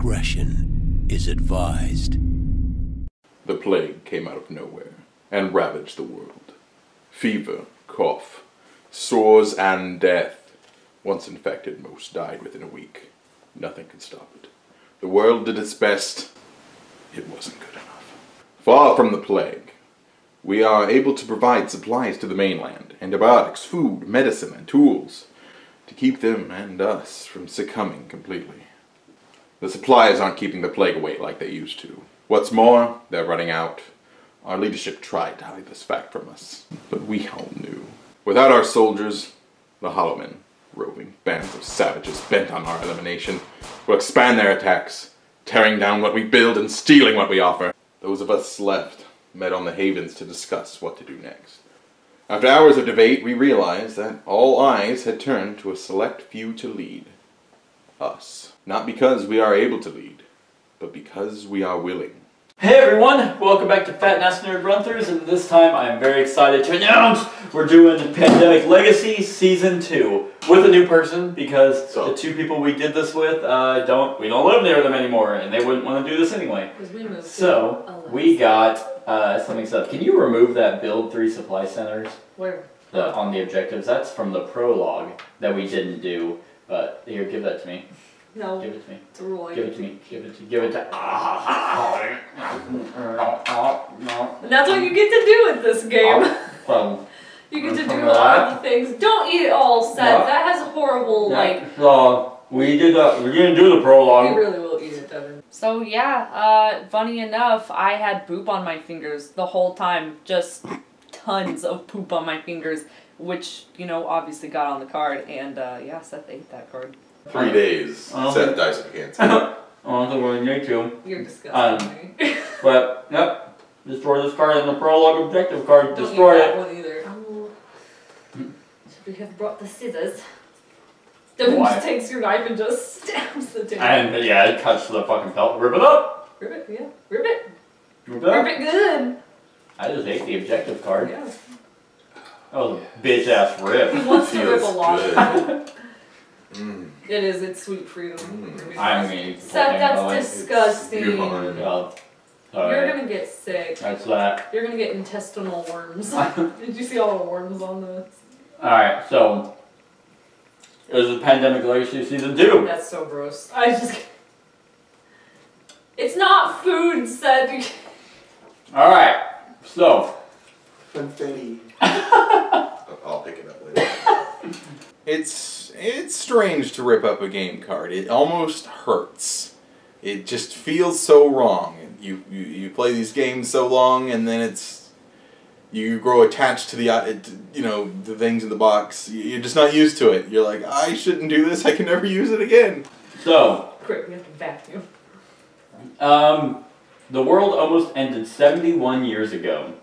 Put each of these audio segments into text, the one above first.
discretion is advised. The plague came out of nowhere and ravaged the world. Fever, cough, sores, and death. Once infected, most died within a week. Nothing could stop it. The world did its best. It wasn't good enough. Far from the plague, we are able to provide supplies to the mainland, antibiotics, food, medicine, and tools to keep them and us from succumbing completely. The supplies aren't keeping the plague away like they used to. What's more, they're running out. Our leadership tried to hide this fact from us, but we all knew. Without our soldiers, the Hollowmen, roving bands of savages bent on our elimination, will expand their attacks, tearing down what we build and stealing what we offer. Those of us left met on the havens to discuss what to do next. After hours of debate, we realized that all eyes had turned to a select few to lead. Us. Not because we are able to lead, but because we are willing. Hey everyone, welcome back to Fat Ass Nerd Run-Throughs, and this time I am very excited to announce we're doing Pandemic Legacy Season 2 with a new person, because the two people we did this with, we don't live near them anymore, and they wouldn't want to do this anyway. So, we got something set up. Can you remove that Build 3 Supply Centers? Where? On the objectives. That's from the Prologue that we didn't do, but here, give that to me. No. Give it to me. It's a rule. Give it to me. Give it to. Give it to. And that's what you get to do with this game. You get to do all the things. Don't eat it all, Seth. That has a horrible, we didn't do the prologue. You really will eat it, Devin. So yeah, funny enough, I had poop on my fingers the whole time. Just tons of poop on my fingers, which, you know, obviously got on the card. And yeah, Seth ate that card. 3 days. Seth dies of cancer. I don't think we need to. You're disgusting. But, yep. Destroy this card and the prologue objective card. Don't destroy eat it. that one either. Should we have brought the scissors? Devin just takes your knife and just stabs the table. And, yeah, it cuts to the fucking pelt. Rip it up! Rip it, yeah. Rip it. Rip it up. Rip it good. I just ate the objective card. Yeah. That was a bitch-ass rip. He wants to rip a lot of it. Mm. It is, it's sweet freedom. I mean, Seth, that's disgusting. You're Well, gonna get sick. that's that. You're gonna get intestinal worms. Did you see all the worms on this? Alright, so it was the Pandemic Legacy Season 2. That's so gross. It's not food, Seth. Alright, so. Confetti. I'll pick it up later. It's strange to rip up a game card. It almost hurts. It just feels so wrong. You play these games so long, and then you grow attached to the the things in the box. You're just not used to it. You're like, I shouldn't do this. I can never use it again. So. Quick, we have to vacuum. The world almost ended 71 years ago.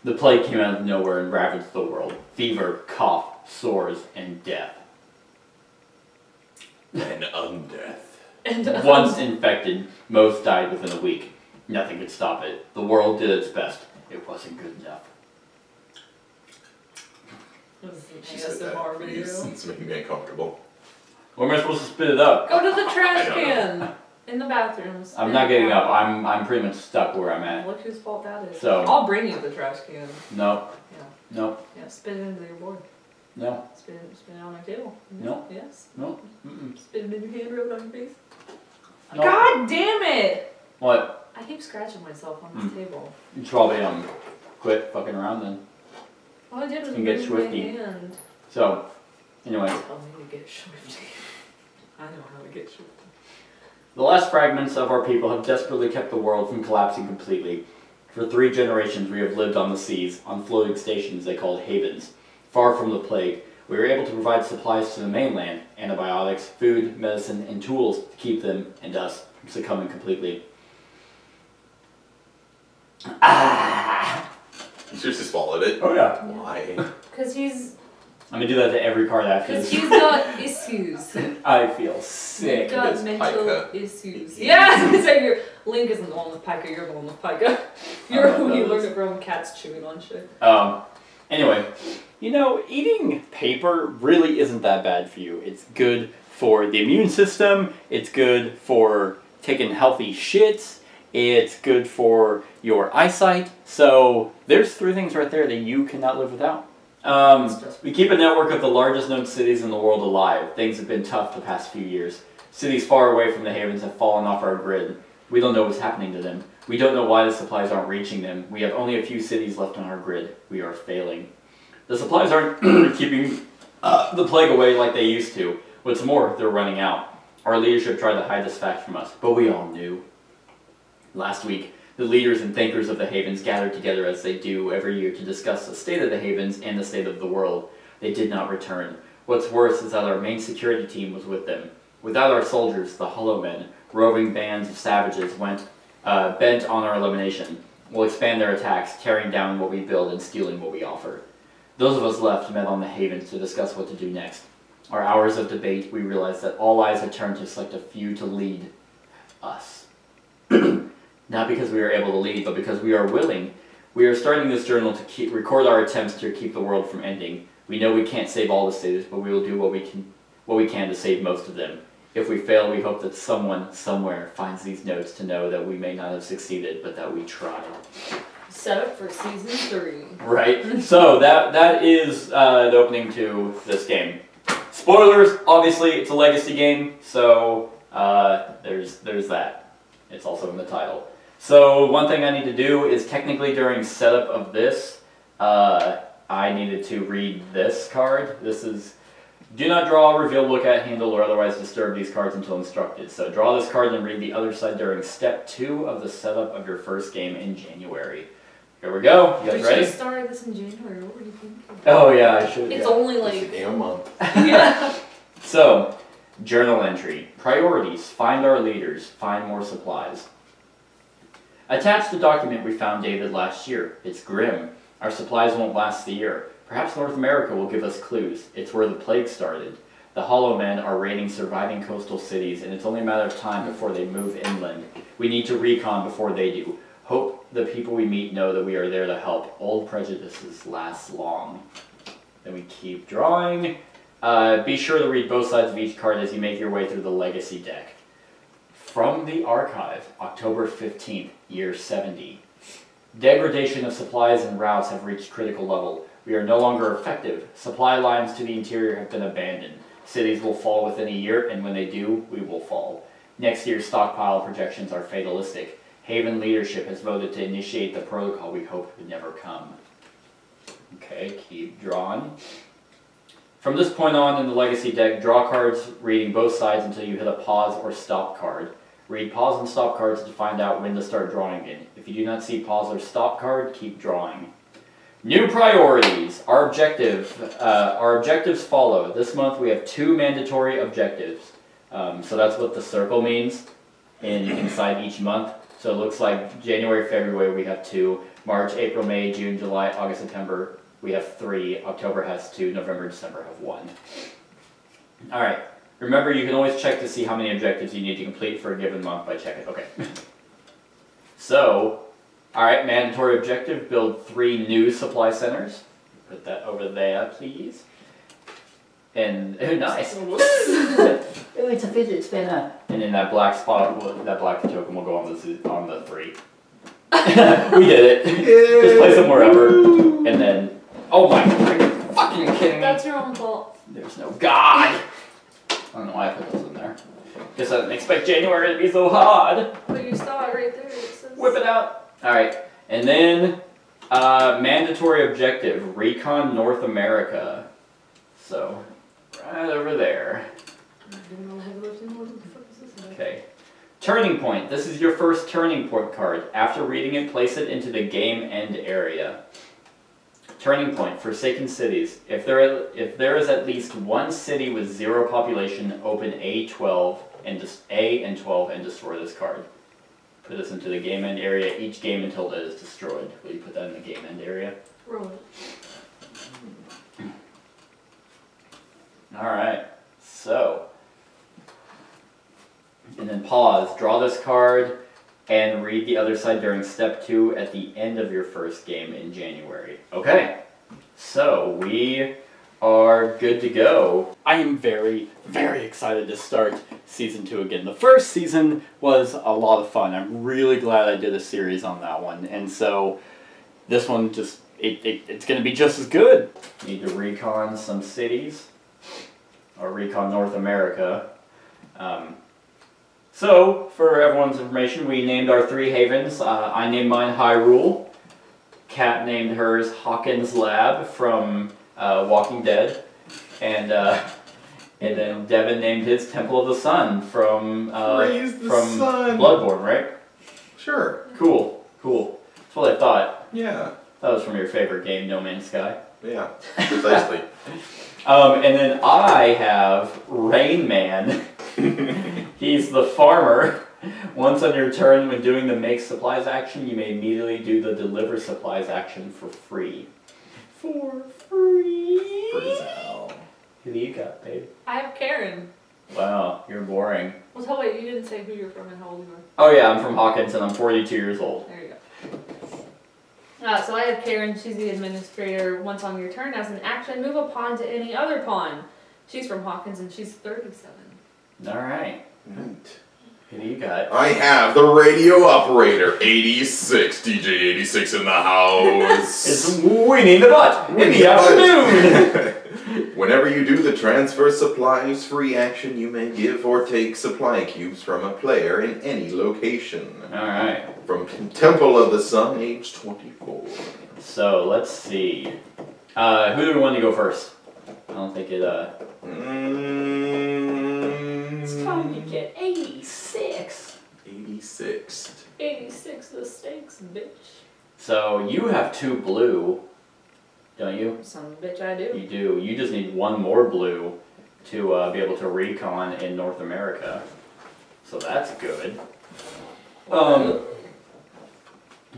The plague came out of nowhere and ravaged the world. Fever, cough, sores, and death. And undeath. And Once infected, most died within a week. Nothing could stop it. The world did its best. It wasn't good enough. She said that. It's making me uncomfortable. When am I supposed to spit it up? Go to the trash can in the bathroom. I'm not getting up. I'm pretty much stuck where I'm at. Look whose fault that is. So I'll bring you the trash can. No. Yeah. No. Yeah, spit it into your board. No. Spit it on my table. No. Yes. No. Mm-mm. Spit it in your hand, rub it on your face. No. God damn it! What? I keep scratching myself on this table. You should probably quit fucking around then. All I did was And get move swifty. my hand. So, anyway. Tell me to get swifty. I know how to get swifty. The last fragments of our people have desperately kept the world from collapsing completely. For 3 generations we have lived on the seas, on floating stations they called havens. Far from the plague, we were able to provide supplies to the mainland, antibiotics, food, medicine, and tools to keep them and us from succumbing completely. You seriously swallowed it? Oh yeah. Why? Because he's... I'm gonna do that to every card after Because this. he's got issues. I feel sick. He's got It's mental Pica. issues. Yeah, so Link isn't the one with Pica, you're the one with Pica. You're who you learned it from, cats chewing on shit. Anyway, you know, eating paper really isn't that bad for you. It's good for the immune system, it's good for taking healthy shits. It's good for your eyesight. So there's 3 things right there that you cannot live without. We keep a network of the largest known cities in the world alive. Things have been tough the past few years. Cities far away from the havens have fallen off our grid. We don't know what's happening to them. We don't know why the supplies aren't reaching them. We have only a few cities left on our grid. We are failing. The supplies aren't keeping the plague away like they used to. What's more, they're running out. Our leadership tried to hide this fact from us, but we all knew. Last week, the leaders and thinkers of the havens gathered together as they do every year to discuss the state of the havens and the state of the world. They did not return. What's worse is that our main security team was with them. Without our soldiers, the Hollow Men, roving bands of savages went bent on our elimination. We'll expand their attacks, tearing down what we build and stealing what we offer. Those of us left met on the havens to discuss what to do next. Our hours of debate, we realized that all eyes had turned to select a few to lead us. Not because we are able to lead, but because we are willing. We are starting this journal to record our attempts to keep the world from ending. We know we can't save all the cities, but we will do what we can to save most of them. If we fail, we hope that someone, somewhere, finds these notes to know that we may not have succeeded, but that we tried. Set up for season 3. Right. So that is the opening to this game. Spoilers. Obviously, it's a legacy game, so there's that. It's also in the title. So one thing I need to do is technically during setup of this, I needed to read this card. This is, do not draw, reveal, look at, handle, or otherwise disturb these cards until instructed. So draw this card and read the other side during step 2 of the setup of your first game in January. Here we go. You guys ready? We should have started this in January. What were you thinking? Oh yeah, I should. It's only like It's a game a month. yeah. So, journal entry. Priorities. Find our leaders. Find more supplies. Attach the document we found dated last year. It's grim. Our supplies won't last the year. Perhaps North America will give us clues. It's where the plague started. The Hollow Men are raiding surviving coastal cities, and it's only a matter of time before they move inland. We need to recon before they do. Hope the people we meet know that we are there to help. Old prejudices last long. Then we keep drawing. Be sure to read both sides of each card as you make your way through the legacy deck. From the archive, October 15th, year 70. Degradation of supplies and routes have reached critical level. We are no longer effective. Supply lines to the interior have been abandoned. Cities will fall within a year, and when they do, we will fall. Next year's stockpile projections are fatalistic. Haven leadership has voted to initiate the protocol we hoped would never come. Okay, keep drawing. From this point on in the legacy deck, draw cards reading both sides until you hit a pause or stop card. Read pause and stop cards to find out when to start drawing again. If you do not see pause or stop card, keep drawing. New priorities. Our objectives follow. This month we have 2 mandatory objectives. So that's what the circle means inside each month. So it looks like January, February we have 2, March, April, May, June, July, August, September we have 3, October has 2, November, December have 1. Alright, remember you can always check to see how many objectives you need to complete for a given month by checking. Okay. So, alright, mandatory objective, build 3 new supply centers. Put that over there, please. And, oh nice. Oh, it's a fidget spinner. And then that black spot, that black token will go on the 3. We did it. Just place them wherever. And then, oh my, are you fucking kidding me? That's your own fault. There's no God. I don't know why I put those in there. Guess I didn't expect January to be so hard. But you saw it right there. It says... Whip it out. Alright, and then, mandatory objective, recon North America. So, right over there. Okay. Turning point. This is your first turning point card. After reading it, place it into the game end area. Turning point. Forsaken cities. If there is at least one city with 0 population, open A12 and A12 and destroy this card. Put this into the game end area each game until it is destroyed. Will you put that in the game end area? Roll it. Alright. So, and then pause, draw this card, and read the other side during step 2 at the end of your first game in January. Okay, so we are good to go. I am very, very excited to start Season 2 again. The first season was a lot of fun. I'm really glad I did a series on that one. And so this one just, it's going to be just as good. Need to recon some cities, or recon North America. So, for everyone's information, we named our 3 havens. I named mine Hyrule. Kat named hers Hawkins Lab from Walking Dead. And then Devin named his Temple of the Sun from Bloodborne, right? Sure. Cool. That's what I thought. Yeah. That was from your favorite game, No Man's Sky. Yeah, precisely. And then I have Rain Man. He's the farmer. Once on your turn when doing the make supplies action, you may immediately do the deliver supplies action for free. For free. Frizzell. Who do you got, babe? I have Karen. Wow, you're boring. Well, so wait, you didn't say who you're from and how old you are. Oh yeah, I'm from Hawkins and I'm 42 years old. There you go. So I have Karen, she's the administrator. Once on your turn, as an action, move a pawn to any other pawn. She's from Hawkins and she's 37. Alright. Neat. Who do you got? I have the radio operator, 86, DJ 86 in the house. It's Winnie the Butt in the afternoon! Whenever you do the transfer supplies free action, you may give or take supply cubes from a player in any location. Alright. From Temple of the Sun, age 24. So, let's see. Who do we want to go first? I don't think it, It's time to get 86. 86. 86 the stakes, bitch. So, you have 2 blue, don't you? Son of a bitch, I do. You do. You just need 1 more blue to be able to recon in North America. So that's good.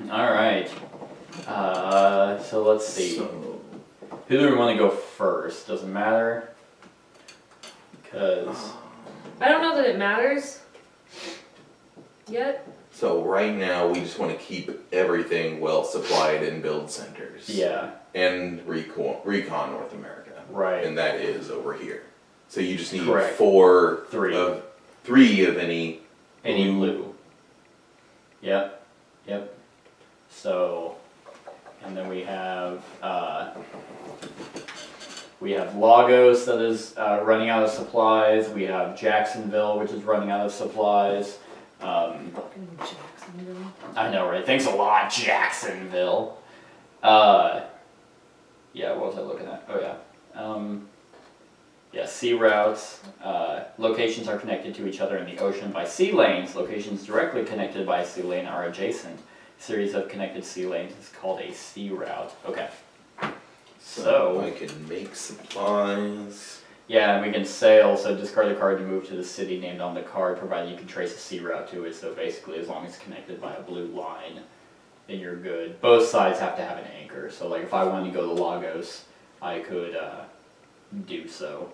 Alright. So let's see. Who do we want to go first? Doesn't matter. Because I don't know that it matters yet. So right now we just want to keep everything well supplied in build centers. yeah, And recon North America. right. And that is over here. So you just need Correct. 3 of any blue. Yep. So, and then we have Lagos that is running out of supplies. We have Jacksonville, which is running out of supplies. Fucking Jacksonville. I know, right? Thanks a lot, Jacksonville. Yeah, what was I looking at? Oh yeah. Sea routes. Locations are connected to each other in the ocean by sea lanes. Locations directly connected by a sea lane are adjacent. A series of connected sea lanes is called a sea route. Okay. So I can make supplies. yeah, and we can sail, so discard a card to move to the city named on the card, provided you can trace a sea route to it. So basically, as long as it's connected by a blue line, then you're good. Both sides have to have an anchor. So like if I wanted to go to Lagos, I could do so.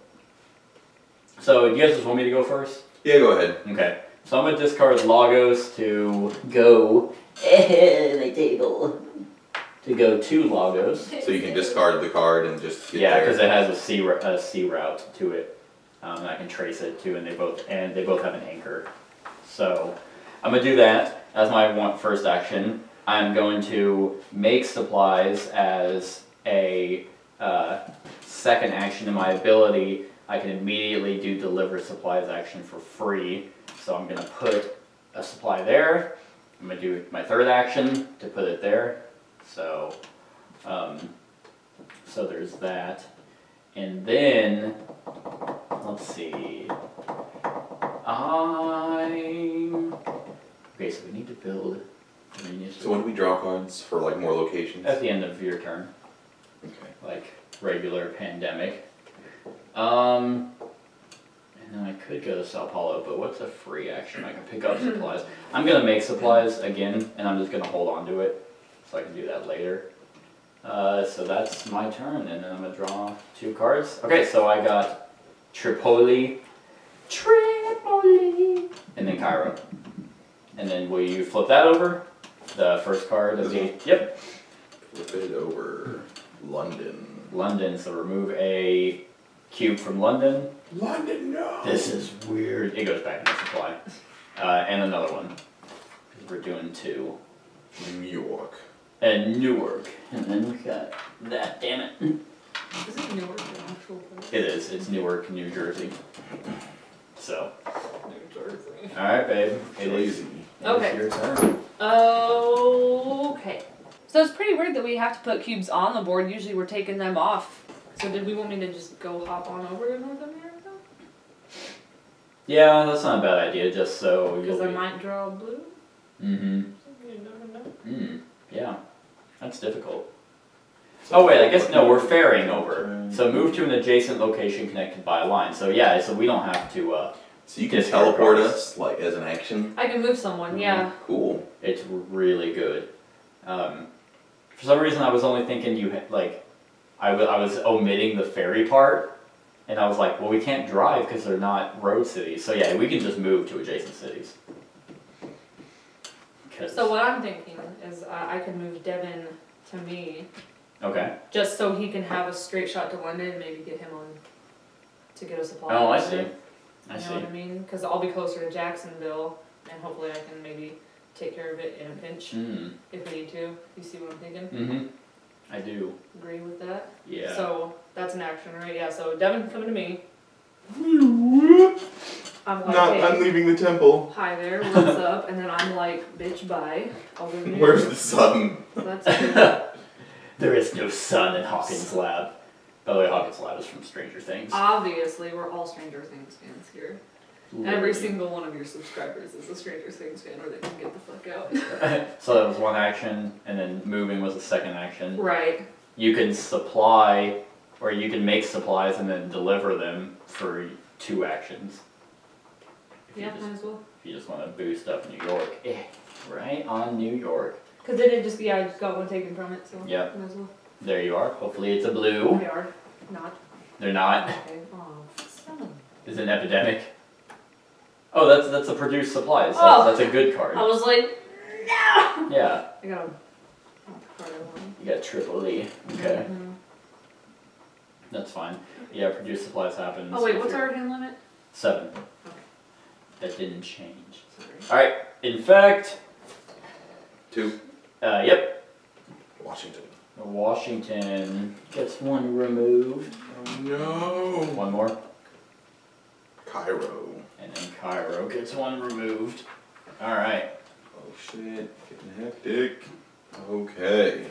So do you guys just want me to go first? Yeah, go ahead. Okay. So I'm going to discard Lagos to go my table. To go to Lagos. So you can discard the card and just get Yeah, there. because it has a sea route to it. I can trace it too, and they both have an anchor. So I'm gonna do that as my first action. I'm going to make supplies as a second action in my ability. I can immediately do deliver supplies action for free. So I'm gonna put a supply there. I'm gonna do my third action to put it there. So, so there's that. And then, let's see. Okay, so we need to build an initiative. So when do we draw cards for like more locations? At the end of your turn. Okay. Like regular pandemic. And then I could go to Sao Paulo, but what's a free action? I can pick up supplies. I'm gonna make supplies again, and I'm just gonna hold on to it. So I can do that later. So that's my turn, and then I'm going to draw 2 cards. Okay, so I got Tripoli, and then Cairo. And then will you flip that over? The first card of the... Yep. Flip it over. London. London, so remove a cube from London. London, no. This is weird. It goes back in the supply. And another one. We're doing 2. New York. And Newark. And then we got that, damn it. Is it Newark an actual place? It is. It's Newark, New Jersey. So. New Jersey. Alright, babe. It is Lazy. Okay. your turn. Okay. So it's pretty weird that we have to put cubes on the board. Usually we're taking them off. So did we want me to just go hop on over to North America? Yeah, that's not a bad idea, just so Because you'll I be... might draw blue. Mm-hmm. You never know. Yeah. That's difficult. Oh wait, I guess no, we're ferrying over. So move to an adjacent location connected by a line. So yeah, so we don't have to, So you can discard teleport cards. us, like, as an action? I can move someone, yeah. Cool. It's really good. For some reason I was only thinking you had, like, I was omitting the ferry part, and I was like, well, we can't drive because they're not road cities. So yeah, we can just move to adjacent cities. So what I'm thinking is I can move Devin to me, Okay. just so he can have a straight shot to London, maybe get him on to get a supply. Oh, I order. see. You I know see. what I mean? Because I'll be closer to Jacksonville, and hopefully I can maybe take care of it in a pinch if we need to. You see what I'm thinking? Mm-hmm. I do. Agree with that? Yeah. So that's an action, right? Yeah. So Devin coming to me. I'm like, Not, hey, I'm leaving the temple. hi there, what's up? And then I'm like, bitch, bye. I'll leave you. Where's the sun? That's good. There is no sun in Hawkins' lab. By the way, Hawkins' lab is from Stranger Things. Obviously, we're all Stranger Things fans here. Every Literally. single one of your subscribers is a Stranger Things fan, or they can get the fuck out. So that was one action, and then moving was a second action. Right. You can supply, or you can make supplies and then deliver them for 2 actions. If you Yeah, just- might as well. If you just want to boost up New York. Right on New York. Because then it just, yeah, I just got one taken from it, so Yep. might as well. There you are. Hopefully it's a blue. They are. Not. They're not. Okay. Oh, son. Is it an epidemic? Oh, that's a produce supplies. Oh. That's a good card. I was like, no! Yeah. I got a card I want. You got triple E. Okay. Mhm. That's fine. Yeah, produce supplies happens. Oh, wait, if what's you're- our hand limit? 7. Okay. That didn't change. Sorry. Alright, in fact, 2. yep. Washington. Washington gets 1 removed. Oh no. 1 more. Cairo. And then Cairo gets 1 removed. Alright. Oh shit, getting hectic. Okay.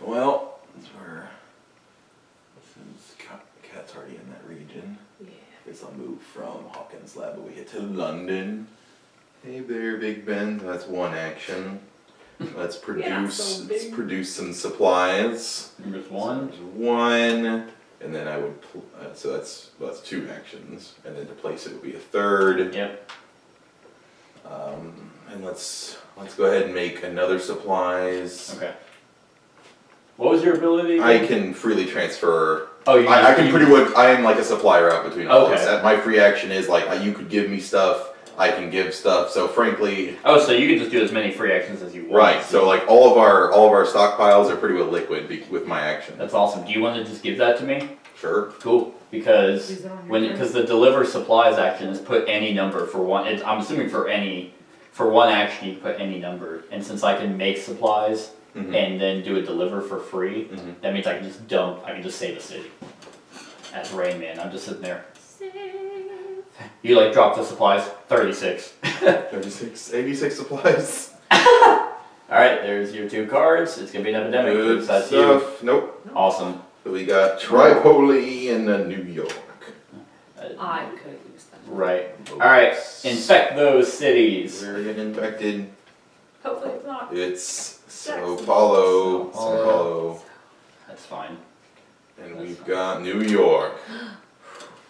Well, that's where. Since Cat's already in that region. Yeah. Guess I'll move from Hawkins Lab over here to London. Hey there, Big Ben. That's 1 action. Let's so big. let's produce some supplies. There's So 1. there's 1, and then I would so that's 2 actions, and then to place it would be a 3rd. Yep. And let's go ahead and make another supplies. Okay. What was your ability? I can freely transfer. Oh, you I can pretty much. I am like a supply route between all Okay. this. My free action is like you could give me stuff. I can give stuff. So frankly, Oh, so you can just do as many free actions as you want. right. So like all of our stockpiles are pretty well liquid with my action. That's awesome. Do you want to just give that to me? Sure. Cool. Because Use it on your turn. because the deliver supplies action is put any number for 1. I'm assuming for 1 action you put any number, and since I can make supplies Mhm. and then do a deliver for free, Mhm. that means I can just save a city. As Rain Man, I'm just sitting there. You like drop the supplies, 36. 36, 86 supplies. Alright, there's your 2 cards. It's gonna be an epidemic. Good Oops, that's stuff. Nope. you. Awesome. So we got Tripoli and New York. I could use that. Right. Alright, infect those cities. We're getting infected. Hopefully it's not. It's Sao Jackson. Paulo. Sao Sao Paulo. Paulo. That's fine. And we've got New York.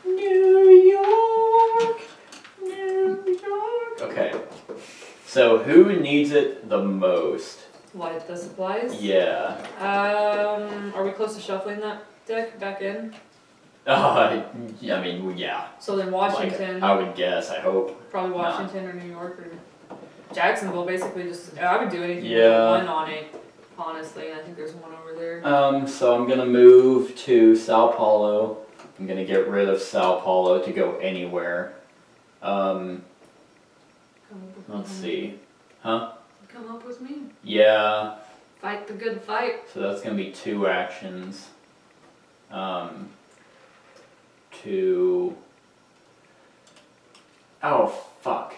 New York, New York. Okay. So who needs it the most? What, the supplies? Yeah. Are we close to shuffling that deck back in? I mean, yeah. So then Washington, Like, I would guess. I hope. probably Washington or New York or Jacksonville, basically just, I would do anything Yeah. with 1 on it. honestly. I think there's one over there. So I'm gonna move to Sao Paulo. I'm gonna get rid of Sao Paulo to go anywhere. Let's see. Huh? Come up with me. Yeah. Fight the good fight. So that's gonna be 2 actions. To. Oh fuck.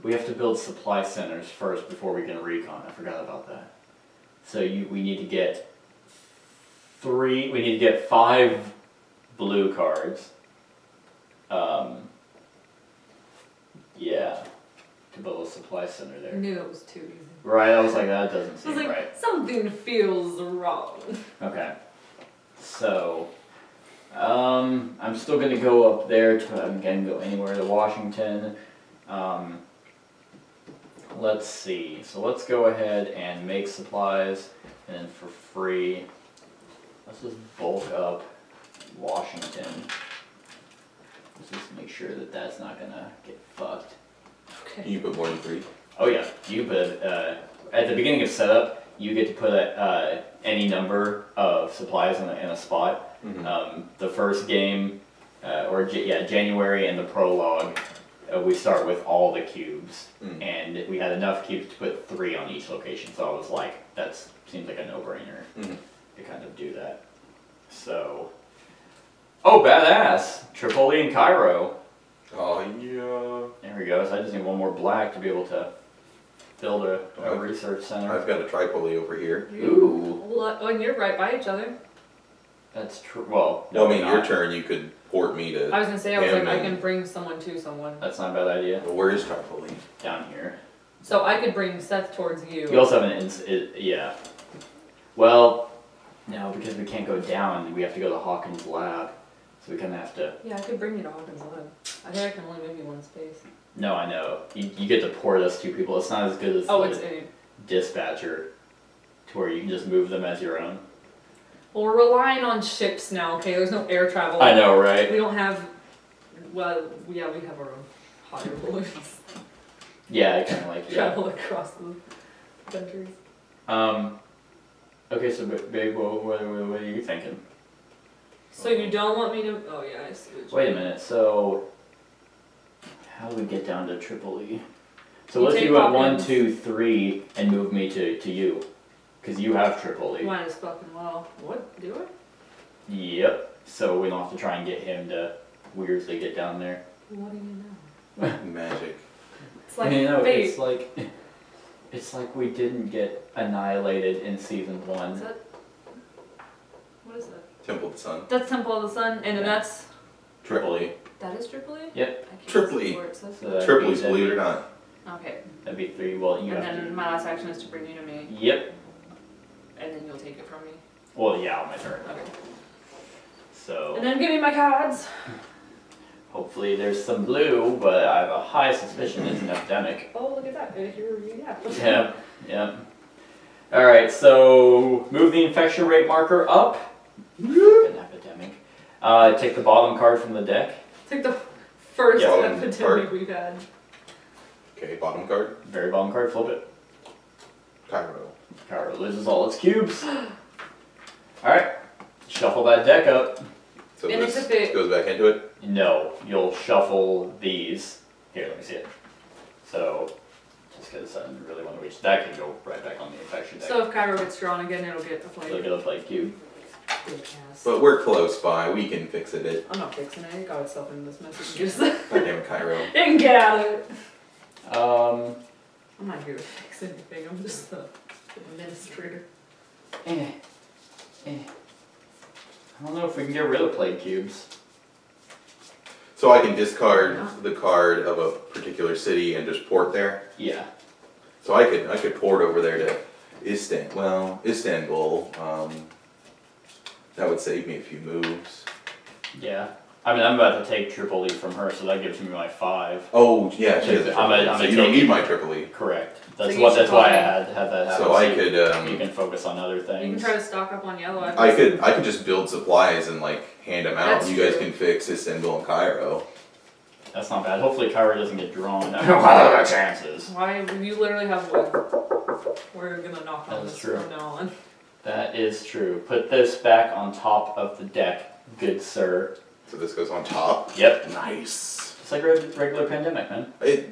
We have to build supply centers first before we can recon. I forgot about that. So we need to get 3. We need to get 5 blue cards. Yeah. To build a supply center I there. knew it was too easy. Right. I was like, that doesn't I seem was like, right. something feels wrong. Okay. So. I'm still gonna go up there to. I'm gonna go anywhere to Washington. Let's see. So let's go ahead and make supplies, and then for free, let's just bulk up Washington. Let's just make sure that that's not gonna get fucked. Can you put more than 3? Oh yeah, you put at the beginning of setup, you get to put any number of supplies in a spot. The first game, January and the prologue, we start with all the cubes, and we had enough cubes to put 3 on each location. So I was like, that seems like a no-brainer to kind of do that. So, oh badass, Tripoli and Cairo. Oh yeah. There we go. So I just need 1 more black to be able to build a research center. I've got a Tripoli over here. Ooh. Well, and you're right by each other. That's true. Well, No, I mean, your turn, you could port me to. I was gonna say, I was like, him I and- can bring someone to someone. That's not a bad idea. Well, where is Tripoli? Down here. So I could bring Seth towards you. You also have yeah. Well, no, because we can't go down. We have to go to Hawkins' lab. So we kind of have to. Yeah, I could bring you to Hawkins' lab. I think I can only move you 1 space. No, I know. You get to port us 2 people. It's not as good as It's the in. dispatcher, to where you can just move them as your own. Well, we're relying on ships now, okay? There's no air travel. I know, right? We don't have. Well, yeah, we have our own hot air balloons. Yeah, I kind of like Travel across the countries. Okay, so babe, what are you thinking? So you don't want me to? Oh yeah, I see. What you Wait a mean. minute. So, how do we get down to Tripoli? So You let's take do it 1, Hawkins. 2, 3, and move me to you, because you have Tripoli. Might as fucking well. What? Do it? Yep. So we don't have to try and get him to weirdly get down there. What do you know? Magic. It's like you know, fate. it's like we didn't get annihilated in season 1. Is that? What is that? Temple of the Sun. That's Temple of the Sun, and then that's. Tripoli. That is Tripoli? Yep. I can't Tripoli. see where it says. So that'd Tripoli's, be- believe it or not. Okay. That'd be 3. Well, you And have then to. my last action is to bring you to me, Yep. and then you'll take it from me. Well, yeah, on my turn. Okay. So And then give me my cards. hopefully there's some blue, but I have a high suspicion it's an epidemic. Oh, look at that. Yeah. Yep. Yep. All right. So move the infection rate marker up. An epidemic. Take the bottom card from the deck. Take the first Yeah, epidemic card. we've had. Okay, bottom card. Very bottom card. Flip it. Cairo. Cairo loses all its cubes. All right. Shuffle that deck up. So And this it's a fit. goes back into it. No, you'll shuffle these. Here, let me see it. So, just because I really want to reach that, can go right back on the infection deck. So if Cairo gets drawn again, it'll get a So flame. get a play cube. Big ass. But we're close by. We can fix it. I'm not fixing it. It got itself into this mess. Just Goddamn Cairo. it can get out of it. Um, I'm not here to fix anything. I'm just the administrator. I don't know if we can get rid of plague cubes. So I can discard the card of a particular city and just port there. Yeah. So I could port over there to Istanbul. That would save me a few moves. Yeah. I mean, I'm about to take Tripoli from her, so that gives me my 5. Oh yeah, she has a I'm Tripoli. a So you don't take- need my Tripoli. Correct. That's you what. should That's why I probably- had that happen. So I you could can focus on other You can things. try to stock up on yellow. I could just build supplies and like hand them out. That's You guys true. can fix Istanbul and Cairo. That's not bad. Hopefully, Cairo doesn't get drawn. I don't know what are the chances. Why? You literally have what? We're gonna knock on That's this true. from now on. That is true. Put this back on top of the deck, good sir. So this goes on top? Yep. Nice. It's like regular pandemic, man. I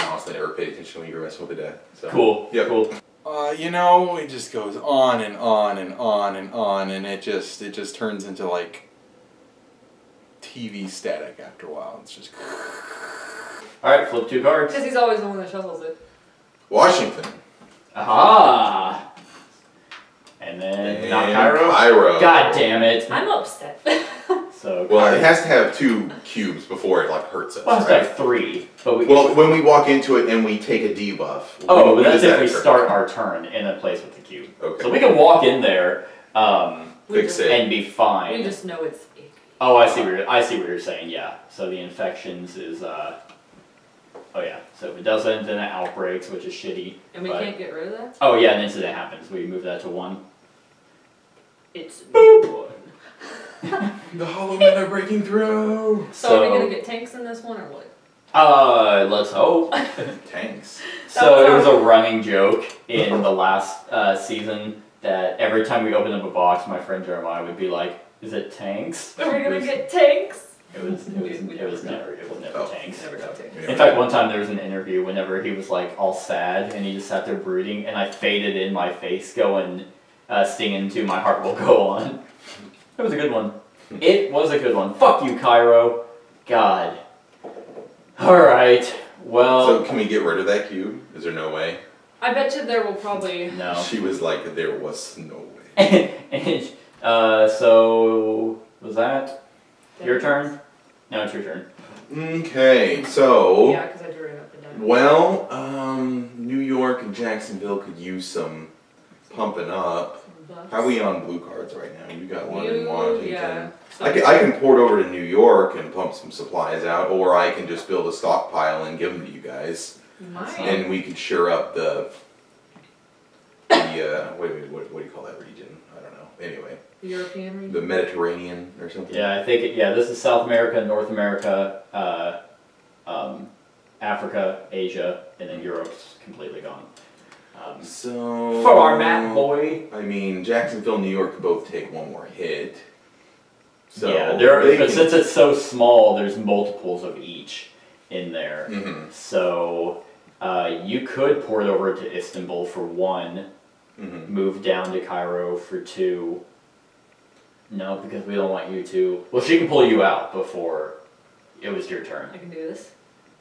honestly never paid attention when you were messing with the deck. So. Cool. Yep. Cool. It just goes on and on and on and on, and it just turns into like TV static after a while. It's just. Alright, flip 2 cards. Because he's always the one that shuffles it. Washington. Aha! And then not Cairo? Cairo. God damn it. I'm upset. So Well, Cairo. it has to have 2 cubes before it like hurts us. Well, it has to right? have 3. But Well, when we walk into it and we take a debuff. but that's if we occur? start our turn in a place with the cube. Okay. So we can walk in there Fix it. and be fine. We just know it's icky. Oh, I see what you're saying. Yeah. So the infections is oh yeah. So if it doesn't, then it outbreaks, which is shitty. And we can't get rid of that? Oh yeah, an incident happens. We move that to 1. It's Boop. The hollow men are breaking through. So are we gonna get tanks in this one or what? Let's hope. Tanks. So it was a running joke in the last season that every time we opened up a box, my friend Jeremiah would be like, "Is it tanks?" Are we gonna get tanks? It was never Oh. tanks. Never got tanks. In fact, one time there was an interview whenever he was like all sad and he just sat there brooding, and I faded in my face going, stinging to "My Heart Will Go On." It was a good one. It was a good one. Fuck you, Cairo. God. Alright, well... So can we get rid of that cube? Is there no way? I bet you there will probably... No. She was like, there was no way. And, so... Was that your turn? No, it's your turn. Okay, so... Yeah, because I drew it up and down. Well, New York and Jacksonville could use some pumping up. How are we on blue cards right now? You got one in Washington. Yeah. I can port over to New York and pump some supplies out, or I can just build a stockpile and give them to you guys. Might. And we could shore up what do you call that region? I don't know. Anyway, The European region? the Mediterranean or something? Yeah, I think, this is South America, North America, Africa, Asia, and then Europe's completely gone. So... For our map, boy! I mean, Jacksonville and New York could both take one more hit. So Yeah, they since it's so small, there's multiples of each in there. Mhm. So you could port over to Istanbul for 1, Mhm. move down to Cairo for 2. No, because we don't want you to. Well, she can pull you out before it was your turn. I can do this.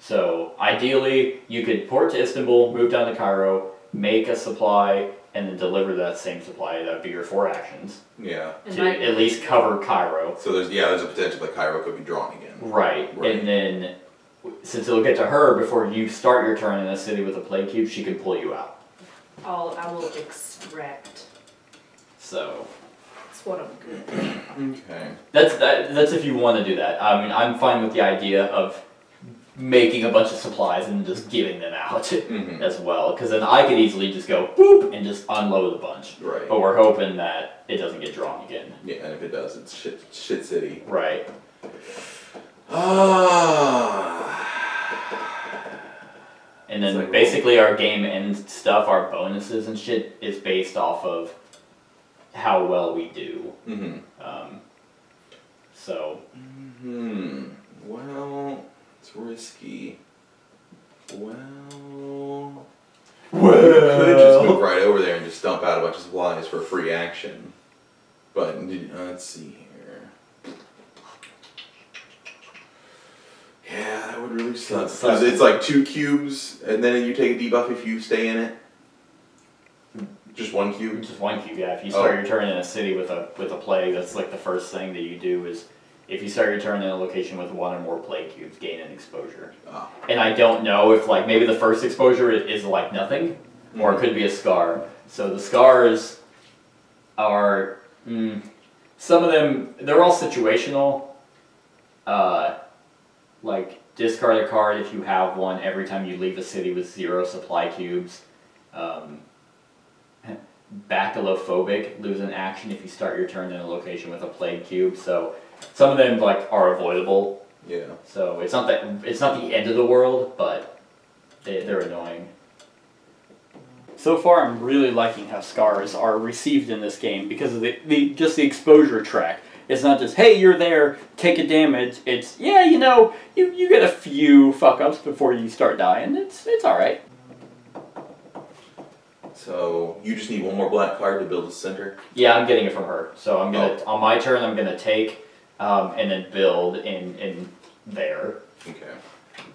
So ideally, you could port to Istanbul, move down to Cairo, make a supply, and then deliver that same supply. That would be your 4 actions Yeah. And to my- at least cover Cairo. So there's a potential that Cairo could be drawn again. Right. Right. And then, since it'll get to her before you start your turn in a city with a plague cube, she can pull you out. I will extract. So That's what I'm good at. Okay. that's if you want to do that. I mean, I'm fine with the idea of making a bunch of supplies and just giving them out Mhm. as well, because then I could easily just go boop and just unload a bunch. Right. But we're hoping that it doesn't get drawn again. Yeah, and if it does, it's shit city. Right. And then It's like basically our game end stuff, our bonuses and shit, is based off of how well we do. Mm-hmm. So Well, it's risky. Well, we could just move right over there and just dump out a bunch of supplies for a free action. But let's see here. Yeah, that would really suck. Because it's like 2 cubes, and then you take a debuff if you stay in it. Just 1 cube. just 1 cube, yeah. If you start Oh. your turn in a city with a plague, that's like the first thing that you do is if you start your turn in a location with 1 or more plague cubes, gain an exposure. Ah. And I don't know if like maybe the first exposure is like nothing, or it could be a scar. So the scars are some of them, they're all situational. Like discard a card if you have one every time you leave a city with 0 supply cubes. Bacillophobic, lose an action if you start your turn in a location with a plague cube. So some of them like are avoidable. Yeah. So it's not the end of the world, but they're annoying. So far, I'm really liking how scars are received in this game because of just the exposure track. It's not just, hey, you're there, take a damage. It's, yeah, you know, you get a few fuck-ups before you start dying. It's alright. So, you just need one more black card to build a center? Yeah, I'm getting it from her. So I'm gonna, on my turn, I'm gonna take, and then build in there. Okay.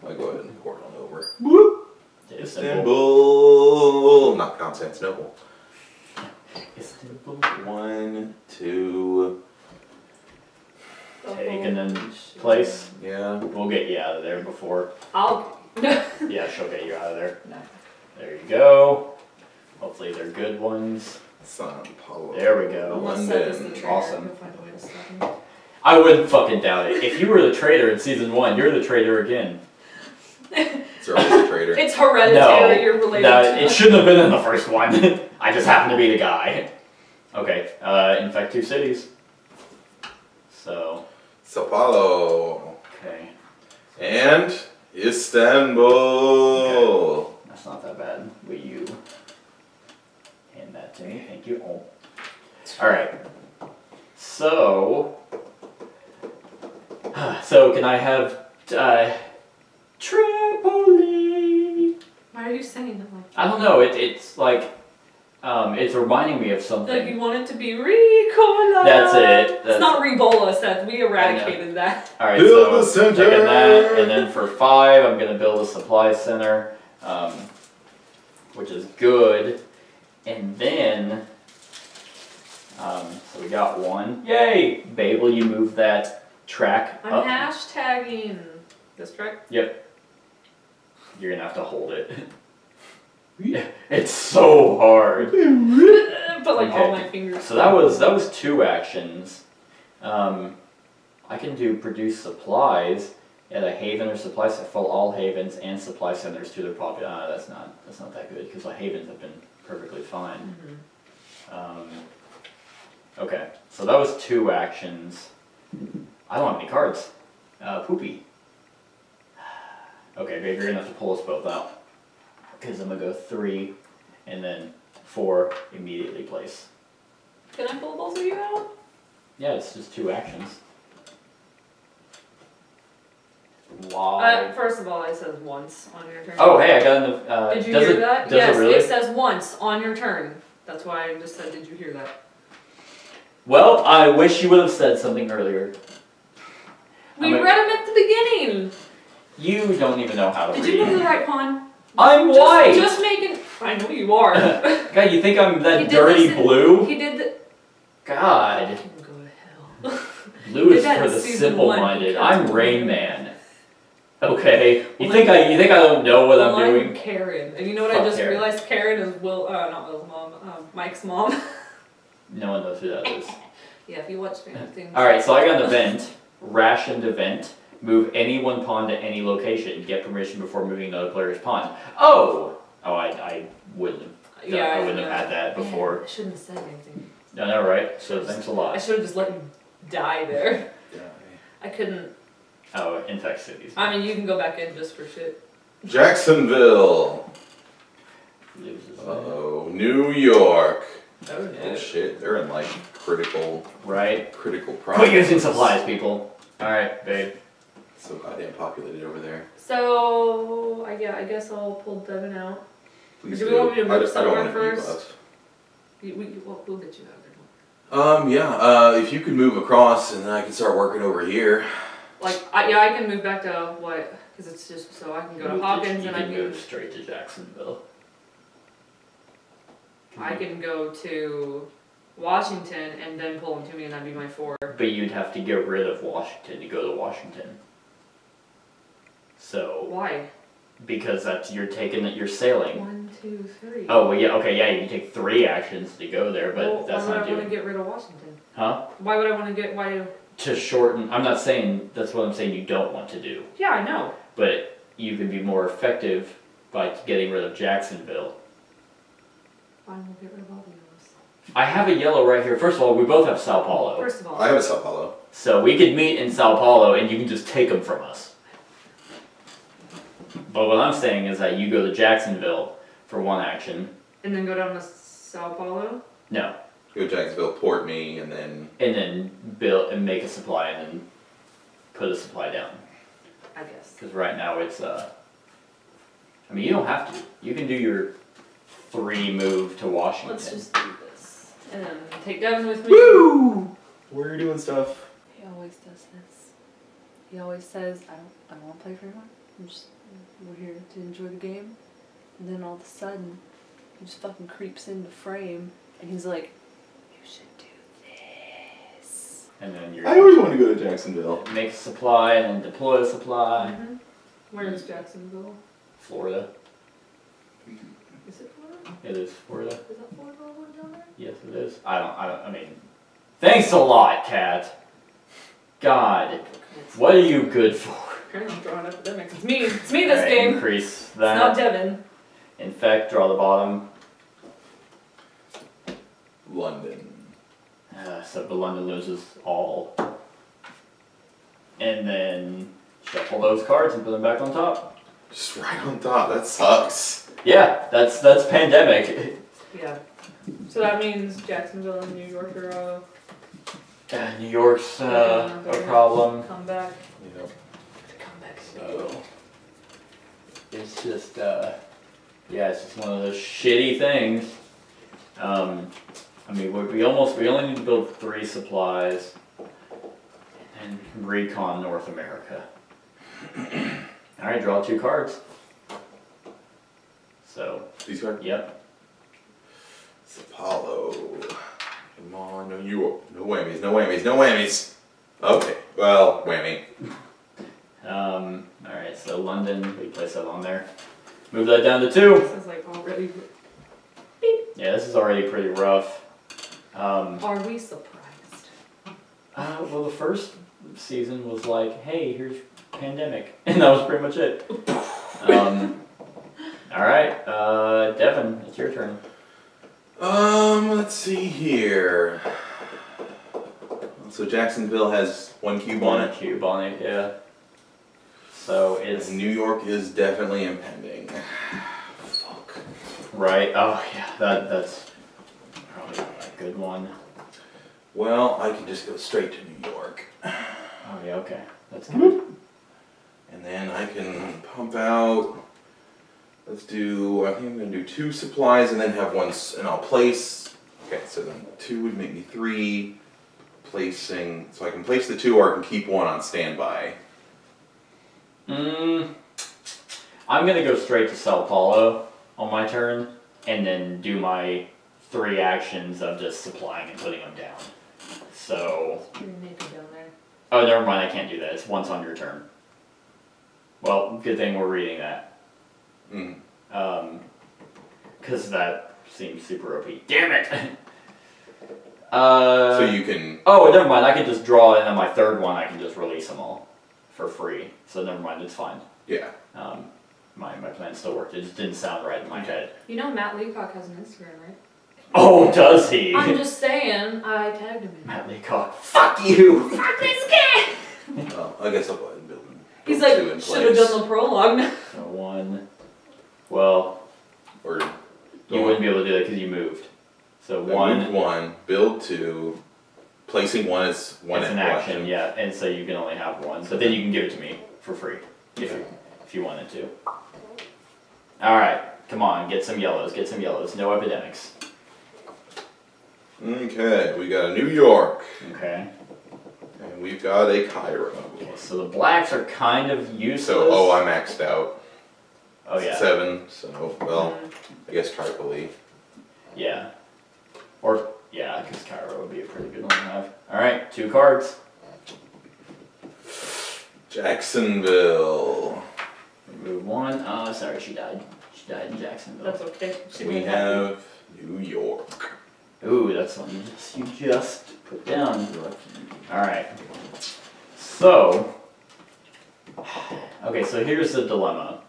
I'll go ahead and port on over. Whoop! Istanbul! Not Constantinople. Istanbul. 1, 2... Take and then place. Yeah. We'll get you out of there before. I'll. Yeah, she'll get you out of there. No. There you go. Hopefully they're good ones. Sao Paulo. There we go. Unless that is the London. traitor. Awesome. We'll find a way to stop him. I wouldn't fucking doubt it. If you were the traitor in season 1, you're the traitor again. It's always a traitor. It's hereditary. You're related to it shouldn't have been in the first one. I just happen to be the guy. Okay, infect 2 cities. So. Sao Paulo. Okay. And Istanbul. Okay. That's not that bad. Will you hand that to me? Thank you. Oh. Alright. So can I have Tripoli? Why are you saying it like that? I don't know. It's like it's reminding me of something. Like you want it to be Ricola. That's it. It's not Rebola, Seth. We eradicated that. All right, Build so a center. taking that, and then for 5, I'm gonna build a supply center, which is good. And then, so we got 1. Yay! Babe, will you move that track I'm up? hashtagging this track. Yep. You're gonna have to hold it. It's so hard. But like Okay. all my fingers. So that was 2 actions. I can do produce supplies at a haven or supply center. Fill all havens and supply centers to their population. That's not that good because the havens have been perfectly fine. Okay, so that was 2 actions. I don't have any cards. Poopy. Okay, babe, you're gonna have to pull us both out. Because I'm gonna go 3 and then 4 immediately place. Can I pull both of you out? Yeah, it's just 2 actions. Why? First of all, it says once on your turn. Oh, hey, I got in the. Did you does hear it, that? Does Yes, it really? it says once on your turn. That's why I just said, did you hear that? Well, I wish you would have said something earlier. We read them at the beginning. You don't even know how to Did read. you move the right pawn? I'm white! Just making. I know you are. God, you think I'm He that did dirty this in- blue? He did the. God. He can go to hell. Blue did is that for in the season simple-minded. 1. I'm Rain Man. Okay. You think I don't know what I'm Well, doing? Karen, and you know what Fuck I just Karen. realized? Karen is not Will's mom, Mike's mom. No one knows who that is. Yeah, if you watch Stranger Things. Alright, so I got an event. Rationed event. Move any one pawn to any location. Get permission before moving another player's pawn. Oh! Oh, I wouldn't have. Yeah, I wouldn't know. have had that before. I shouldn't have said anything. No, right? So thanks a I lot. should have just let you die there. Yeah. I couldn't. Oh, infect cities. I mean, you can go back in just for shit. Jacksonville. Loses that. Uh-oh. New York. Oh no. Oh shit, they're in like critical Right? problems. Quit using supplies, people. Alright, babe. So goddamn populated over there. So, I guess I'll pull Devin out. Please Do we want me to move I don't somewhere want to first? debuff. We'll get you out there. Yeah, if you could move across and then I can start working over here. Like, I can move back to what? Because it's just so I can go to Hawkins You and I can can move straight to Jacksonville. I can go to Washington and then pull him to me and that'd be my 4. But you'd have to get rid of Washington to go to Washington. So, Why? because you're sailing. 1, 2, 3. Oh, well, yeah, okay, yeah, you can take 3 actions to go there, but Well, that's why not would I want doing. to get rid of Washington? Huh? Why would I want to get? Why? To shorten, I'm not saying, that's what I'm saying you don't want to do. Yeah, I know. But you can be more effective by getting rid of Jacksonville. Fine, we'll get rid of all the yellows. I have a yellow right here. First of all, we both have Sao Paulo. First of all, I have a Sao Paulo. So we could meet in Sao Paulo and you can just take them from us. But what I'm saying is that you go to Jacksonville for 1 action, And then go down to Sao Paulo? No. Go Jacksonville, port me, and then... And then build and make a supply and then put a supply down. I guess. Because right now it's, I mean, you don't have to. You can do your 3 move to Washington. Let's just do this. And then take Devin with me. Woo! We're doing stuff. He always does this. He always says, I don't want to play for anyone. We're here to enjoy the game. And then all of a sudden, he just fucking creeps into frame, and he's like, you should do this. And then you're I always want to go to Jacksonville. make a supply and then deploy a supply. Mm-hmm. Where is Jacksonville? Florida. Is it Florida? It is Florida. Is that Florida all the way down there? Yes, it is. I mean, thanks a lot, Kat. God, what are you good for? Apparently I'm drawing epidemics. It's me. It's me this Alright, game. Increase It's not that. Devin. Infect, draw the bottom. London. So the London loses all. And then shuffle those cards and put them back on top. Just right on top. That sucks. Yeah, that's pandemic. Yeah. So that means Jacksonville and New York are New York's a problem. come back. Yep. Come back. So it's just yeah, it's just one of those shitty things. I mean, we only need to build 3 supplies and recon North America. All right, draw 2 cards. So These cards? yep. It's Apollo. Come on, no you. No whammies, no whammies, no whammies. Okay, well, whammy. All right, so London, we place that on there. Move that down to 2. This is like already. Yeah, this is already pretty rough. Are we surprised? Well, the first season was like, hey, here's pandemic, and that was pretty much it. All right, Devin, it's your turn. Let's see here. So Jacksonville has 1 cube on it. Cube on it, yeah. So it's New York is definitely impending. Fuck. right. Oh yeah, that's probably a good one. Well, I can just go straight to New York. Oh yeah, okay, that's good. And then I can pump out. Let's do, I think I'm going to do 2 supplies and then have 1, and I'll place. Okay, so then 2 would make me 3. Placing, so I can place the 2 or I can keep 1 on standby. I'm gonna go straight to Sao Paulo on my turn, and then do my 3 actions of just supplying and putting them down. So, You're naked down there. oh, never mind, I can't do that. It's once on your turn. Well, good thing we're reading that. Because that seems super OP. Damn it! So you can. Oh, never mind. I can just draw it, and then my 3rd one, I can just release them all for free. So never mind. It's fine. Yeah. My plan still worked. It just didn't sound right in my head. You know Matt Leacock has an Instagram, right? Oh, does he? I'm just saying. I tagged him in. Matt Leacock. Fuck you. Fuck this guy! Well, I guess I'll go ahead and build them. He's 2 like, in should have place. done the prologue. So 1. Well, Or you wouldn't be able to do that because you moved. So I 1. moved 1, build 2, placing 1 is 1 It's an action, yeah, and so you can only have 1. But then you can give it to me for free if you wanted to. All right, come on, get some yellows. Get some yellows. No epidemics. Okay, we got a New York. Okay. And we've got a Cairo. Okay, so the blacks are kind of useless. So, oh, I maxed out. Oh yeah. 7, so, well, I guess Tripoli. Yeah. Or yeah, because Cairo would be a pretty good one to have. All right, 2 cards. Jacksonville. Remove 1. Oh, sorry, she died. She died in Jacksonville. That's okay. She We went happy. have New York. Ooh, that's one you just put down. All right. So, okay, so here's the dilemma.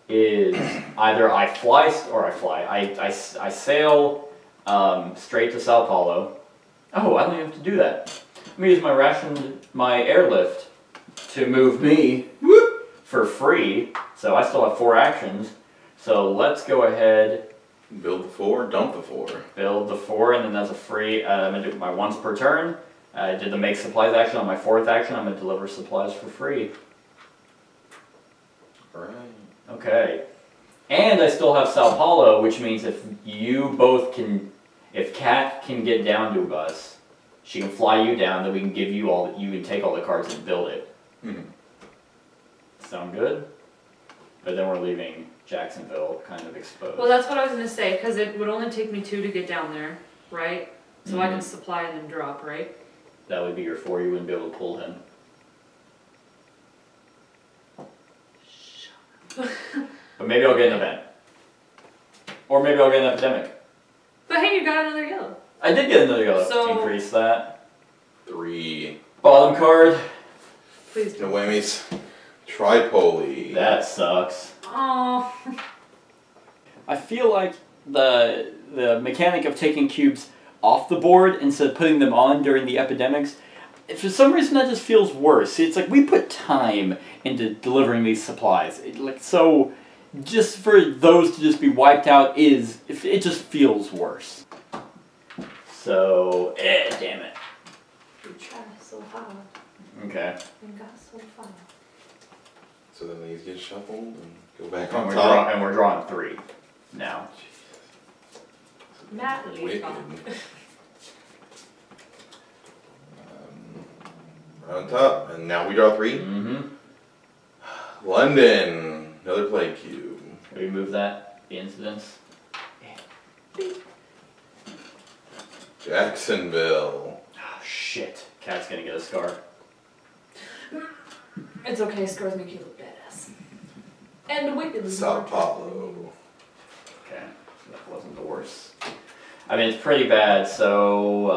Is either I fly or I fly. I sail straight to Sao Paulo. Oh, I don't even have to do that. Let me use my airlift to move me for free. So I still have 4 actions. So let's go ahead Build the 4, dump the 4. Build the 4, and then that's a free. I'm gonna do my once per turn. I did the make supplies action on my 4th action. I'm gonna deliver supplies for free. Alright. Okay. And I still have Sao Paulo, which means if you both can, if Kat can get down to us, she can fly you down. Then we can give you all. You can take all the cards and build it. Mm-hmm. Sound good? But then we're leaving Jacksonville kind of exposed. Well, that's what I was gonna say, because it would only take me 2 to get down there, right? So I can supply and then drop, right? That would be your 4. You wouldn't be able to pull him. But maybe I'll get an event. Or maybe I'll get an epidemic. But hey, you got another yellow. I did get another yellow. So- Increase that. 3. Bottom card. Please No do. whammies. Tripoli. That sucks. Oh. I feel like the mechanic of taking cubes off the board instead of putting them on during the epidemics, for some reason that just feels worse. It's like we put time into delivering these supplies. So just for those to just be wiped out it just feels worse. So, damn it. You try so hard Okay. and got so far. So then these get shuffled and go back And on we're, top. and we're drawing 3 now. Matt Wicked. On top, and now we draw 3. Mm-hmm. London, another plague cube. Can we move that? The incidents? Jacksonville. Oh, shit. Cat's gonna get a scar. It's okay, scars make you look badass. And wicked. Sao Paulo. Okay, so that wasn't the worst. I mean, it's pretty bad, so,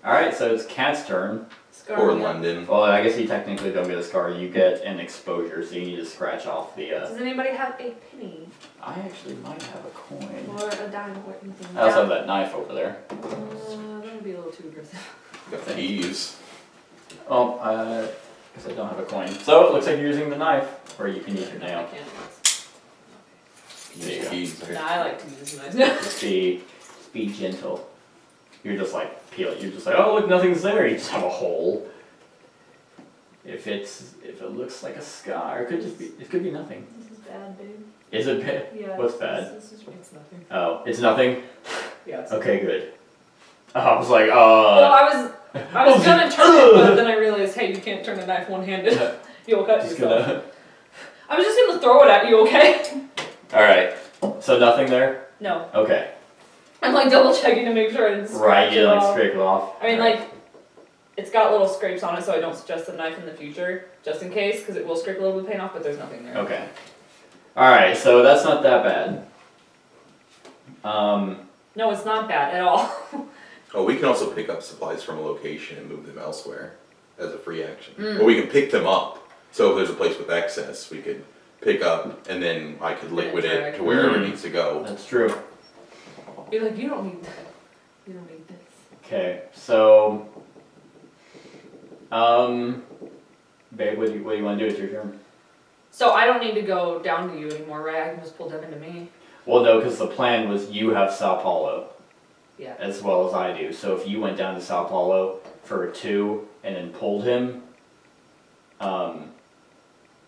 alright, so it's Cat's turn. Scar Or me up. London. Well, I guess you technically don't get a scar, you get an exposure, so you need to scratch off the, Does anybody have a penny? I actually might have a coin. Or a dime or anything? I also have that knife over there. That would be a little too aggressive. Got the keys. Oh, guess I don't have a coin. So, it looks like you're using the knife, or you can use your I nail. can't. There you go. Keys. Nah, I like to use knives. Just be gentle. You're just like, peel it, you're just like, oh look, nothing's there, you just have a hole. If it looks like a scar, it could be nothing. This is bad, babe. Is it bad? Yeah. What's bad? It's nothing. Oh, it's nothing? Yeah. It's Okay, good. Oh, I was like, Well, I was gonna turn it, but then I realized, hey, you can't turn a knife one-handed. You'll cut just yourself. gonna... I was just gonna throw it at you, okay? Alright, so nothing there? No. Okay. I'm like double checking to make sure it's Right, you like scrape it off? I mean, Alright. like, it's got little scrapes on it, so I don't suggest the knife in the future, just in case, because it will scrape a little bit of paint off, but there's nothing there. Okay. Alright, so that's not that bad. No, it's not bad at all. Oh, we can also pick up supplies from a location and move them elsewhere as a free action. Mm. Or we can pick them up. So if there's a place with excess, we could pick up and then I could liquid it to wherever it needs to go. That's true. You're like, you don't need that. You don't need this. Okay, so... babe, what do you want to do with your turn? So I don't need to go down to you anymore, right? I can just pull Devin to me. Well, no, because the plan was you have Sao Paulo. Yeah. As well as I do. So if you went down to Sao Paulo for a 2 and then pulled him,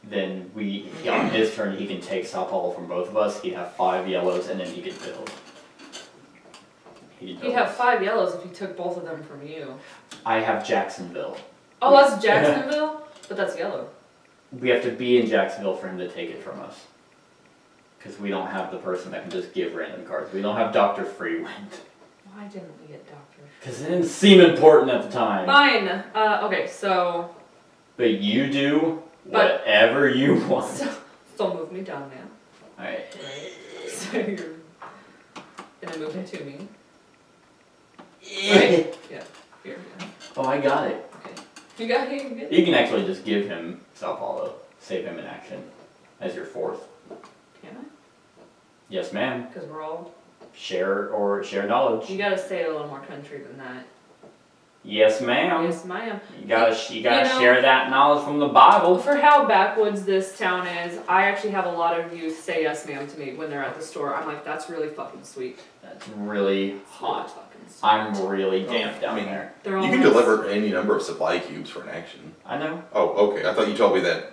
then on his turn, he can take Sao Paulo from both of us. He'd have 5 yellows and then he could build. He'd have 5 yellows if he took both of them from you. I have Jacksonville. Oh, that's Jacksonville? But that's yellow. We have to be in Jacksonville for him to take it from us. Because we don't have the person that can just give random cards. We don't have Dr. Freewind. Why didn't we get Doctor? Because it didn't seem important at the time. Fine. Okay, so... But you do But- whatever you want. So move me down now. Alright. Right? So you're gonna move him to me. Right? Yeah. Here, yeah. Oh, I got it. Okay. You got it? You good? You can actually just give him Sao Paulo. Save him in action. As your 4th. Can I? Yes, ma'am. Because we're all... Share knowledge. You gotta say a little more country than that. Yes, ma'am. Yes, ma'am. You gotta You know- share that knowledge from the Bible. For how backwoods this town is, I actually have a lot of youth say yes, ma'am to me when they're at the store. I'm like, that's really fucking sweet. That's really Really hot. fucking sweet. I'm really damp down I mean, there. They're all You can nice. deliver any number of supply cubes for an action. I know. Oh, okay. I thought you told me that.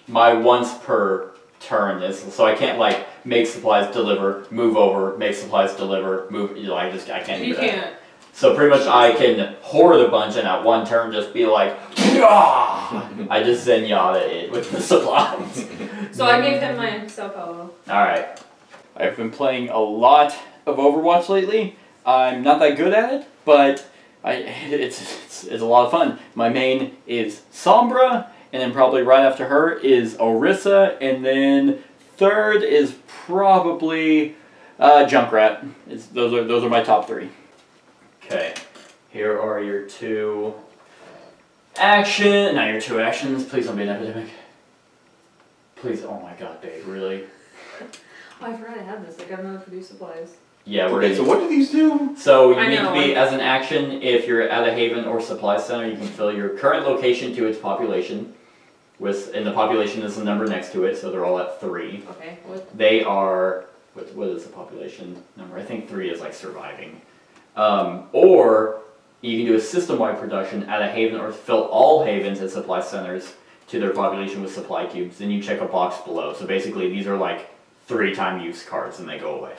My once per turn is so I can't like make supplies, deliver, move over, make supplies, deliver, move. You know, I can't do You that. can't. So pretty much I can hoard a bunch and at one turn just be like, "Yah!" I just zenyatta it with the supplies. So I gave him my self-help. Alright. I've been playing a lot of Overwatch lately. I'm not that good at it, but it's a lot of fun. My main is Sombra, and then probably right after her is Orisa, and then third is probably Junkrat. Those are my top three. Okay, here are your two your two actions. Please don't be an epidemic. Please, oh my god, babe, really? Oh, I forgot I had this. I got another produce supplies. Yeah, we're Okay, so what do these do? So you I need to know, be, as an action, if you're at a haven or supply center, you can fill your current location to its population. And the population is the number next to it, so they're all at 3. Okay, what? They are, what is the population number? I think 3 is like surviving. Or you can do a system-wide production at a haven or fill all havens and supply centers to their population with supply cubes. Then you check a box below. So basically these are like 3-time use cards and they go away.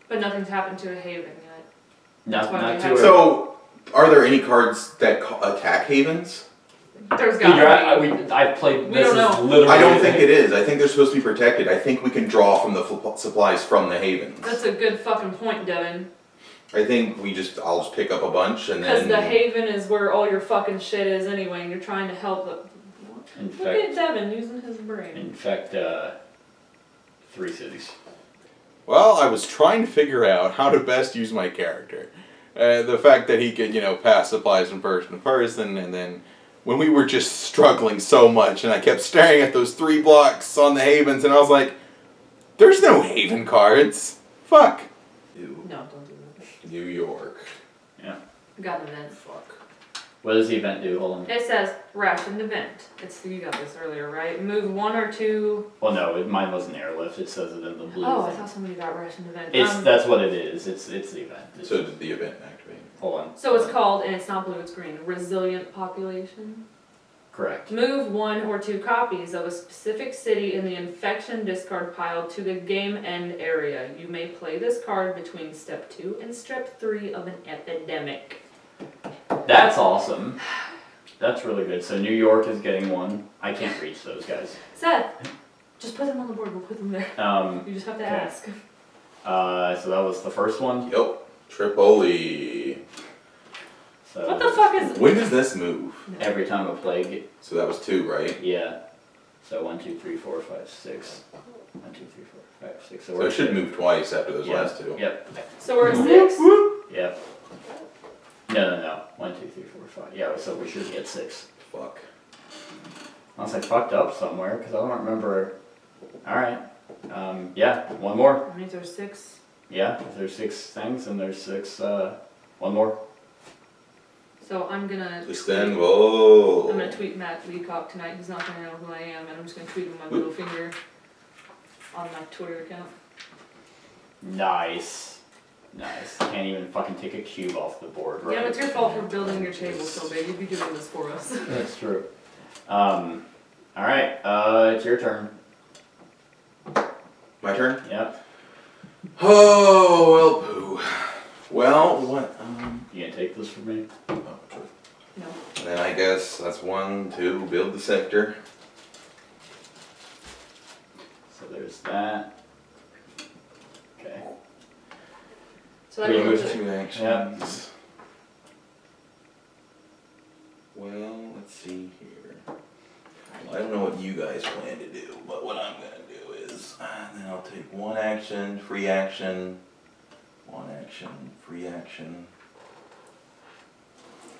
But nothing's happened to a haven yet. Not why we to have- a- So, are there any cards that attack havens? There's Dude, gotta be. I've played. We This don't is know. literally. I don't think it is. I think they're supposed to be protected. I think we can draw from the supplies from the havens. That's a good fucking point, Devin. I think I'll just pick up a bunch and Because then. the haven is where all your fucking shit is anyway, and you're trying to help the. In Look fact, at Devin using his brain. 3 cities. Well, I was trying to figure out how to best use my character. The fact that he could, pass supplies from person to person, and then when we were just struggling so much, and I kept staring at those 3 blocks on the havens, and I was like, there's no haven cards. Fuck. Ew. No, don't do that. New York. Got an event. Fuck. What does the event do? Hold on. It says rationed event. You got this earlier, right? Move 1 or 2. Well, no, mine wasn't airlift. It says it in the blue. Oh, I thing. thought somebody got rationed event. That's what it is. It's the event. So did the event activate? Hold on. So it's called, and it's not blue, it's green. Resilient population. Correct. Move 1 or 2 copies of a specific city in the infection discard pile to the game end area. You may play this card between step 2 and step 3 of an epidemic. That's awesome. That's really good. So New York is getting 1. I can't reach those guys. Seth, just put them on the board. We'll put them there. You just have to okay. ask. So that was the first one. Yep. Tripoli. So What the fuck is? When does this move? Every time a plague. So that was 2, right? Yeah. So 1, 2, 3, 4, 5, 6. 1, 2, 3, 4, 5, 6. So we're it should at- move twice after those Yeah. last 2. Yep. So we're at 6. Yep. No. 1, 2, 3, 4, 5. Yeah, so we should get 6. Fuck. Unless I fucked up somewhere, because I don't remember. Alright. Yeah, 1 more. That means there's 6. Yeah, if there's 6 things, and there's 6, 1 more. So I'm gonna. Istanbul. I'm gonna tweet Matt Leacock tonight. He's not gonna know who I am, and I'm just gonna tweet him my middle finger on my Twitter account. Nice. Can't even fucking take a cube off the board, right? Yeah, it's your fault for building your table so big. You'd be doing this for us. That's true. Alright, it's your turn. My turn? Yep. Oh, well, poo. Well, what? You gonna take this from me? Oh, true. No. Then I guess that's 1, 2, build the sector. So there's that. Okay. So that We goes moved to- 2 actions. Well, let's see here. Well, I don't know what you guys plan to do, but what I'm gonna do is, then I'll take 1 action, free action, 1 action, free action.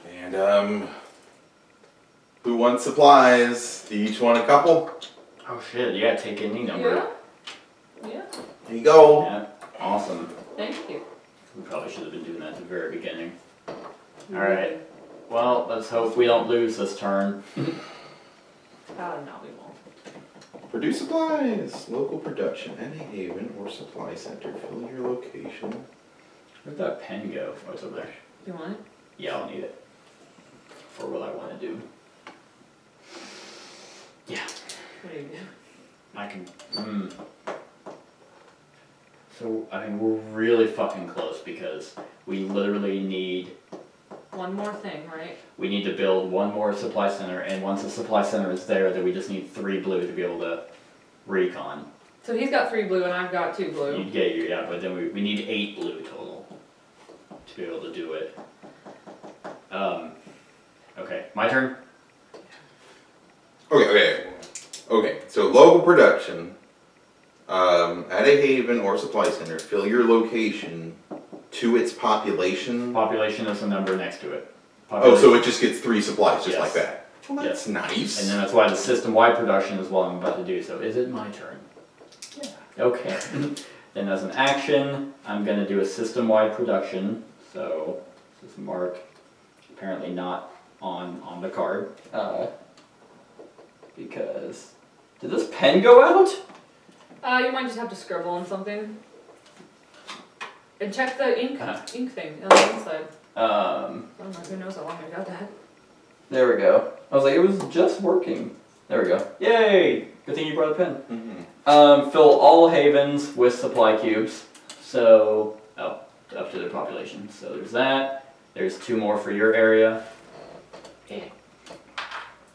And, who wants supplies? Do you each want a couple? Oh shit, you gotta take any number. Yeah. There you go. Yeah, awesome. Thank you. We probably should have been doing that at the very beginning. Alright. Well, let's hope we don't lose this turn. No, we won't. Produce supplies. Local production. Any haven or supply center. Fill your location. Where'd that pen go? Oh, it's over there. You want it? Yeah, I'll need it. For what I want to do. Yeah. What do you do? I can... So, I mean, we're really fucking close because we literally need... One more thing, right? We need to build one more supply center, and once the supply center is there, then we just need 3 blue to be able to recon. So he's got 3 blue and I've got 2 blue. Yeah, but then we need 8 blue total to be able to do it. Okay, my turn? Okay, so local production. At a haven or supply center, fill your location to its population. Population is the number next to it. Oh, so it just gets 3 supplies, just Yes. like that. Well, that's Yes. nice. And then that's why the system-wide production is what I'm about to do. So is it my turn? Yeah. Okay. Then as an action, I'm going to do a system-wide production. So this is mark, apparently not on the card. Because... Did this pen go out? You might just have to scribble on something. And check the ink thing on the inside. I don't know, who knows how long I got that. There we go. I was like, it was just working. There we go. Yay! Good thing you brought a pen. Mm-hmm. Fill all havens with supply cubes. So, up to their population. So there's that. There's 2 more for your area.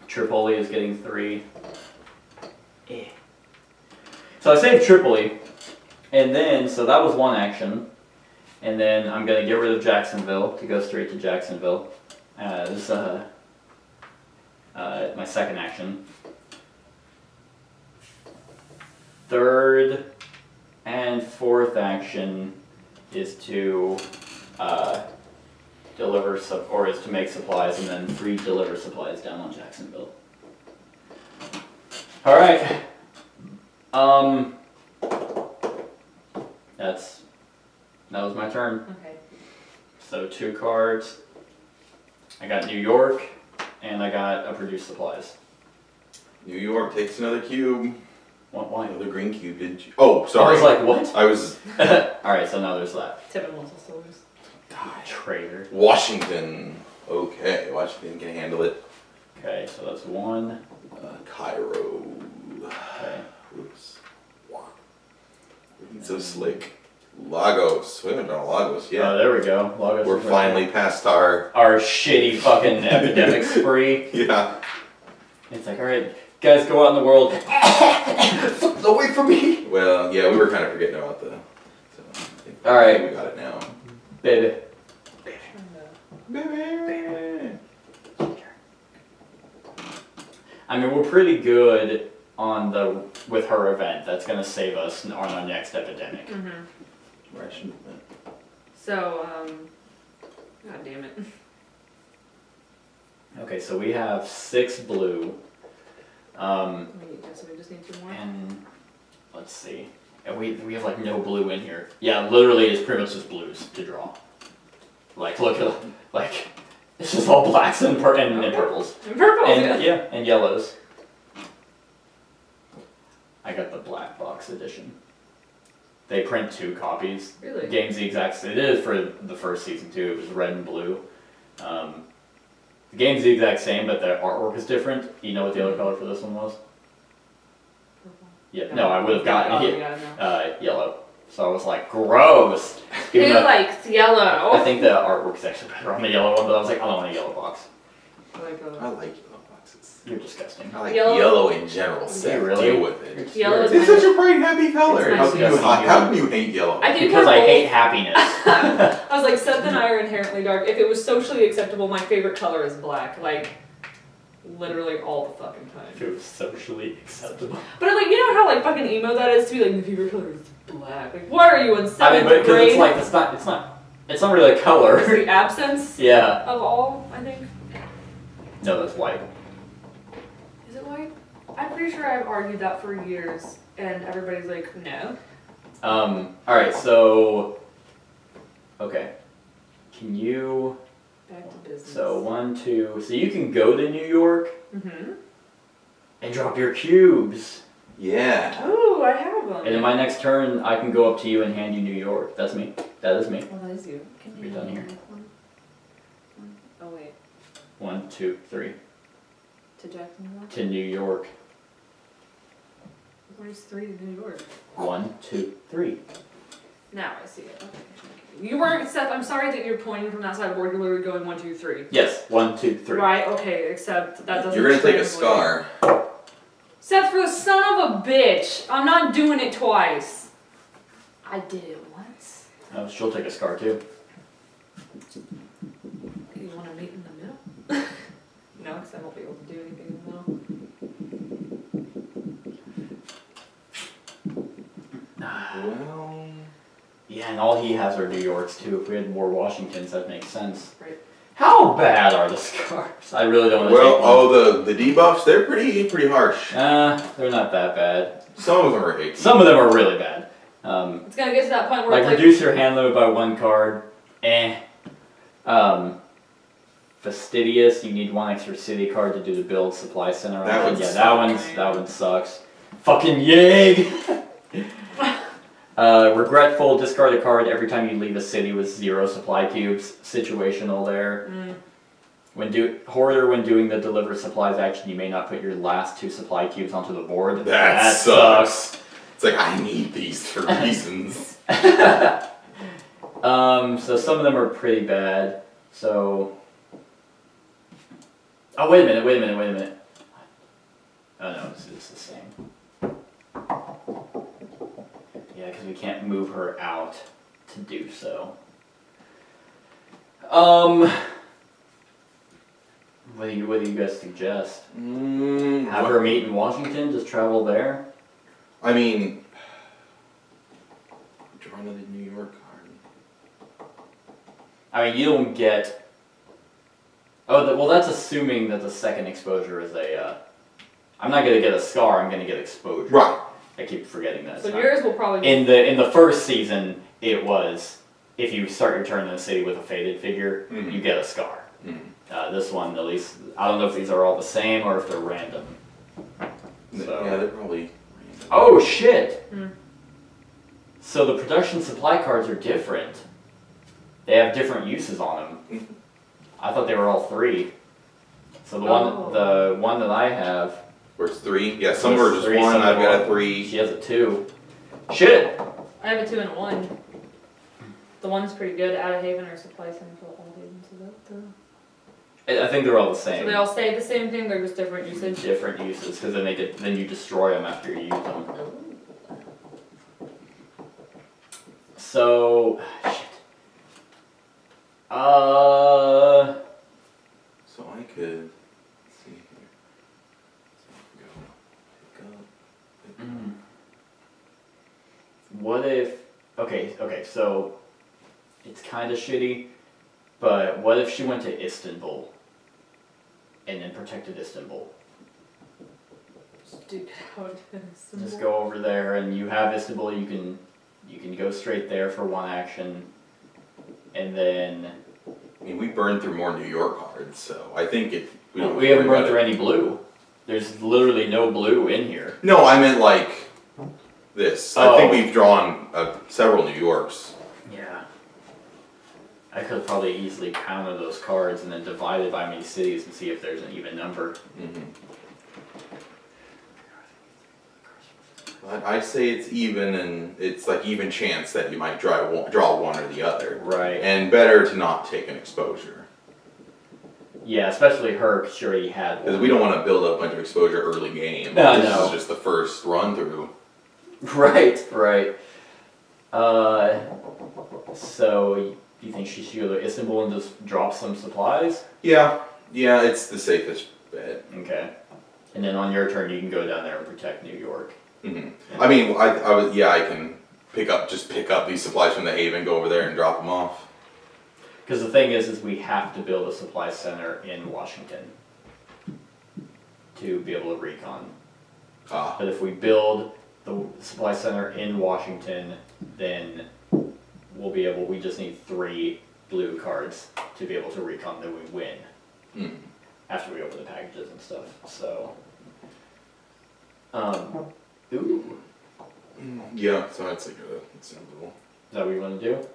Tripoli is getting 3. So I saved Tripoli. And then, so that was one action. And then I'm going to get rid of Jacksonville to go straight to Jacksonville as my second action. Third and fourth action is to is to make supplies and then free deliver supplies down on Jacksonville. All right. That was my turn. Okay. So 2 cards. I got New York, and I got a produce supplies. New York takes another cube. Why? Another green cube, didn't you? Oh, sorry. I was like, what? I was... Alright, so now there's that. Tippin wants us to lose. Traitor. Washington. Okay, Washington can handle it. Okay, so that's 1. Cairo. Okay. Oops. So slick. Lagos. We haven't done Lagos yet. Oh, there we go. Lagos We're finally past our... our shitty fucking epidemic spree. Yeah. It's like, alright, guys, go out in the world. Away from me! Well, yeah, we were kind of forgetting about the... So I think Alright. we got it now. Baby. Baby. I mean, we're pretty good on with her event. That's gonna save us on our next epidemic. Mm-hmm. Ration movement. So, god damn it. Okay, so we have 6 blue. So we just need 2 more? And let's see. And we have like no blue in here. Yeah, literally it's pretty much just blues to draw. Like look at like it's just all blacks and purples. And purple, And yeah, and yellows. I got the black box edition. They print 2 copies. Really? The game's the exact. It is for the first season too. It was red and blue. The game's the exact same, but the artwork is different. You know what the other color for this one was? Purple. Yeah. No, I would have gotten it. yellow. So I was like, gross. Who Even though likes yellow? I think the artwork's actually better on the yellow one, but I was like, I don't want a yellow box. I like yellow boxes. You're disgusting. I like Yellow. yellow in general. So really? deal with it. Yellow is It's my- such a bright, happy color. It's How my can, you, disgusting. how can you hate yellow? I think Because I purple- hate happiness. I was like, Seth and I are inherently dark. If it was socially acceptable, my favorite color is black. Like, literally all the fucking If time. it was socially acceptable. But I'm like, you know how like fucking emo that is to be like, the favorite color is black. Like, what are you in 7th I mean, but because grade? it's like it's not really a It's color. the absence Yeah. of all, I think. No, that's white. Is it white? I'm pretty sure I've argued that for years, and everybody's like, no. All right, so okay, can you? Back to business. So 1, 2. So you can go to New York Mm-hmm. and drop your cubes. Yeah. Oh, I have them. And in my next turn, I can go up to you and hand you New York. That's me. That is me. Oh, that is you. Can You're done here. Oh, wait. 1, 2, 3. To Jacksonville? To New York. Where's 3 to New York? 1, 2, 3. Now I see it. Okay. You weren't, Seth, I'm sorry that you're pointing from that side of the board. You were going 1, 2, 3. Yes. 1, 2, 3. Right, okay, except that doesn't You're gonna take a translate. scar. Seth, for the son of a bitch, I'm not doing it twice. I did it once. Oh, she'll take a scar too. You want to meet in the middle? No, because I won't be able to do anything in the middle. Well, Yeah, and all he has are New Yorks too. If we had more Washingtons, that'd make sense. Right. How bad are the scars? I really don't want to well, take one. oh, the debuffs, they're pretty harsh. They're not that bad. Some of them are icky. Some of them are really bad. It's gonna get to that point where Like it's like, reduce your hand limit by 1 card. Fastidious, you need 1 extra city card to do the build supply center. That would yeah, suck. that one sucks. Fucking Yig! Regretful, discard a card every time you leave a city with 0 supply cubes. Situational there. Hoarder, when doing the deliver supplies action, you may not put your last 2 supply cubes onto the board. That sucks. It's like, I need these for reasons. So some of them are pretty bad. So, oh wait a minute. Oh no, it's the same. Yeah, because we can't move her out to do so. What do you guys suggest? Have her meet in Washington, just travel there? I mean, draw another New York card. I mean, you don't get... Oh, well that's assuming that the second exposure is a... I'm not going to get a scar, I'm going to get exposure. Right. I keep forgetting that. so yours will probably In the first season, it was, if you start your turn in the city with a faded figure, you get a scar. This one, at least, I don't know if these are all the same or if they're random. So. Yeah, they're probably... Oh shit! So the production supply cards are different. They have different uses on them. I thought they were all 3. So the one that I have. Where it's 3? Yeah, some are just 3, 1, some I've got a are- 3. She has a 2. Shit! I have a 2 and a 1. The 1's pretty good. Out of Haven or Supply Center for all Havens. Is that the... I think they're all the same. So they all say the same thing, they're just different usage. Different uses, because then you destroy them after you use them. So, shit. So I could... Let's see here. So go pick up. What if... Okay, so... It's kind of shitty, but what if she went to Istanbul? And then protected Istanbul? Dude, how it is. Just go over there and you have Istanbul, you can go straight there for 1 action. And then... I mean, we burned through more New York cards, so I think we don't We haven't worry run about through it. any blue. There's literally no blue in here. No, I meant like this. I think we've drawn several New Yorks. Yeah. I could probably easily counter those cards and then divide it by many cities and see if there's an even number. But I say it's even, and it's like even chance that you might draw one or the other. Right. And better to not take an exposure. Yeah, especially her, because she already had one. Because we don't want to build up a bunch of exposure early game. No, this no. is just the first run through. Right. So, you think she should go to Istanbul and just drop some supplies? Yeah, it's the safest bet. Okay. And then on your turn, you can go down there and protect New York. I mean, I can pick up these supplies from the Haven, go over there and drop them off. Because the thing is we have to build a supply center in Washington to be able to recon. But if we build the supply center in Washington, then we just need 3 blue cards. to be able to recon that we win Hmm. after we open the packages and stuff. So, ooh, Yeah, so it's like a symbol. is that what you want to do?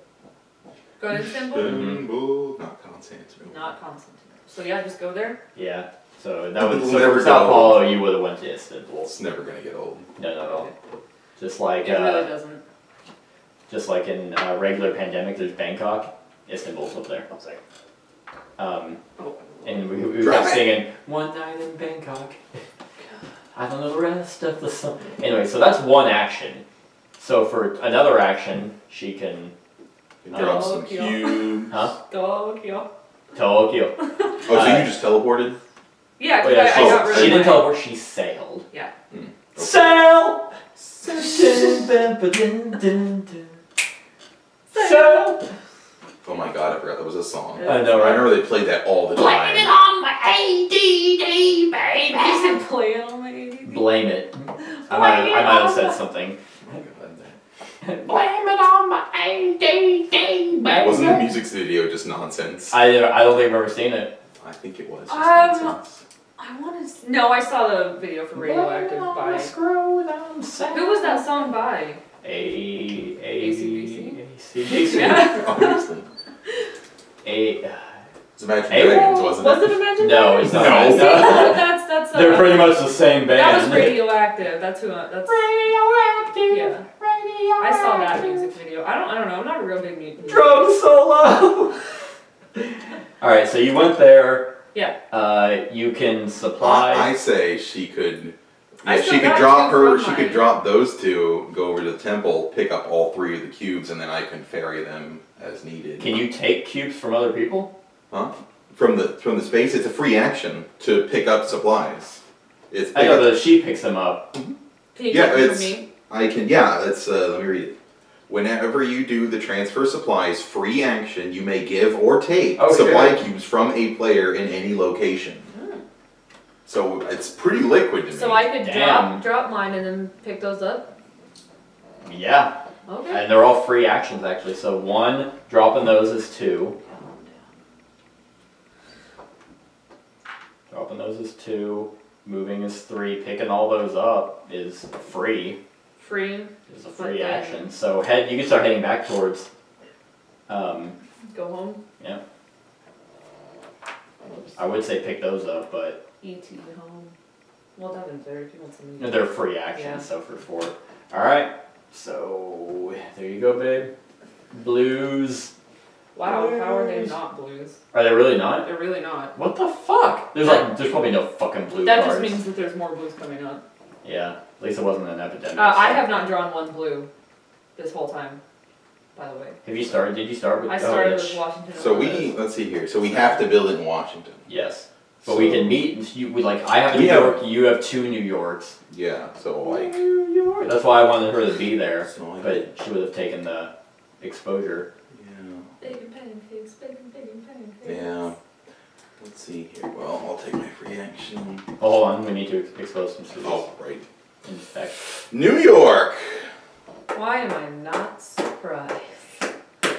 Go to symbol, Symbol, not constant. No. not constant. So yeah, just go there. Yeah. So that was We'll so never for go. Sao Paulo, you would have went to Istanbul. It's never gonna get old. No, not at all. Just like It really doesn't. just like in regular pandemic, there's Bangkok. Istanbul's up there. And we kept singing "One Night in Bangkok." I don't know the rest of the song. Anyway, so that's one action. So for another action, she can Drop some Tokyo. cubes. Tokyo. Tokyo. Oh, so you just teleported? Yeah, Oh, because yeah, I got rid of she didn't my- teleport. She sailed. Yeah. Sail. Sail. Oh my god, I forgot that was a song. I know, I right? remember they played that all the time. on my ADD, baby. I said play it on my ADD. Blame it. I might have said something. Blame it on my ADD, baby. Wasn't the music video just nonsense? I don't think I've ever seen it. I think it was just nonsense. I want to. No, I saw the video for Radioactive by. Who was that song by? AC/DC. Yeah. Obviously. It's Imagine A- Dragons, wasn't it? Was it Imagine No, Dragons? it's not. No. No. That's. They're pretty much the same band. That was Radioactive. That's who. That's. Radioactive. Yeah. I saw that music video. I don't know. I'm not a real big music. Drum solo. All right, so you went there. Yeah. You can supply. I say she could. I Yeah, still she could got drop two her. from She mine. could drop those two, go over to the temple, pick up all 3 of the cubes, and then I can ferry them as needed. Can you take cubes from other people? Huh? From the space, it's a free action to pick up supplies. It's I know that she picks them up. Can you Yeah, take it it's- from me? I can. Yeah, let's let me read it. Whenever you do the transfer supplies free action, you may give or take Oh, supply sure. cubes from a player in any location. So it's pretty liquid to me. So I could Damn. drop mine and then pick those up. Yeah, Okay. and they're all free actions actually. So 1, dropping those is 2. Dropping those is 2. Moving is 3. Picking all those up is free. Free. Is a But free then- action. So you can start heading back towards. Go home. Yeah. I would say pick those up, but E.T. home. Well, that one's better if you want something. they're free actions. Yeah. So for 4. All right. So there you go, babe. Blues. Wow, how are they not blues? Are they really not? They're really not. What the fuck? There's probably no fucking blue That cards. just means that there's more blues coming up. Yeah. At least it wasn't an epidemic. I so- have not drawn one blue this whole time, by the way. Have you started? Did you start with? I started yes. with Washington. So Oilers. let's see here. So we have to build it in Washington. Yes. But So- we can meet. I have a New We have- York. You have 2 New Yorks. Yeah. So like. New York. That's why I wanted her to be there, So I but she would have taken the exposure. Bacon pancakes, bacon pancakes. Yeah. Let's see here. Well, I'll take my free action. Oh, hold on. We need to expose some students. Oh, right. In fact, New York. Why am I not surprised?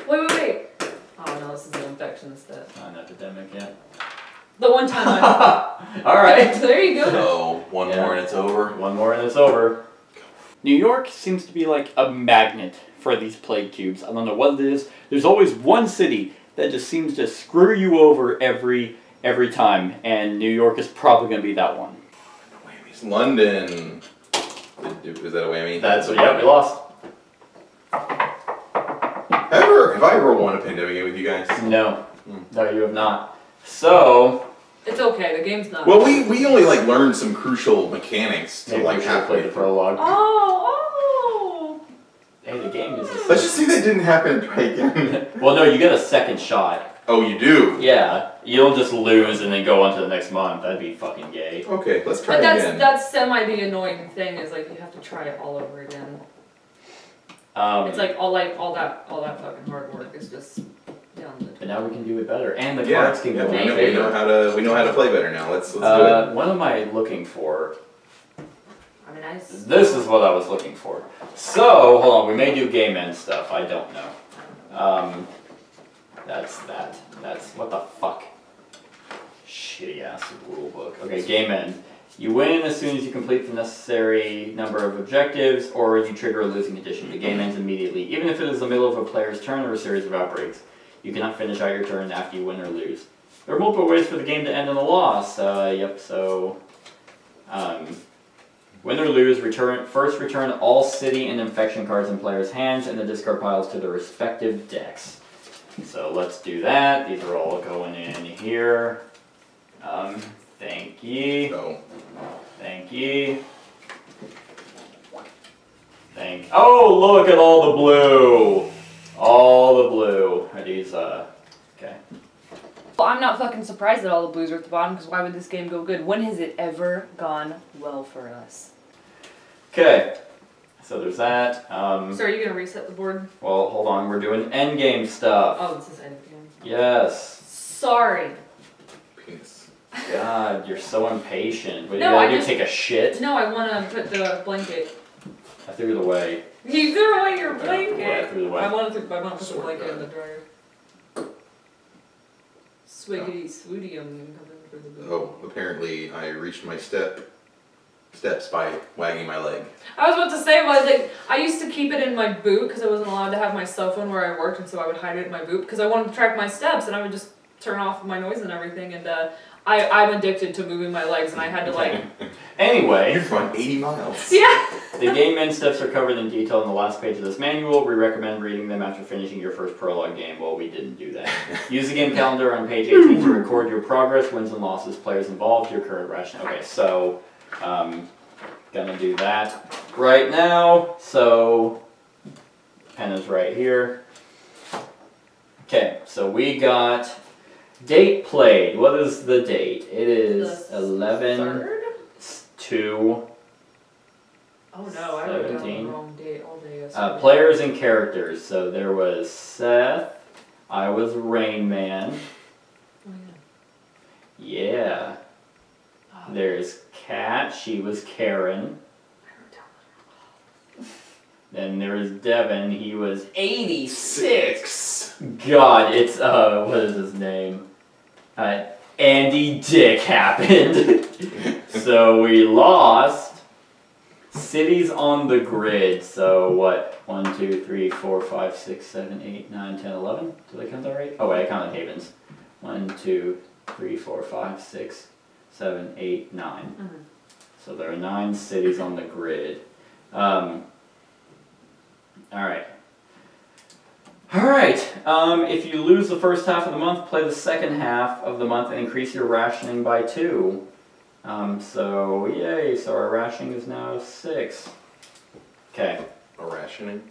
Wait. Oh no, this is an infection stuff. not an epidemic yet. The one time I. All right. There you go. So one Yeah. more and it's over. One more and it's over. New York seems to be like a magnet for these plague cubes. I don't know what it is. There's always one city that just seems to screw you over every time, and New York is probably going to be that one. Whammies. London. Is that a whammy? That's yeah, we lost. Have I ever won a pandemic with you guys? No, no, you have not. So It's okay. The game's not. Well, we only like learned some crucial mechanics to maybe like we should have played halfway the through. prologue. Oh. Hey, the game is. Let's just say that didn't happen and try again. Well, no, you get a second shot. Oh, you do? Yeah, you don't just lose and then go on to the next month. That'd be fucking gay. Okay, let's try But again. that's semi the annoying thing is like you have to try it all over again. It's like all that fucking hard work is just down the. But now we can do it better, and the Yeah, cards can yeah, go we in know, favor. we know how to play better now. Let's do it. What am I looking for? I mean, This is what I was looking for. So, hold on, we may do game end stuff, I don't know. That's that. That's what the fuck. Shitty ass rule book. Okay, game end. You win as soon as you complete the necessary number of objectives, or you trigger a losing condition. The game ends immediately, even if it is the middle of a player's turn or a series of outbreaks. You cannot finish out your turn after you win or lose. There are multiple ways for the game to end in a loss. Win or lose, first return all city and infection cards in players' hands and the discard piles to their respective decks. So let's do that. These are all going in here. Thank ye. No. Thank ye. Oh, look at all the blue. All the blue. Are these, okay. Well, I'm not fucking surprised that all the blues are at the bottom, because why would this game go good? When has it ever gone well for us? Okay. So there's that. So are you gonna reset the board? Well, hold on. We're doing endgame stuff. Oh, this is endgame. Yes. Sorry. Penis. God, you're so impatient. What do No, you gotta I do? just- Take a shit? No, I wanna put the blanket. I threw it away. You threw away your Yeah, I blanket. threw it away. I wanna put the Swear blanket to in the dryer. Swiggity swootium. Oh, apparently I reached my steps by wagging my leg. I was about to say, like, I used to keep it in my boot because I wasn't allowed to have my cell phone where I worked, and so I would hide it in my boot because I wanted to track my steps, and I would just turn off my noise and everything, and I'm addicted to moving my legs, and I had to like. Anyway. You've run 80 miles. Yeah. The game end steps are covered in detail in the last page of this manual. We recommend reading them after finishing your first prologue game. Well, we didn't do that. Use the game calendar on page 18 to record your progress, wins and losses, players involved, your current ration. Okay, so, gonna do that right now. So, pen is right here. Okay, so we got date played. What is the date? It is The 11 to Oh no, I wrote down 17. the wrong date all day yesterday. players and characters. So there was Seth. I was Rain Man. Oh, Yeah. yeah. There's Kat. She was Karen. I wrote down Then there was Devin. He was 86. 6. God, it's what is his name? Andy Dick happened. So we lost. Cities on the grid. So what? 1, 2, 3, 4, 5, 6, 7, 8, 9, 10, 11. Did I count that right? Oh wait, I counted Havens. 1, 2, 3, 4, 5, 6, 7, 8, 9. Mm-hmm. So there are 9 cities on the grid. Alright. Alright, if you lose the first half of the month, play the second half of the month and increase your rationing by 2. So, yay, so our rationing is now 6. Okay. A rationing?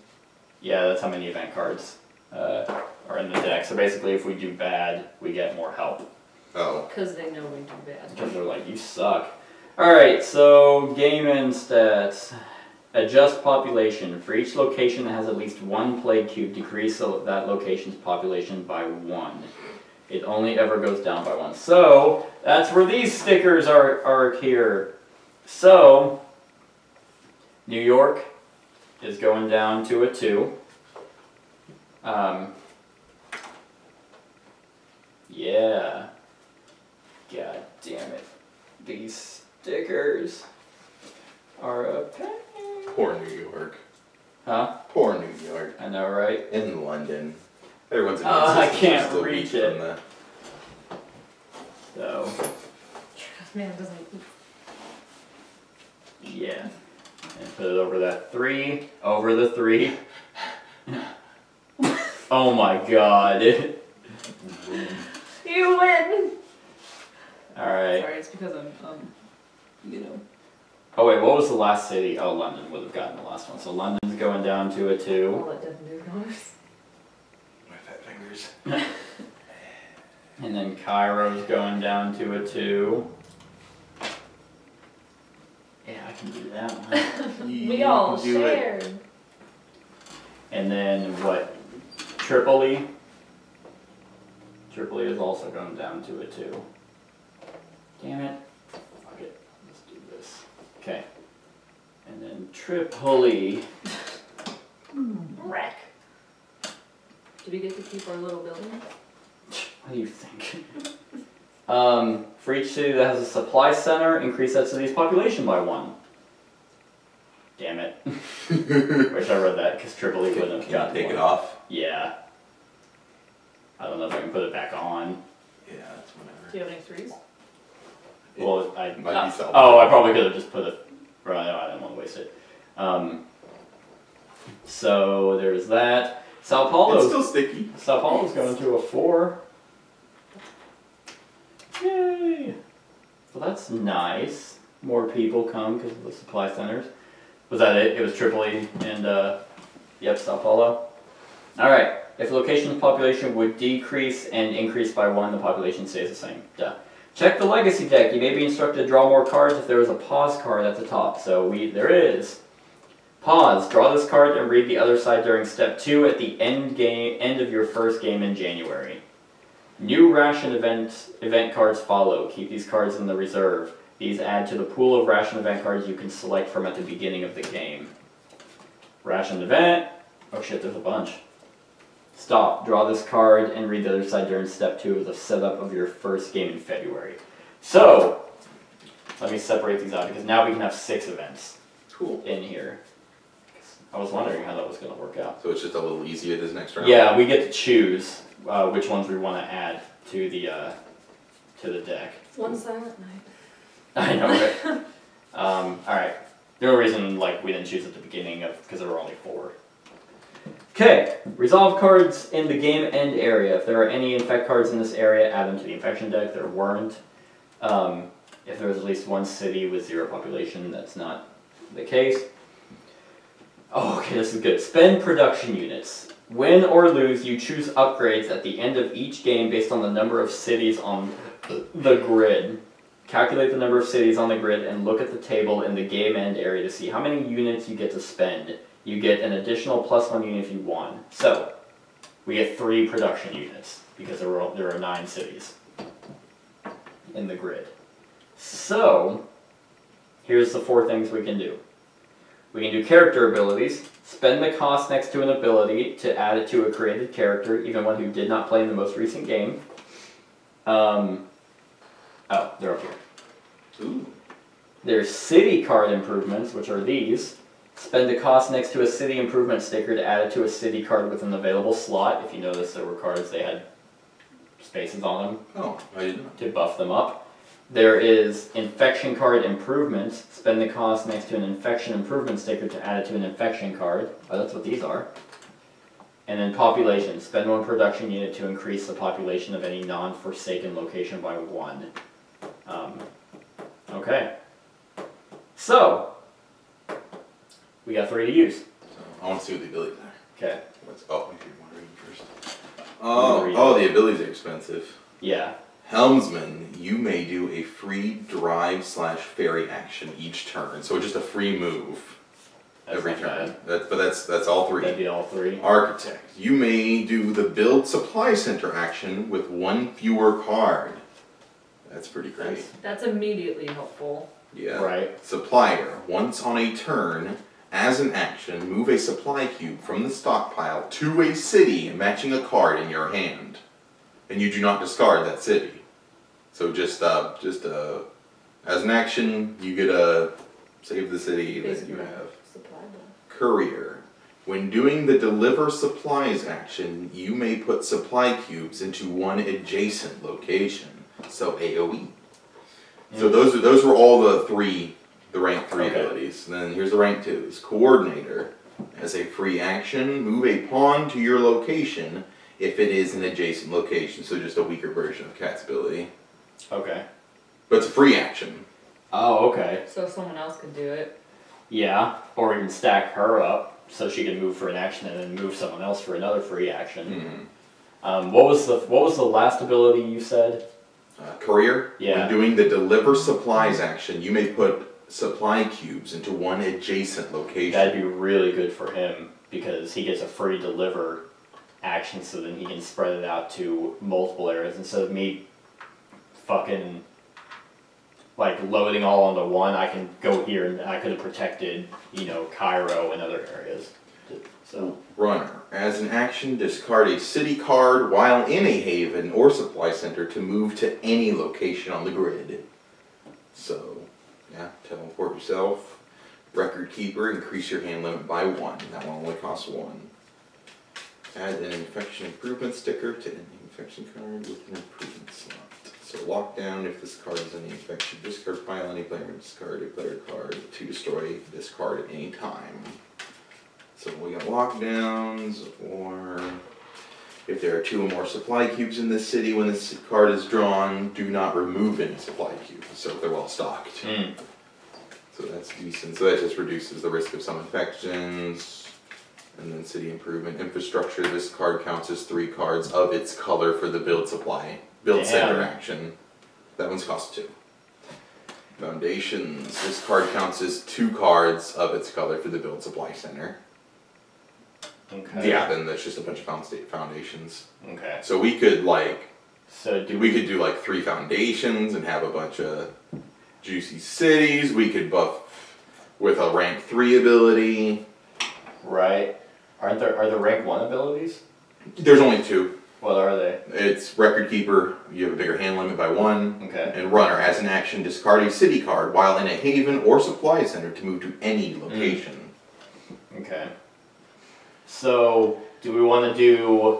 Yeah, that's how many event cards are in the deck. So basically, if we do bad, we get more help. Oh. Because they know we do bad. Because they're like, you suck. Alright, so game end stats. Adjust population. For each location that has at least 1 plague cube, decrease that location's population by 1. It only ever goes down by 1. So, that's where these stickers are here. So, New York is going down to a 2. Yeah. God damn it. These stickers are a pain. Poor New York. Huh? Poor New York. I know, right? In London. Everyone's I can't still reach weak it. from the- So, Man, it doesn't. yeah. And put it over that 3. Over the 3. Oh my god. You win! Alright. Sorry, it's because I'm, you know. Oh wait, what was the last city? Oh, London would have gotten the last one. So London's going down to a 2. I'll let Devin do yours. My fat fingers. And then Cairo's going down to a 2. Yeah, I can do that one. We all shared. And then what? Tripoli. Tripoli is also going down to a 2. Damn it. Fuck it. Let's do this. Okay. And then Tripoli. Wreck. Do we get to keep our little building? What do you think? For each city that has a supply center, increase that city's population by 1. Damn it. Wish I read that, because Tripoli wouldn't have Can gotten you take one. it off? Yeah. I don't know if I can put it back on. Yeah, that's whatever. Do you have any 3s? Well, Might be self. Oh, I probably could have just put it. Right, I didn't want to waste it. So there's that. Sao It's Paulo's still sticky. Sao Paulo's going to a 4. Yay! So that's nice. More people come because of the supply centers. Was that it? It was Tripoli and yep, Sao Paulo. All right. If the location's population would decrease and increase by 1, the population stays the same. Duh. Check the legacy deck. You may be instructed to draw more cards if there is a pause card at the top. So there is. Pause. Draw this card and read the other side during step 2 at the end of your first game in January. New ration event cards follow. Keep these cards in the reserve. These add to the pool of ration event cards you can select from at the beginning of the game. Ration event. Oh shit, there's a bunch. Stop. Draw this card and read the other side during step 2 of the setup of your first game in February. So, let me separate these out because now we can have 6 events Cool. in here. I was wondering how that was going to work out. So it's just a little easier this next round? Yeah, we get to choose which ones we want to add to the deck. One silent night. I know, right? Alright. The only reason we didn't choose at the beginning because there were only 4. Okay, resolve cards in the game end area. If there are any infect cards in this area, add them to the infection deck. There weren't. If there was at least 1 city with 0 population, that's not the case. Oh, okay, this is good. Spend production units. Win or lose, you choose upgrades at the end of each game based on the number of cities on the grid. Calculate the number of cities on the grid and look at the table in the game end area to see how many units you get to spend. You get an additional +1 unit if you won. So, we get 3 production units because there are 9 cities in the grid. So, here's the 4 things we can do. We can do character abilities. Spend the cost next to an ability to add it to a created character, even one who did not play in the most recent game. Oh, they're up here. Ooh. There's city card improvements, which are these. Spend the cost next to a city improvement sticker to add it to a city card with an available slot. If you notice, there were cards they had spaces on them Oh, I didn't know. to buff them up. There is infection card improvements. Spend the cost next to an infection improvement sticker to add it to an infection card. Oh, that's what these are. And then population. Spend 1 production unit to increase the population of any non-forsaken location by 1. Okay. So, we got 3 to use. So, I want to see what the abilities are. Okay. Oh, maybe you want to read first. Oh, the abilities are expensive. Yeah. Helmsman, you may do a free drive/ferry action each turn. So just a free move That's every not turn. bad. That's all 3. That'd be all 3. Architect, you may do the build supply center action with 1 fewer card. That's pretty great. That's immediately helpful. Yeah. Right. Supplier, once on a turn, as an action, move a supply cube from the stockpile to a city matching a card in your hand. And you do not discard that city. So just as an action, you get a save the city that you have. Supply box. Courier. When doing the deliver supplies action, you may put supply cubes into 1 adjacent location. So AoE. So those were all the rank 3 Okay. abilities. And then here's the rank 2s. Coordinator. As a free action, move a pawn to your location if it is an adjacent location. So just a weaker version of Cat's ability. Okay. But it's a free action. Oh, okay. So someone else could do it. Yeah. Or even stack her up so she can move for an action and then move someone else for another free action. Mm-hmm. What was the last ability you said? Courier. Yeah. When doing the deliver supplies action, you may put supply cubes into 1 adjacent location. That'd be really good for him because he gets a free deliver action, so then he can spread it out to multiple areas instead of me fucking loading all onto 1. I can go here and I could have protected, Cairo and other areas. So runner. As an action, discard a city card while in a haven or supply center to move to any location on the grid. So, yeah, teleport yourself. Record keeper, increase your hand limit by 1. That one only costs 1. Add an infection improvement sticker to any infection card with an improvement slot. So lockdown, if this card is in the infection discard pile, any player may discard a player card to destroy this card at any time. So we got lockdowns, or if there are 2 or more supply cubes in this city when this card is drawn, do not remove any supply cubes. So if they're well stocked. So that's decent. So that just reduces the risk of some infections. And then city improvement infrastructure. This card counts as 3 cards of its color for the build center action. That one's cost 2. Foundations. This card counts as 2 cards of its color for the build supply center. Okay. Yeah, then that's just a bunch of foundations. Okay. So we could like, we could do like 3 foundations and have a bunch of juicy cities. We could buff with a rank 3 ability. Right. Are there rank 1 abilities? There's only 2. What are they? It's record keeper. You have a bigger hand limit by 1. Okay. And runner. As an action, discard a city card while in a haven or supply center to move to any location. Okay. So, do we want to do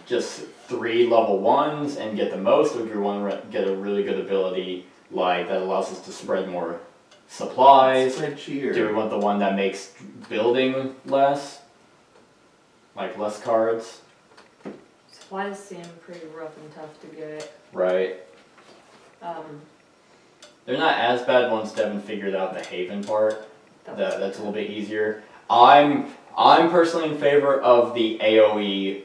just 3 level 1s and get the most, or do we want to get a really good ability like that allows us to spread more supplies? Spread cheer. Do we want the one that makes building less? Like less cards? Supplies seem pretty rough and tough to get. Right. They're not as bad once Devin figured out the Haven part. That's a little bit easier. I'm personally in favor of the AoE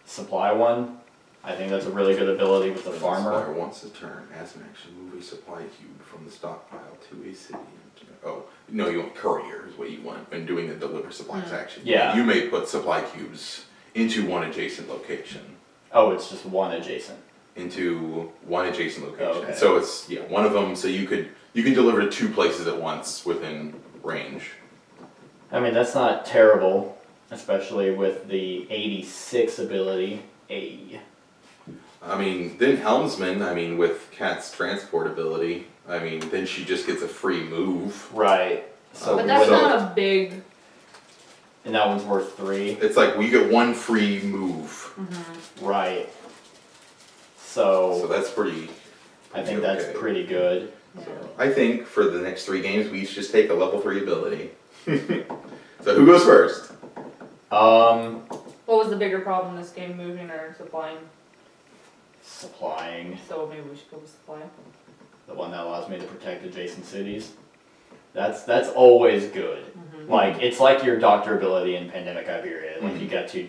supply one. I think that's a really good ability with the farmer. Once a turn, as an action, move a supply cube from the stockpile to a city. Oh, no, you want courier is what you want when doing the deliver supplies action. Yeah. You may put supply cubes into one adjacent location. Oh, it's just one adjacent. Into one adjacent location. Okay. So it's, one of them, so you can deliver to 2 places at once within range. I mean, that's not terrible, especially with the 86 ability. I mean, then Helmsman, with Kat's transport ability, then she just gets a free move. Right. So but that's not a big... And that one's worth 3. It's like, you get 1 free move. Mm-hmm. Right. So that's pretty I think that's pretty good. So I think for the next 3 games, we each just take a level 3 ability. So who goes first? What was the bigger problem in this game, moving or supplying? Supplying. So maybe we should go with supply. The one that allows me to protect adjacent cities. That's always good. Mm-hmm. Like, it's like your doctor ability in Pandemic Iberia. Like, you got to...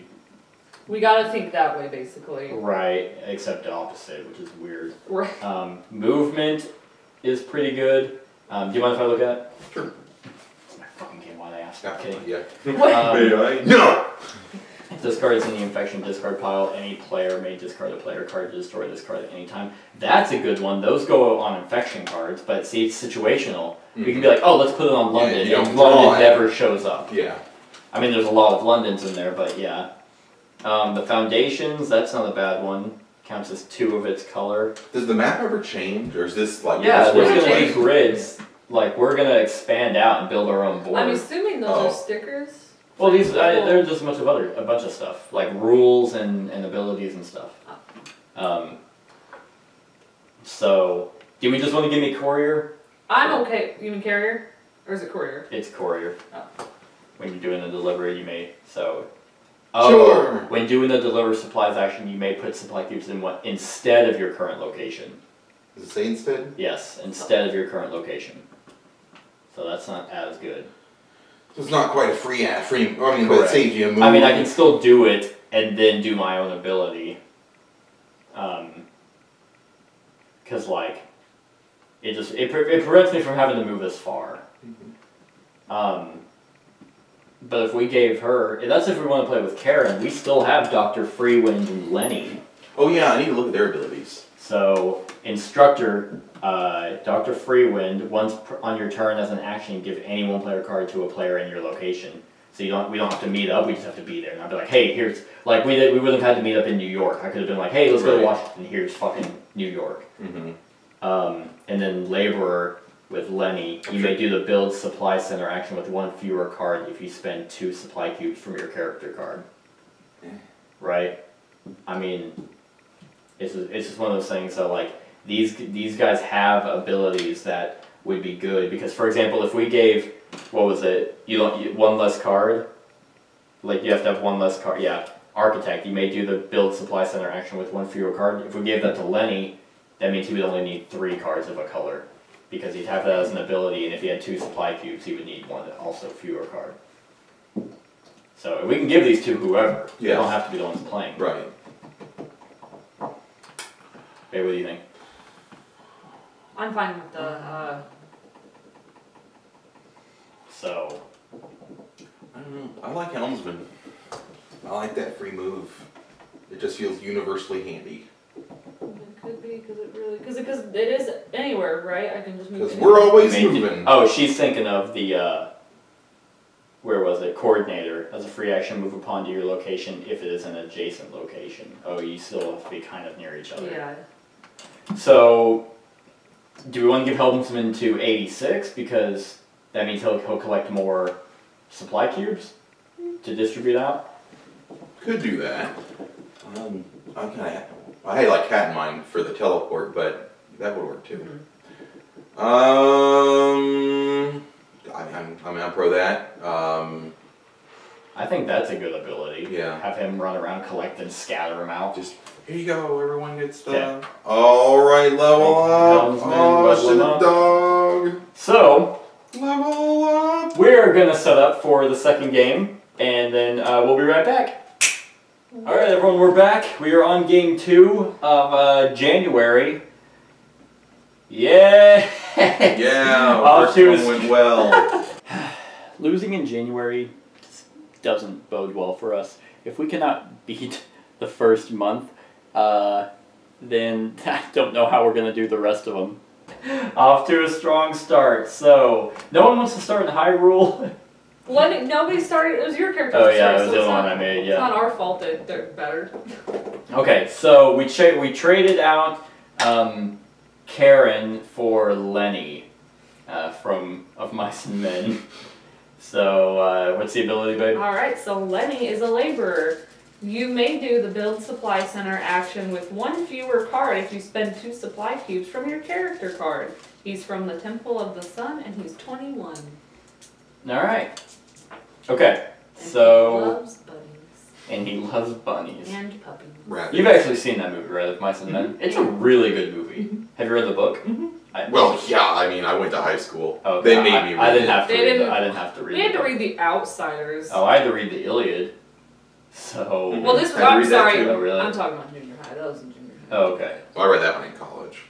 We gotta think that way, basically. Right, except the opposite, which is weird. Right. Movement is pretty good. Do you mind if I look at it? Sure. It's my fucking game, why they ask? Yeah. Okay. Yeah. No! Discards in the infection discard pile. Any player may discard a player card to destroy this card at any time. That's a good one. Those go on infection cards, but see, it's situational. We can be like, oh, let's put it on London, and London never shows up. Yeah. I mean, there's a lot of Londons in there, but yeah. The foundations, that's not a bad one. Counts as 2 of its color. Does the map ever change, or is this like... Yeah, there's going to be grids. Like, we're going to expand out and build our own board. I'm assuming those are stickers? Well, they're just a bunch of stuff, like rules and abilities and stuff. So, do we just want to give me courier? I'm okay. You mean carrier? Or is it courier? It's courier. Oh. When you're doing the delivery, you may, so... Sure. When doing the deliver supplies action, you may put supply cubes in one instead of your current location. Does it say instead? Yes, instead of your current location. So that's not as good. So it's not quite a free, but it saves you a move. I mean, I can still do it and then do my own ability. Because, like, it prevents me from having to move as far. Mm-hmm. But if we gave her, that's if we want to play with Karen, we still have Dr. Freewind and Lenny. Oh yeah, I need to look at their abilities. So, Instructor, Dr. Freewind, once on your turn as an action, give any 1 player card to a player in your location. So we don't have to meet up. We just have to be there. And I'd be like, hey, here's like we wouldn't have had to meet up in New York. I could have been like, hey, let's go to Washington. Here's fucking New York. And then laborer with Lenny, you may do the build supply center action with one fewer card if you spend 2 supply cubes from your character card. Right? I mean, it's just one of those things. So like these guys have abilities that would be good because, for example, if we gave what was it? One less card. Like you have to have one less card. Yeah, architect. You may do the build supply center action with 1 fewer card. If we gave that to Lenny, that means he would only need 3 cards of a color, because he'd have that as an ability. And if he had 2 supply cubes, he would need 1 also fewer card. So we can give these to whoever. They don't have to be the ones playing. Right. Hey, what do you think? I'm fine with the. So. I don't know. I like Helmsman. I like that free move. It just feels universally handy. It could be because it is anywhere, right? I can just move. Because we're always moving. Oh, she's thinking of the. Where was it? Coordinator as a free action move upon to your location if it is an adjacent location. Oh, you still have to be kind of near each other. Yeah. So, do we want to give Helmsman to 86 because that means he'll collect more supply cubes to distribute out? Could do that. I had like cat in mind for the teleport, but that would work too. I'm pro that. I think that's a good ability. Yeah. Have him run around, collect, and scatter them out. Just here you go. Everyone gets stuff. All right, level up. Helmsman, Oh, shit, dog. So, level up. we're gonna set up for the second game, and then we'll be right back. All right, everyone, we're back. We are on game 2 of January. Yeah. Yeah. First one went well. Losing in January doesn't bode well for us. If we cannot beat the first month, then I don't know how we're going to do the rest of them. Off to a strong start. So, no one wants to start in Hyrule. Nobody started. It was your character. Oh yeah, it so was the one I made. Yeah. It's not our fault that they're better. Okay, so we traded out Karen for Lenny from Of Mice and Men. So, what's the ability, babe? Alright, so Lenny is a laborer. You may do the build supply center action with 1 fewer card if you spend 2 supply cubes from your character card. He's from the Temple of the Sun and he's 21. Alright. Okay, And so... he loves bunnies. And he loves bunnies. And puppies. Rabbit. You've actually seen that movie, right? Of Mice and Men? It's a really good movie. Have you read the book? Well, yeah. I mean, I went to high school. Oh, they made me read I didn't it. have to They read didn't- I didn't have to read We had the to book. read The Outsiders. Oh, I had to read the Iliad. So... Well, this was, I had to I'm read that sorry. too. Oh, really? I'm talking about junior high. That was in junior high. Oh, okay. Well, I read that one in college.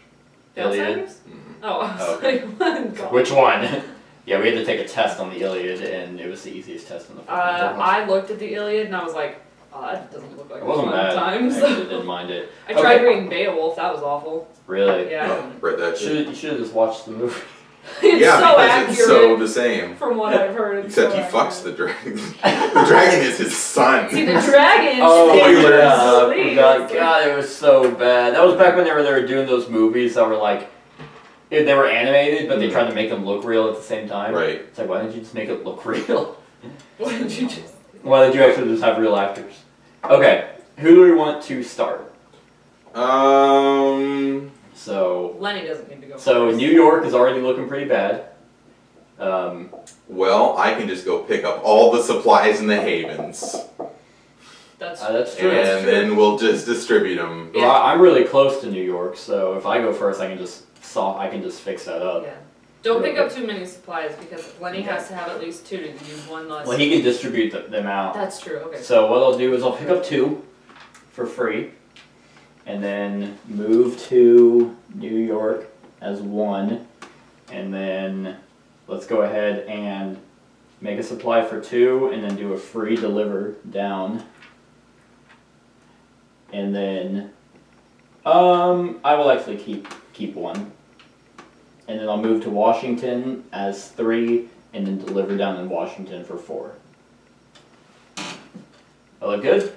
The Iliad? Outsiders? Oh, I was Oh, okay. like, God. Which one? Yeah, we had to take a test on the Iliad, and it was the easiest test in the fucking book. I looked at the Iliad and I was like, oh, that doesn't look like It a wasn't fun bad. time. I So. actually didn't mind it. I tried reading Beowulf. That was awful. Really? Yeah. Oh, read that shit. You should have just watched the movie. It's Yeah, so because accurate it's so the same. from what I've heard. It's Except so he fucks accurate. the dragon. The dragon is his son. See, the dragon. Oh Spoilers. yeah, I Please. forgot. God, it was so bad. That was back when they were doing those movies that were like, they were animated, but they tried to make them look real at the same time. Right. It's like, why didn't you just make it look real? Why did you just? Why did you actually just have real actors? Okay, who do we want to start? So Lenny doesn't need to go. So first. New York is already looking pretty bad. Well, I can just go pick up all the supplies in the havens. That's true. And then we'll just distribute them. Well, I'm really close to New York, so if I go first, I can just fix that up. Yeah. Don't pick up too many supplies because Lenny has to have at least 2 to use 1 less. Well, he can distribute them out. That's true. Okay. So what I'll do is I'll pick up 2 for free, and then move to New York as 1, and then let's go ahead and make a supply for 2, and then do a free deliver down. And then I will actually keep 1. And then I'll move to Washington as 3, and then deliver down in Washington for 4. That look good?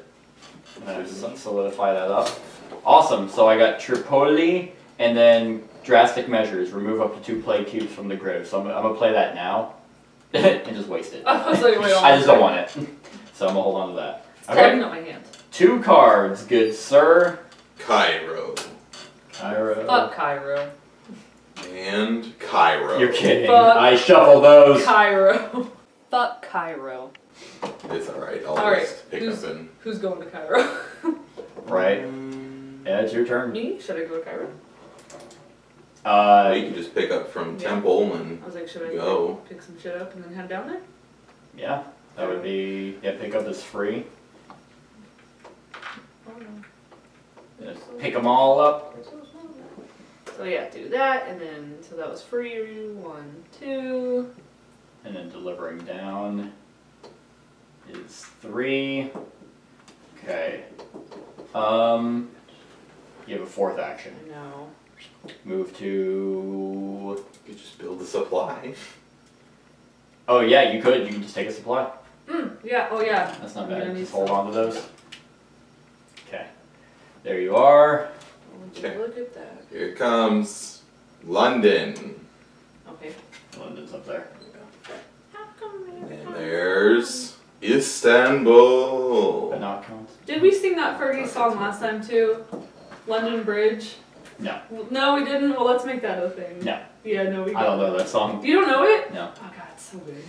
I'm gonna solidify that up. Awesome. So I got Tripoli and then drastic measures. Remove up to 2 play cubes from the grid. So I'm gonna play that now and just waste it. I was like, wait, I just don't want it. So I'm gonna hold on to that. Okay. Not my hand. 2 cards, good sir. Cairo. Cairo. Fuck Cairo. And Cairo. You're kidding. Fuck. I shuffle those. Cairo. Fuck Cairo. It's alright. I'll Alright, just pick up and... Who's going to Cairo? Right. Yeah, it's your turn. Me? Should I go to Cairo? You can just pick up from Temple and I was like, should I go. pick some shit up and then head down there? Yeah, that would be. Yeah, pick up is free. Oh no. Just pick them all up. So yeah, do that, and then, so that was free, 1, 2. And then delivering down is 3. Okay. You have a 4th action. No. Move to. You could just build a supply. Oh yeah, you could. You can just take a supply. Yeah, oh yeah. That's not I'm bad. gonna need Just hold some. on to those. Okay. There you are. Would you look at that? Here it comes. London. Okay. London's up there. How come And there's Istanbul. But not count. Did we sing that Fergie song last time too? London Bridge? No. No, we didn't? Well, let's make that a thing. No. Yeah, no, we I don't know that song. You don't know it? No. Oh god, it's so good.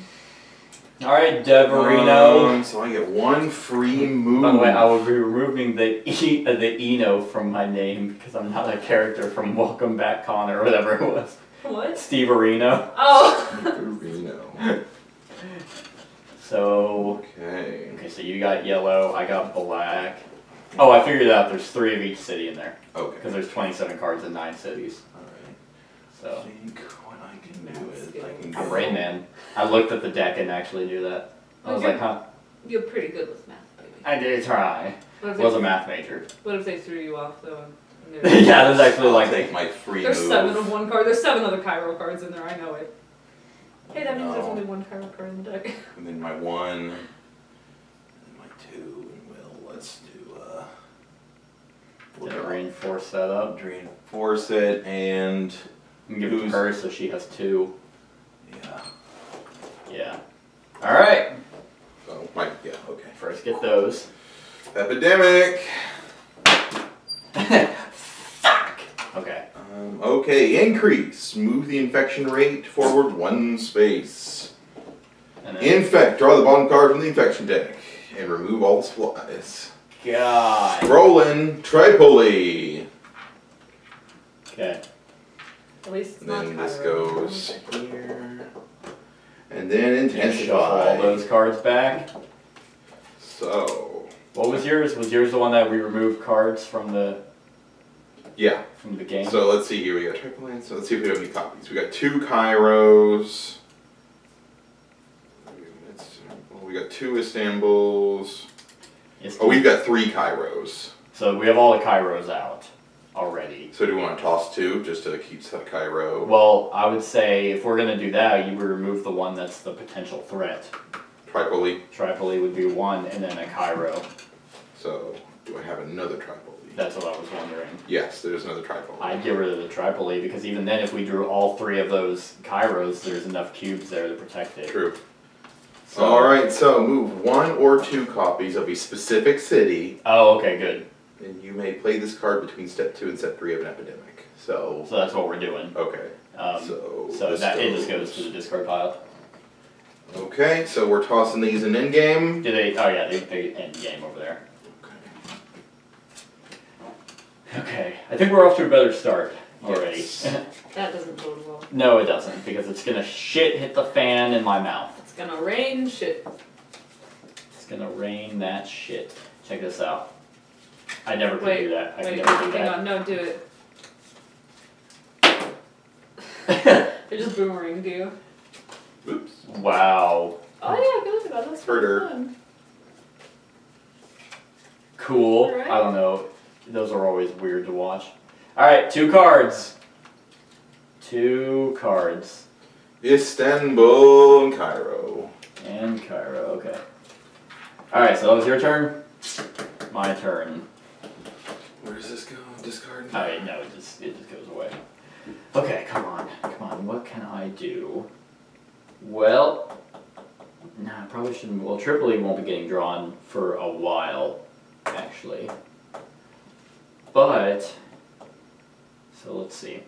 Alright, Deverino. So I get 1 free move. By the way, I will be removing the the Eno from my name because I'm not a character from Welcome Back Connor or whatever it was. What? Steve Areno. Oh! Reno. So Okay. so you got yellow, I got black. Oh, I figured out there's 3 of each city in there Okay. because there's 27 cards in 9 cities. Alright. So I think what I can do is I can I'm go... Rain Man. I looked at the deck and actually knew that. I was like, huh? You're pretty good with math, baby. I did try. What if Was they, a math major. what if they threw you off though? Yeah, there's actually I'll like take my free There's move. 7 of one card. There's 7 other Cairo cards in there, I know it. Hey, that means there's No. only 1 Cairo card in the deck. And then my 1, and my 2, and let's do Did it reinforce that up? reinforce it, and You can give it to her so she has 2. yeah. Yeah. Alright. Oh, yeah, okay. First get those. Epidemic. Fuck! Okay. Okay, increase. Move the infection rate forward 1 space. And then, Infect. Draw the bottom card from the infection deck and remove all the supplies. God. Rollin' Tripoli. Okay. At least it's And not then Cairo. this goes here. And then You shuffle all intensify. those cards back. So, What was yours? Was yours the one that we removed cards from the yeah. game? So let's see here. We got Tripoli. So let's see if we have any copies. We got 2 Cairos. We got 2 Istanbuls. Yes, Oh, we've got 3 Cairos. So we have all the Kairos out already. So do we want to toss 2 just to keep that Cairo? Well, I would say if we're gonna do that, you would remove the one that's the potential threat. Tripoli. Tripoli would be 1, and then a Cairo. So do I have another Tripoli? That's what I was wondering. Yes, there's another Tripoli. I'd get rid of the Tripoli because even then, if we drew all 3 of those Kairos, there's enough cubes there to protect it. True. So, Alright, so move 1 or 2 copies of a specific city, Oh, okay, good. and you may play this card between step 2 and step 3 of an epidemic. So, So that's what we're doing. okay. So this that it just goes to the discard pile. Okay, so we're tossing these in endgame. Do they? Oh yeah, they end game over there. Okay, I think we're off to a better start already. Yes. That doesn't bode well. No, it doesn't, because it's gonna hit the fan in my mouth. It's gonna rain shit. It's gonna rain that shit. Check this out. I never could Wait, do that. I could wait, never do hang that. on, no, do it. They just boomerang you. Oops. Wow. Oh yeah, good. That looks Herder. fun. Cool. Alright. I don't know. Those are always weird to watch. Alright, 2 cards. 2 cards. Istanbul and Cairo. And Cairo, okay. Alright, so that was your turn? my turn. Where does this go? Discard? Alright, no, it just goes away. Okay, come on, what can I do? Well, I probably shouldn't. Well, Tripoli won't be getting drawn for a while, actually. But, so let's see.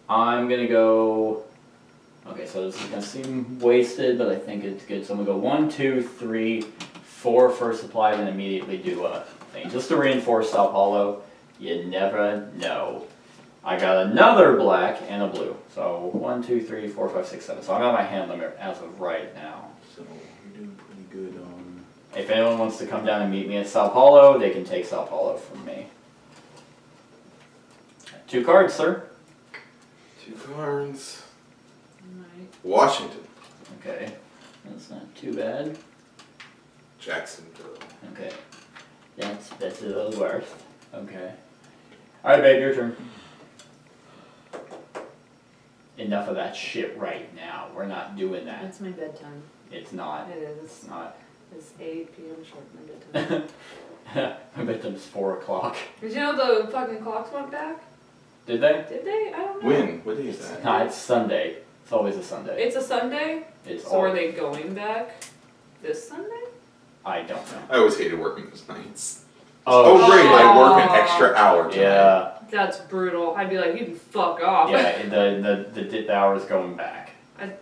I'm gonna go. Okay, so this is gonna seem wasted, but I think it's good. So I'm gonna go 1, 2, 3, 4 for supply, then immediately do a thing. Just to reinforce Sao Paulo, you never know. I got another black and a blue. So 1, 2, 3, 4, 5, 6, 7. So I'm at my hand limit as of right now. So you're doing pretty good on... If anyone wants to come down and meet me at Sao Paulo, they can take Sao Paulo from me. 2 cards, sir. 2 cards. Right. Washington. Okay, that's not too bad. Jacksonville. Okay, that's a little worse. Okay. Alright, babe, your turn. Enough of that shit right now. We're not doing that. It's my bedtime. It's not. It is. It's not. It's 8 p.m. sharp, my bedtime. My bedtime's 4 o'clock. Did you know the fucking clocks went back? Did they? Did they? I don't know. When? What day is that? Nah, it's Sunday. It's always a Sunday. It's a Sunday? It's So are they going back this Sunday? I don't know. I always hated working those nights. Oh, Oh, great, I work an Aw. extra hour tonight. yeah. That's brutal. I'd be like, you can fuck off. Yeah, the hour's going back. I-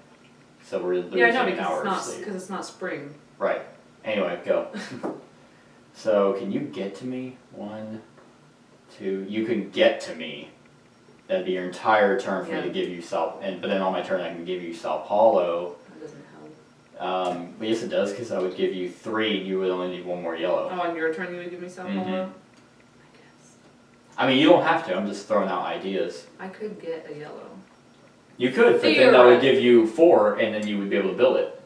So we're losing Yeah, I know, an because hour it's of not sleep. because it's not spring. Right. Anyway, go. So, can you get to me? 1, 2. You can get to me. That'd be your entire turn for me Yeah. to give you but then on my turn I can give you Sao Paulo. That doesn't help. But yes, it does, because I would give you 3. You would only need 1 more yellow. Oh, on your turn you would give me Sao Paulo? Mhm. I guess. I mean, you don't have to. I'm just throwing out ideas. I could get a yellow. You could, but then that would give you 4, and then you would be able to build it.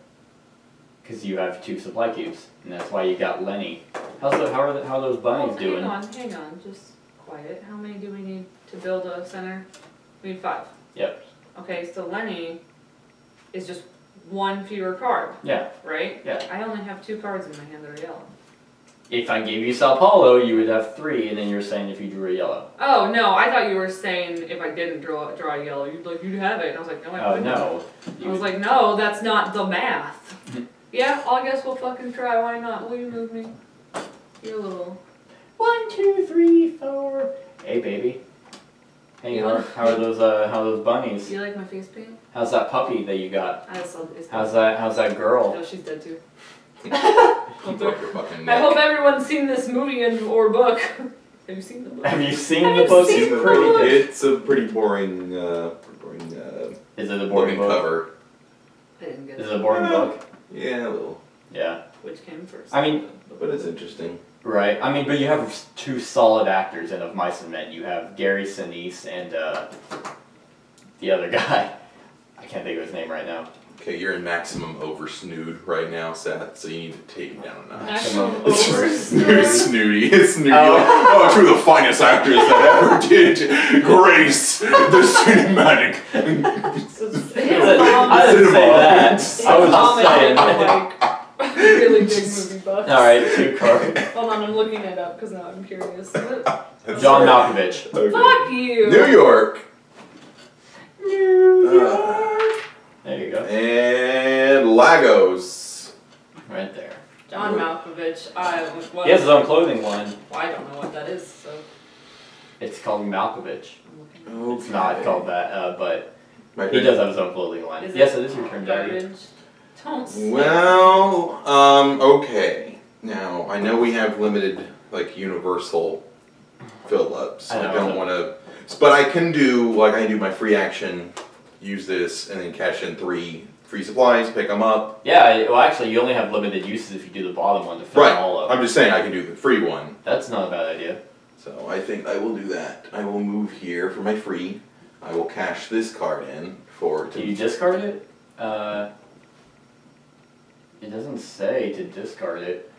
Because you have 2 supply cubes, and that's why you got Lenny. How are those bunnies doing? Hang on, just quiet. How many do we need to build a center? We need 5. Yep. Okay, so Lenny is just 1 fewer card, Yeah. right? Yeah. I only have 2 cards in my hand that are yellow. If I gave you Sao Paulo, you would have 3, and then you're saying if you drew a yellow. Oh no, I thought you were saying if I didn't draw a yellow, you'd have it. And I was like, no, I Oh wouldn't. no. I was like, no, that's not the math. Yeah, I guess we'll fucking try. Why not? Will you move me? You're a little. 1, 2, 3, 4. Hey baby. Hey, how are those bunnies? Do you like my face paint? How's that puppy that you got? It's How's that girl? No, she's dead too. Broke your fucking I neck. hope everyone's seen this movie or book. Have you seen the book? Have you seen Have the you book? seen It's the pretty book? good. It's a pretty boring Is it a boring looking book? cover. I didn't get Is it. it a boring book? Yeah, a little. Yeah. Which came first? I mean, But it's interesting. right. I mean, but you have 2 solid actors in Of Mice and Men. You have Gary Sinise and the other guy. I can't think of his name right now. Okay, you're in maximum over-snood right now, Seth, so you need to take it down a notch. Maximum It's over snooty. It's snooty. Oh. Oh, 2 of the finest actors that ever did grace the cinematic. I didn't say that. I was just saying. Really big movie buffs. Alright, 2 cards. Hold on, I'm looking it up because now I'm curious. John Malkovich. Okay. Fuck you! New York. New York. There you go. And Lagos. Right there. John Malkovich. He has his own clothing line. Well, I don't know what that is, so It's called Malkovich. I'm looking It's not called that, but My he turn? does have his own clothing line. Is Yes, it it is your turn, at Daddy. garbage. Don't say Well, okay. Now, I know we have limited, like, universal fill-ups. I I know. don't want to... But I can do, like, I can do my free action, use this, and then cash in 3 free supplies, pick them up. Yeah, well actually you only have limited uses if you do the bottom one to fill Right. all of. I'm just saying I can do the free one. That's not a bad idea. So I think I will do that. I will move here for my free. I will cash this card in for... Do you discard it? It doesn't say to discard it.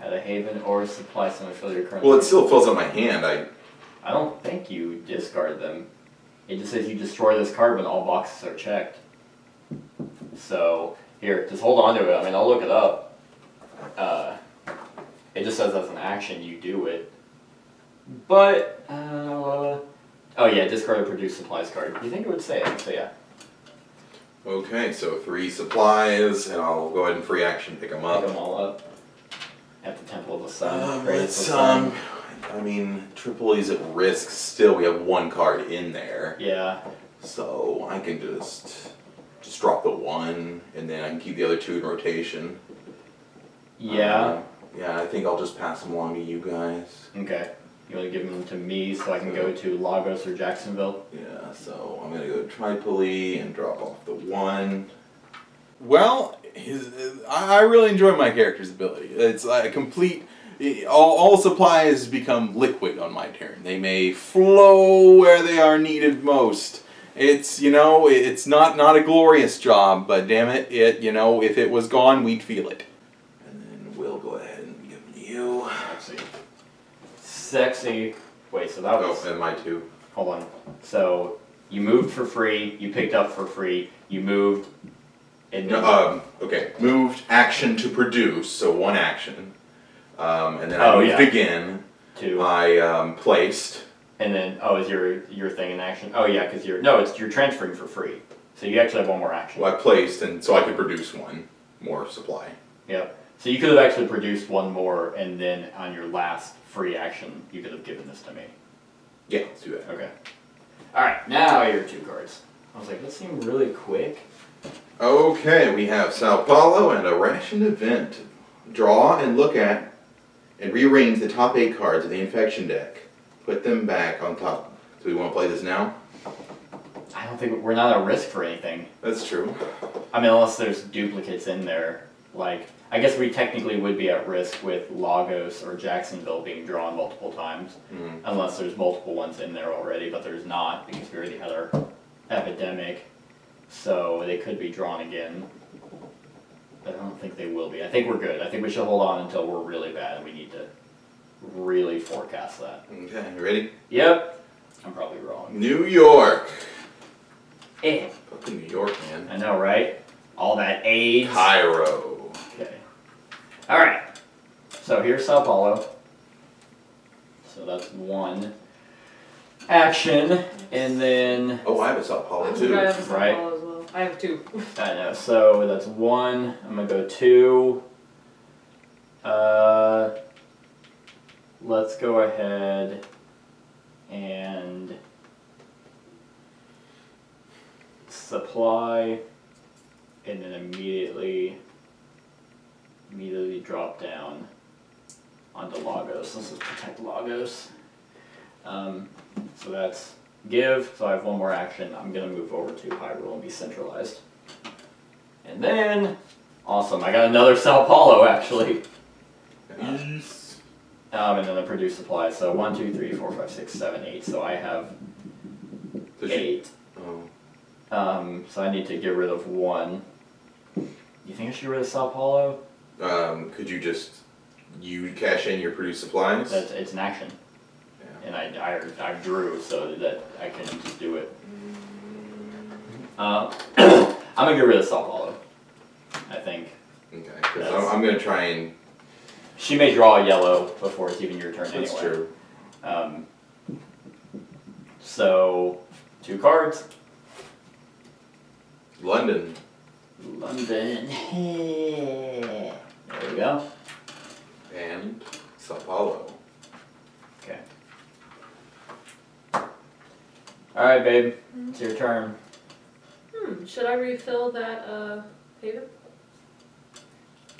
At a haven or supply center fill your current. Well, it still fills up my hand. I don't think you discard them. It just says you destroy this card when all boxes are checked. So, here, just hold on to it. I mean, I'll look it up. It just says as an action you do it. But, oh yeah, discard a produce supplies card. You think it would say it, so yeah. Okay, so 3 supplies, and I'll go ahead and free action pick them up. Pick them all up. At the Temple of the Sun. I mean, Tripoli's at risk still. We have 1 card in there. Yeah. So I can just drop the 1, and then I can keep the other 2 in rotation. Yeah. Yeah, I think I'll just pass them along to you guys. Okay. You want to give them to me so I can go to Lagos or Jacksonville? Yeah, so I'm going to go to Tripoli and drop off the 1. Well, I really enjoy my character's ability. It's a complete... All supplies become liquid on my turn. They may flow where they are needed most. It's, you know, it's not a glorious job, but damn it, you know, if it was gone, we'd feel it. And then we'll go ahead and give them to you. Sexy. Wait, so that was... Oh, and my 2. Hold on. So, you moved for free, you picked up for free, you moved... And okay, moved action to produce, so 1 action. And then I moved again. 2. I placed. And then, is your thing in action? Oh yeah, because you're transferring for free. So you actually have 1 more action. Well, I placed, and so I could produce 1 more supply. Yep. So you could have actually produced 1 more, and then on your last free action, you could have given this to me. Yeah, let's do that. Okay. Alright, now your 2 cards. I was like, that seemed really quick. Okay, we have Sao Paulo and a ration event. Draw and look at and rearrange the top 8 cards of the infection deck. Put them back on top. So we want to play this now? I don't think we're not at risk for anything. That's true. I mean, unless there's duplicates in there. Like, I guess we technically would be at risk with Lagos or Jacksonville being drawn multiple times. Unless there's multiple ones in there already, but there's not because we already had our epidemic. So they could be drawn again. But I don't think they will be. I think we're good. I think we should hold on until we're really bad and we need to really forecast that. Okay, you ready? Yep. I'm probably wrong. New York. Eh. Fucking New York, man. I know, right? All that AIDS. Cairo. Okay. Alright. So here's Sao Paulo. So that's 1 action. And then... Oh, I have a Sao Paulo too. I have a Sao Right. Paulo as well. I have 2. I know. So that's 1. I'm going to go 2. Let's go ahead and supply, and then immediately drop down onto Lagos. Let's just protect Lagos. So that's give, so I have 1 more action. I'm going to move over to Hyrule and be centralized. And then, awesome, I got another Sao Paulo actually. Nice. And then the produce supply. So 1, 2, 3, 4, 5, 6, 7, 8. So I have 8. Oh. So I need to get rid of 1. You think I should get rid of Sao Paulo? Could you just cash in your produce supplies? It's an action. Yeah. And I drew so that I can just do it. I'm gonna get rid of Sao Paulo. I think. Okay, because I'm gonna try and. She may draw a yellow before it's even your turn anyway. That's true. So 2 cards. London. London. There we go. And Sao Paulo. Okay. Alright, babe. It's your turn. Should I refill that haven?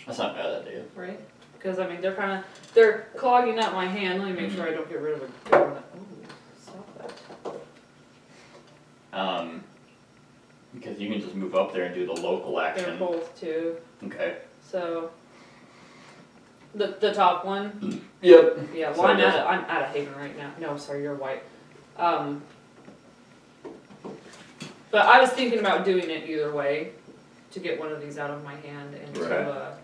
That's not a bad idea. Right? Because I mean they're clogging up my hand. Let me make sure I don't get rid of a government. Oh, stop that. Because you can just move up there and do the local action. They're both 2. Okay. So the top one. Yep. Yeah. Well, So I'm out of haven right now. No, sorry, you're white. But I was thinking about doing it either way, to get one of these out of my hand and Right. to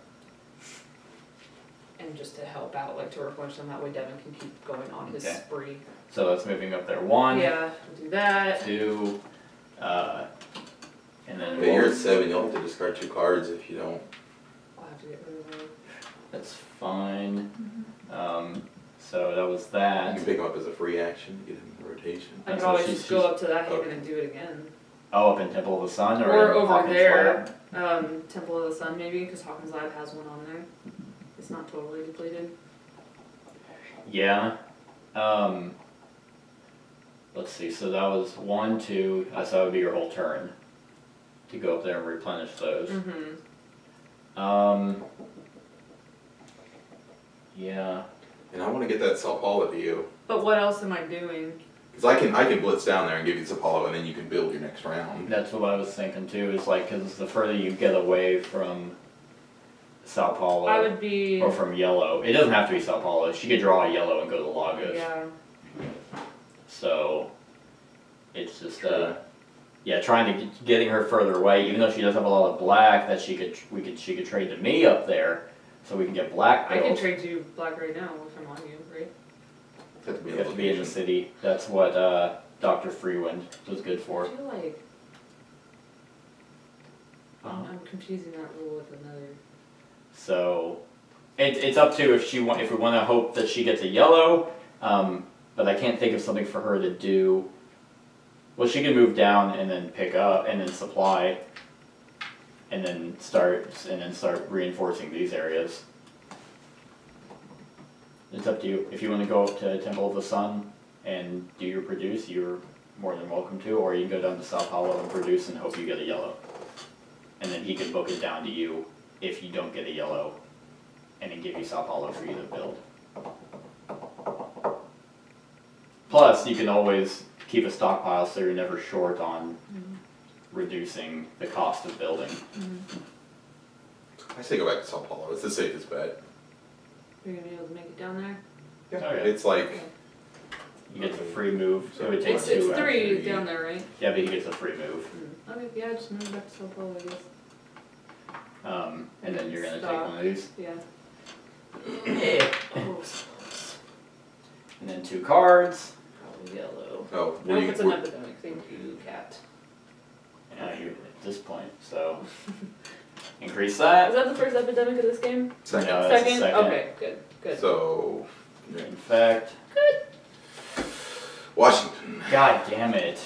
and just to help out, like to replenish them. That way Devin can keep going on his Okay. spree. So that's moving up there. 1. Yeah, we'll do that. 2. And then But you're at 7. You'll have to discard 2 cards if you don't. I'll have to get rid of them. That's fine. So that was that. You can pick him up as a free action, get him in rotation. I could That's what always just go up to that haven okay. and do it again. Oh, up in Temple of the Sun? Or in over Hawkins there, Lab? Temple of the Sun maybe, because Hawkins Lab has one on there. It's not totally depleted. Yeah. Let's see, so that was 1, 2, so that would be your whole turn to go up there and replenish those. Yeah. And I want to get that Sapala to you. But what else am I doing? Because I can blitz down there and give you Sapala, and then you can build your next round. That's what I was thinking too, is like, because the further you get away from Sao Paulo, I would be... or from yellow, it doesn't have to be Sao Paulo, she could draw a yellow and go to Lagos. Yeah. So, it's just, yeah, trying to getting her further away, even though she does have a lot of black that she could trade to me up there, so we can get black I built. can trade you black right now if I'm on you, right? You have to be in the city. That's what Dr. Freewind was good for. I feel like... I'm confusing that rule with another... So, it's up to if we want to hope that she gets a yellow, but I can't think of something for her to do. Well, she can move down and then pick up and then supply, and then start reinforcing these areas. It's up to you. If you want to go up to Temple of the Sun and do your produce, you're more than welcome to, or you can go down to Sao Paulo and produce and hope you get a yellow. And then he can book it down to you if you don't get a yellow, and then give you Sao Paulo for you to build. Plus, you can always keep a stockpile so you're never short on reducing the cost of building. I say go back to Sao Paulo. It's the safest bet. You're going to be able to make it down there? Yeah. Oh, yeah. It's like... He gets a free move, so it takes It's 2 3 actually. down there, right? Yeah, but he gets a free move. Okay, yeah, just move back to Sao Paulo, I guess. And then you're going to take Stop. one of these. Yeah. Oh, And then 2 cards. probably yellow. Oh, Nope, it's an epidemic. Thank you, cat. Yeah, you're at this point, so increase Is that. that the first epidemic of this game? second. No, that's the second. Okay, good. So, Infect. Washington God damn it.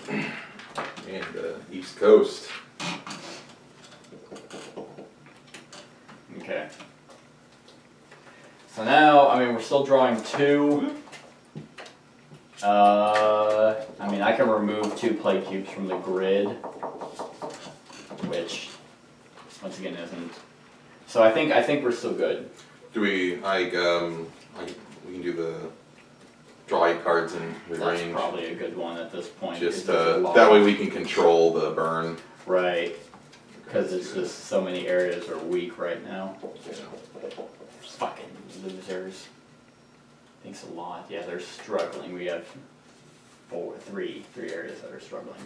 and the East Coast. Okay. So now, I mean, we're still drawing 2. I mean, I can remove 2 plague cubes from the grid, which, once again, isn't. So I think we're still good. Do we, we can do the draw 8 cards and That's rearrange. probably a good one at this point. Just, 'cause there's a lot. that way we can control the burn. Right. Because it's just so many areas are weak right now. Yeah. Fucking losers. Thanks a lot. Yeah, they're struggling. We have 3 areas that are struggling.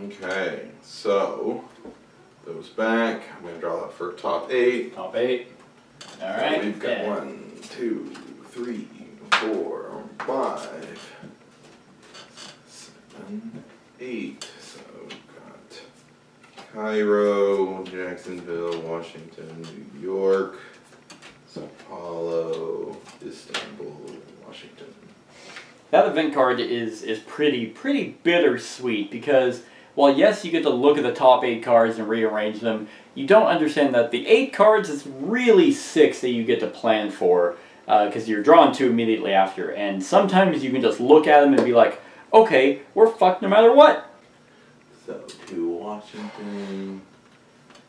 Okay, so those back. I'm gonna draw that for top 8. Top 8. So Alright. we've got 1, 2, 3, 4, 5, 7, 8. So we've got Cairo, Jacksonville, Washington, New York, Sao Paulo, Istanbul, Washington. That event card is pretty bittersweet because while yes you get to look at the top 8 cards and rearrange them, you don't understand that the 8 cards is really 6 that you get to plan for because you're drawing 2 immediately after, and sometimes you can just look at them and be like, okay, we're fucked no matter what. So to Washington.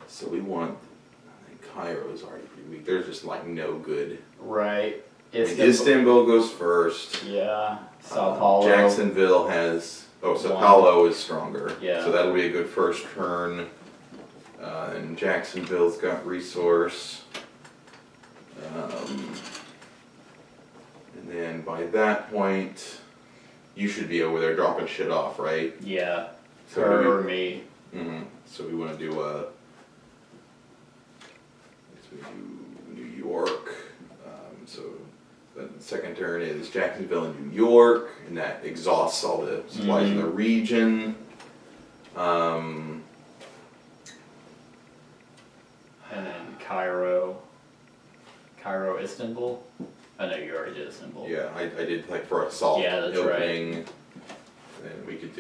So we want. I think Cairo's already pretty weak. There's just like no good. Right. Istanbul goes first. Yeah. Sao Paulo. Jacksonville has. Oh, Sao 1. Paulo is stronger. Yeah. So that'll be a good first turn. And Jacksonville's got resource. And then by that point, you should be over there dropping shit off, right? Yeah. So Her or me. So we want to do I guess we do New York. So the second turn is Jacksonville and New York, and that exhausts all the supplies in the region. And then Cairo. Cairo, Istanbul. I know you already did Istanbul. Yeah, I did like for assault that's opening. Right. And we could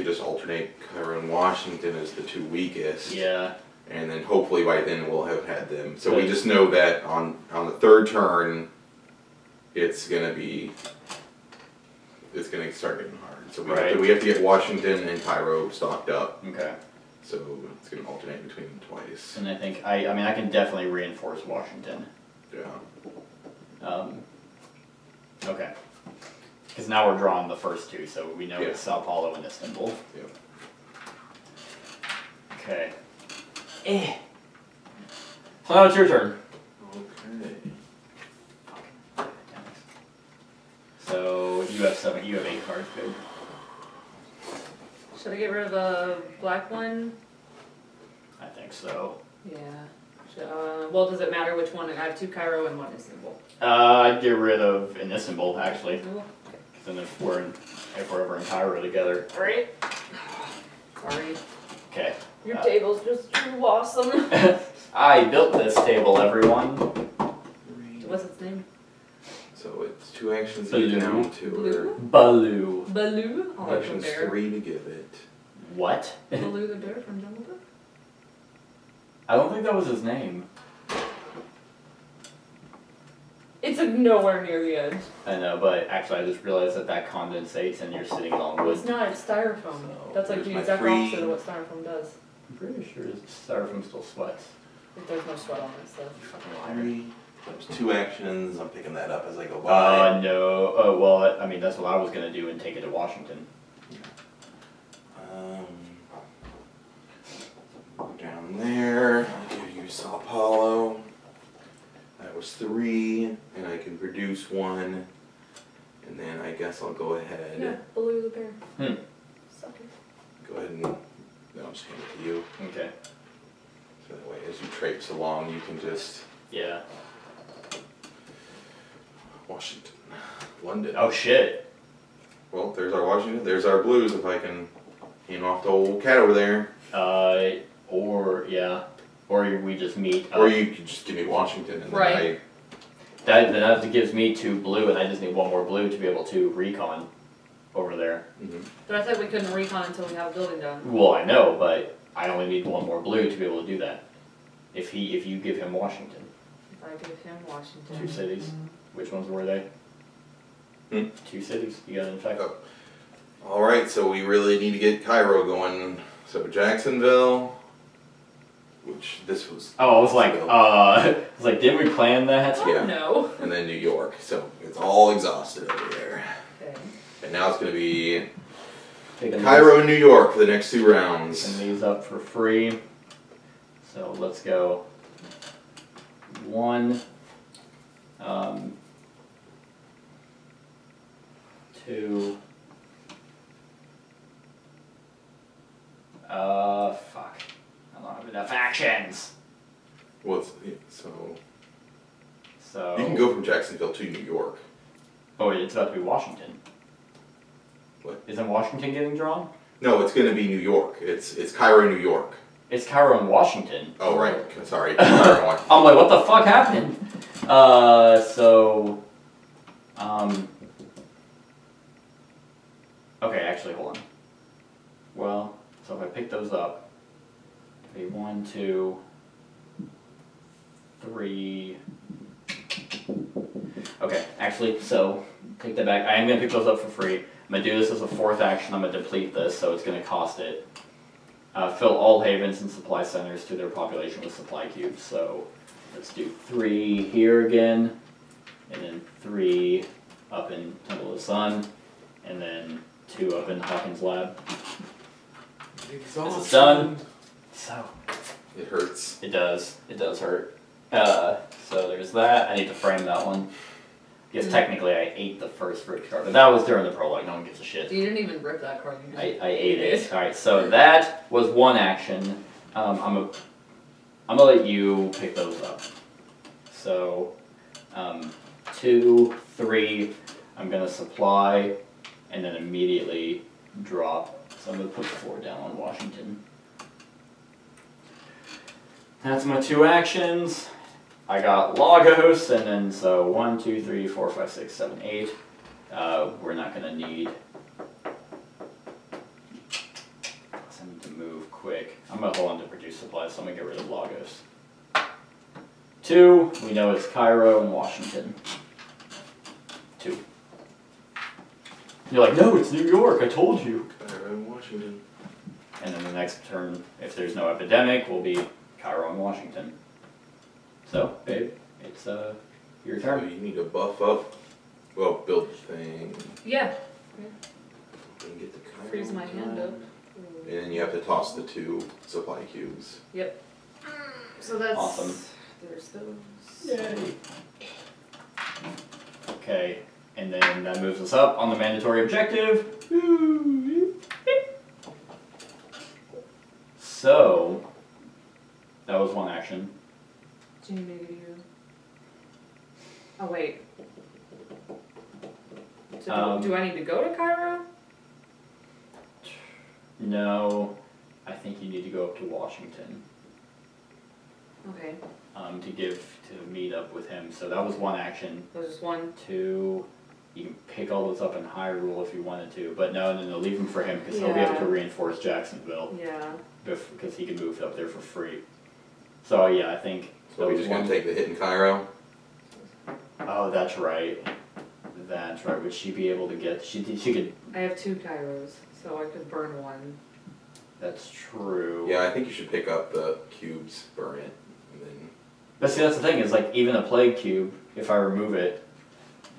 just alternate Cairo and Washington as the 2 weakest. Yeah. And then hopefully by then we'll have had them. So we just know that on the 3rd turn, it's gonna start getting hard. So we have to get Washington and Cairo stocked up. Okay. So it's gonna alternate between them twice. And I think I mean I can definitely reinforce Washington. Yeah. Okay. Because now we're drawing the first 2, so we know it's Sao Paulo and Istanbul. Yep. Okay. So now it's your turn. Okay. So you have 7. You have 8 cards. Good. Should I get rid of a black one? I think so. Yeah. Well, does it matter which one? I have 2 Cairo and 1 Istanbul. I'd get rid of an Istanbul actually. Ooh, okay. Then if we're ever in Cairo together. Right. Sorry. Okay. Your table's just too awesome. I built this table, everyone. What's its name? So it's 2 actions to get down to her. Baloo. Baloo? Oh, like the Actions bear. 3 to give it. What? Baloo the bear from Jungle Book? I don't think that was his name. It's like nowhere near the edge. I know, but actually I just realized that condensates and you're sitting on wood. It's not, it's styrofoam. So That's like there's the my exact 3. opposite of what styrofoam does. I'm pretty sure styrofoam still sweats. Like, there's no sweat on this stuff. You fucking liar. 3. There's 2 actions. I'm picking that up as I go by. No. Oh, well, I mean, that's what I was going to do and take it to Washington. Down there. I'll give you Sao Paulo. That was 3, and I can produce 1. And then I guess I'll go ahead. Yeah, Baloo the bear. Suck it. Go ahead and no, I'll just hand it to you. Okay. So that way, as you traipse along, you can just Yeah. Washington, London. Oh, shit. Well, there's our Washington. There's our blues. If I can hand off the old cat over there. Or we just meet. Or you could just give me Washington and Right. Then that gives me 2 blue, and I just need 1 more blue to be able to recon over there. But I thought we couldn't recon until we have a building done. Well, I know, but I only need 1 more blue to be able to do that. If you give him Washington. If I give him Washington. 2 cities. Which ones were they? 2 cities. You got it in fact. Oh. All right, so we really need to get Cairo going. So Jacksonville, which this was. Oh, I was like, didn't we plan that? Oh, no. And then New York. So it's all exhausted over there. Okay. And now it's going to be Picking Cairo and New York for the next 2 rounds. Picking these up for free. So let's go 1, 2, fuck. I don't have enough actions. Well, So you can go from Jacksonville to New York. Oh, wait, it's about to be Washington. What? Isn't Washington getting drawn? No, it's going to be New York. It's Cairo, New York. It's Cairo and Washington. Oh, right. Sorry. Cairo and Washington. I'm like, what the fuck happened? Okay, actually, hold on. Well, so if I pick those up, okay, 1, 2, 3. Okay, actually, so take that back. I am gonna pick those up for free. I'm gonna do this as a 4th action. I'm gonna deplete this, so it's gonna cost it. Fill all havens and supply centers to their population with supply cubes. So let's do 3 here again, and then 3 up in Temple of the Sun, and then 2 up in Hawkins Lab. This is done. So It hurts. it does. It does hurt. So there's that. I need to frame that one. I guess technically I ate the first ripped card, but that was during the prologue. No one gives a shit. You didn't even rip that card. You just I ate it. All right. So that was 1 action. I'm gonna let you pick those up. So 2, 3. I'm gonna supply, and then immediately drop. So I'm gonna put 4 down on Washington. That's my 2 actions. I got Lagos, and then so 1, 2, 3, 4, 5, 6, 7, 8. We're not gonna need. I need to move quick. I'm gonna hold on to produce supplies, so I'm gonna get rid of Lagos. 2, we know it's Cairo and Washington. 2. You're like, no, it's New York, I told you. Cairo and Washington. And then the next turn, if there's no epidemic, will be Cairo and Washington. So, babe, it's your So turn. you need to buff up. Well, build the thing. Yeah. And get the Cairo Freeze my hand up. And then you have to toss the 2 supply cubes. Yep. So that's Awesome. There's those. Yay. Okay, and then that moves us up on the mandatory objective. So, that was one action. Do you need me to do? Oh wait. So do I need to go to Cairo? No, I think you need to go up to Washington. Okay. To meet up with him. So that was one action. There's just one. 2, you can pick all those up in Hyrule if you wanted to, but no, leave them for him because he'll be able to reinforce Jacksonville. Yeah. Because he can move up there for free. So yeah, I think. So we're just going to take the hit in Cairo? Oh, that's right. That's right. Would she be able to get? She could. I have 2 Kairos, so I could burn one. That's true. Yeah, I think you should pick up the cubes, burn it, and then... But see, that's the thing, is like, even a plague cube, if I remove it,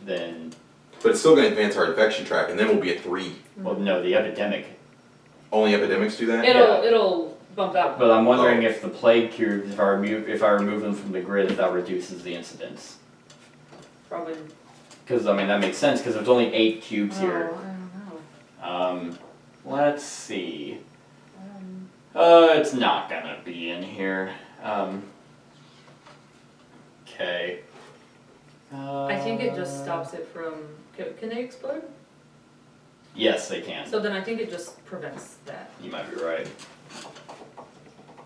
then... But it's still going to advance our infection track, and then we'll be at 3. Well, no, the epidemic. Only epidemics do that? It'll bump that. But I'm wondering if the plague cubes, if I remove them from the grid, if that reduces the incidence. Probably. Because, I mean, that makes sense, because there's only 8 cubes here. I don't know. Let's see. It's not gonna be in here. Okay. I think it just stops it from. Can they explode? Yes, they can. So then I think it just prevents that. You might be right.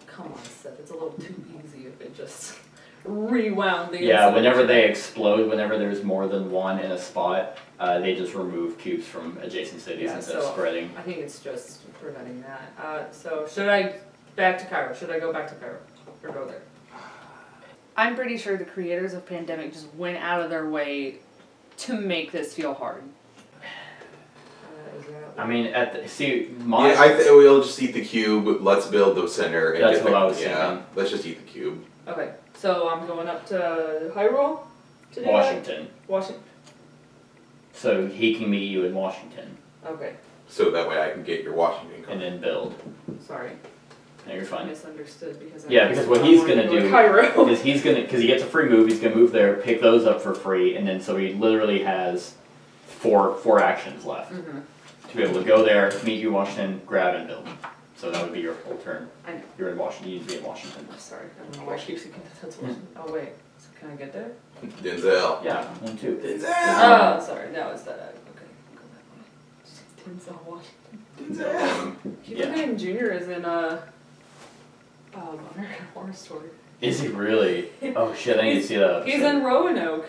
Come on, Seth. It's a little too easy if it just rewound the. Yeah, whenever they explode, whenever there's more than one in a spot, they just remove cubes from adjacent cities instead of spreading. I think it's just preventing that. So should I back to Cairo? Should I go back to Cairo or go there? I'm pretty sure the creators of Pandemic just went out of their way to make this feel hard. I mean, we'll just eat the cube. Let's build the center. And That's what I was thinking. Let's just eat the cube. Okay, so I'm going up to Hyrule to do Washington. that? Washington. So he can meet you in Washington. Okay. So that way I can get your Washington card. And then build. Sorry. No, you're I fine. misunderstood because. Because what he's gonna do Cairo. is because he gets a free move. He's gonna move there, pick those up for free, and then so he literally has four actions left to be able to go there, meet you in Washington, grab and build. So that would be your whole turn. I know. You're in Washington. You need to be in Washington. Oh, sorry, I don't know why I keep thinking that's Washington. Oh wait, so can I get there? Denzel. Yeah, 1, 2. Denzel. Oh, sorry. No, it's that. Okay, go that way. Denzel Washington. Denzel. Cuba Gooding Jr. is in American Horror Story. Is he really? Oh shit! I need to see that episode. He's in Roanoke.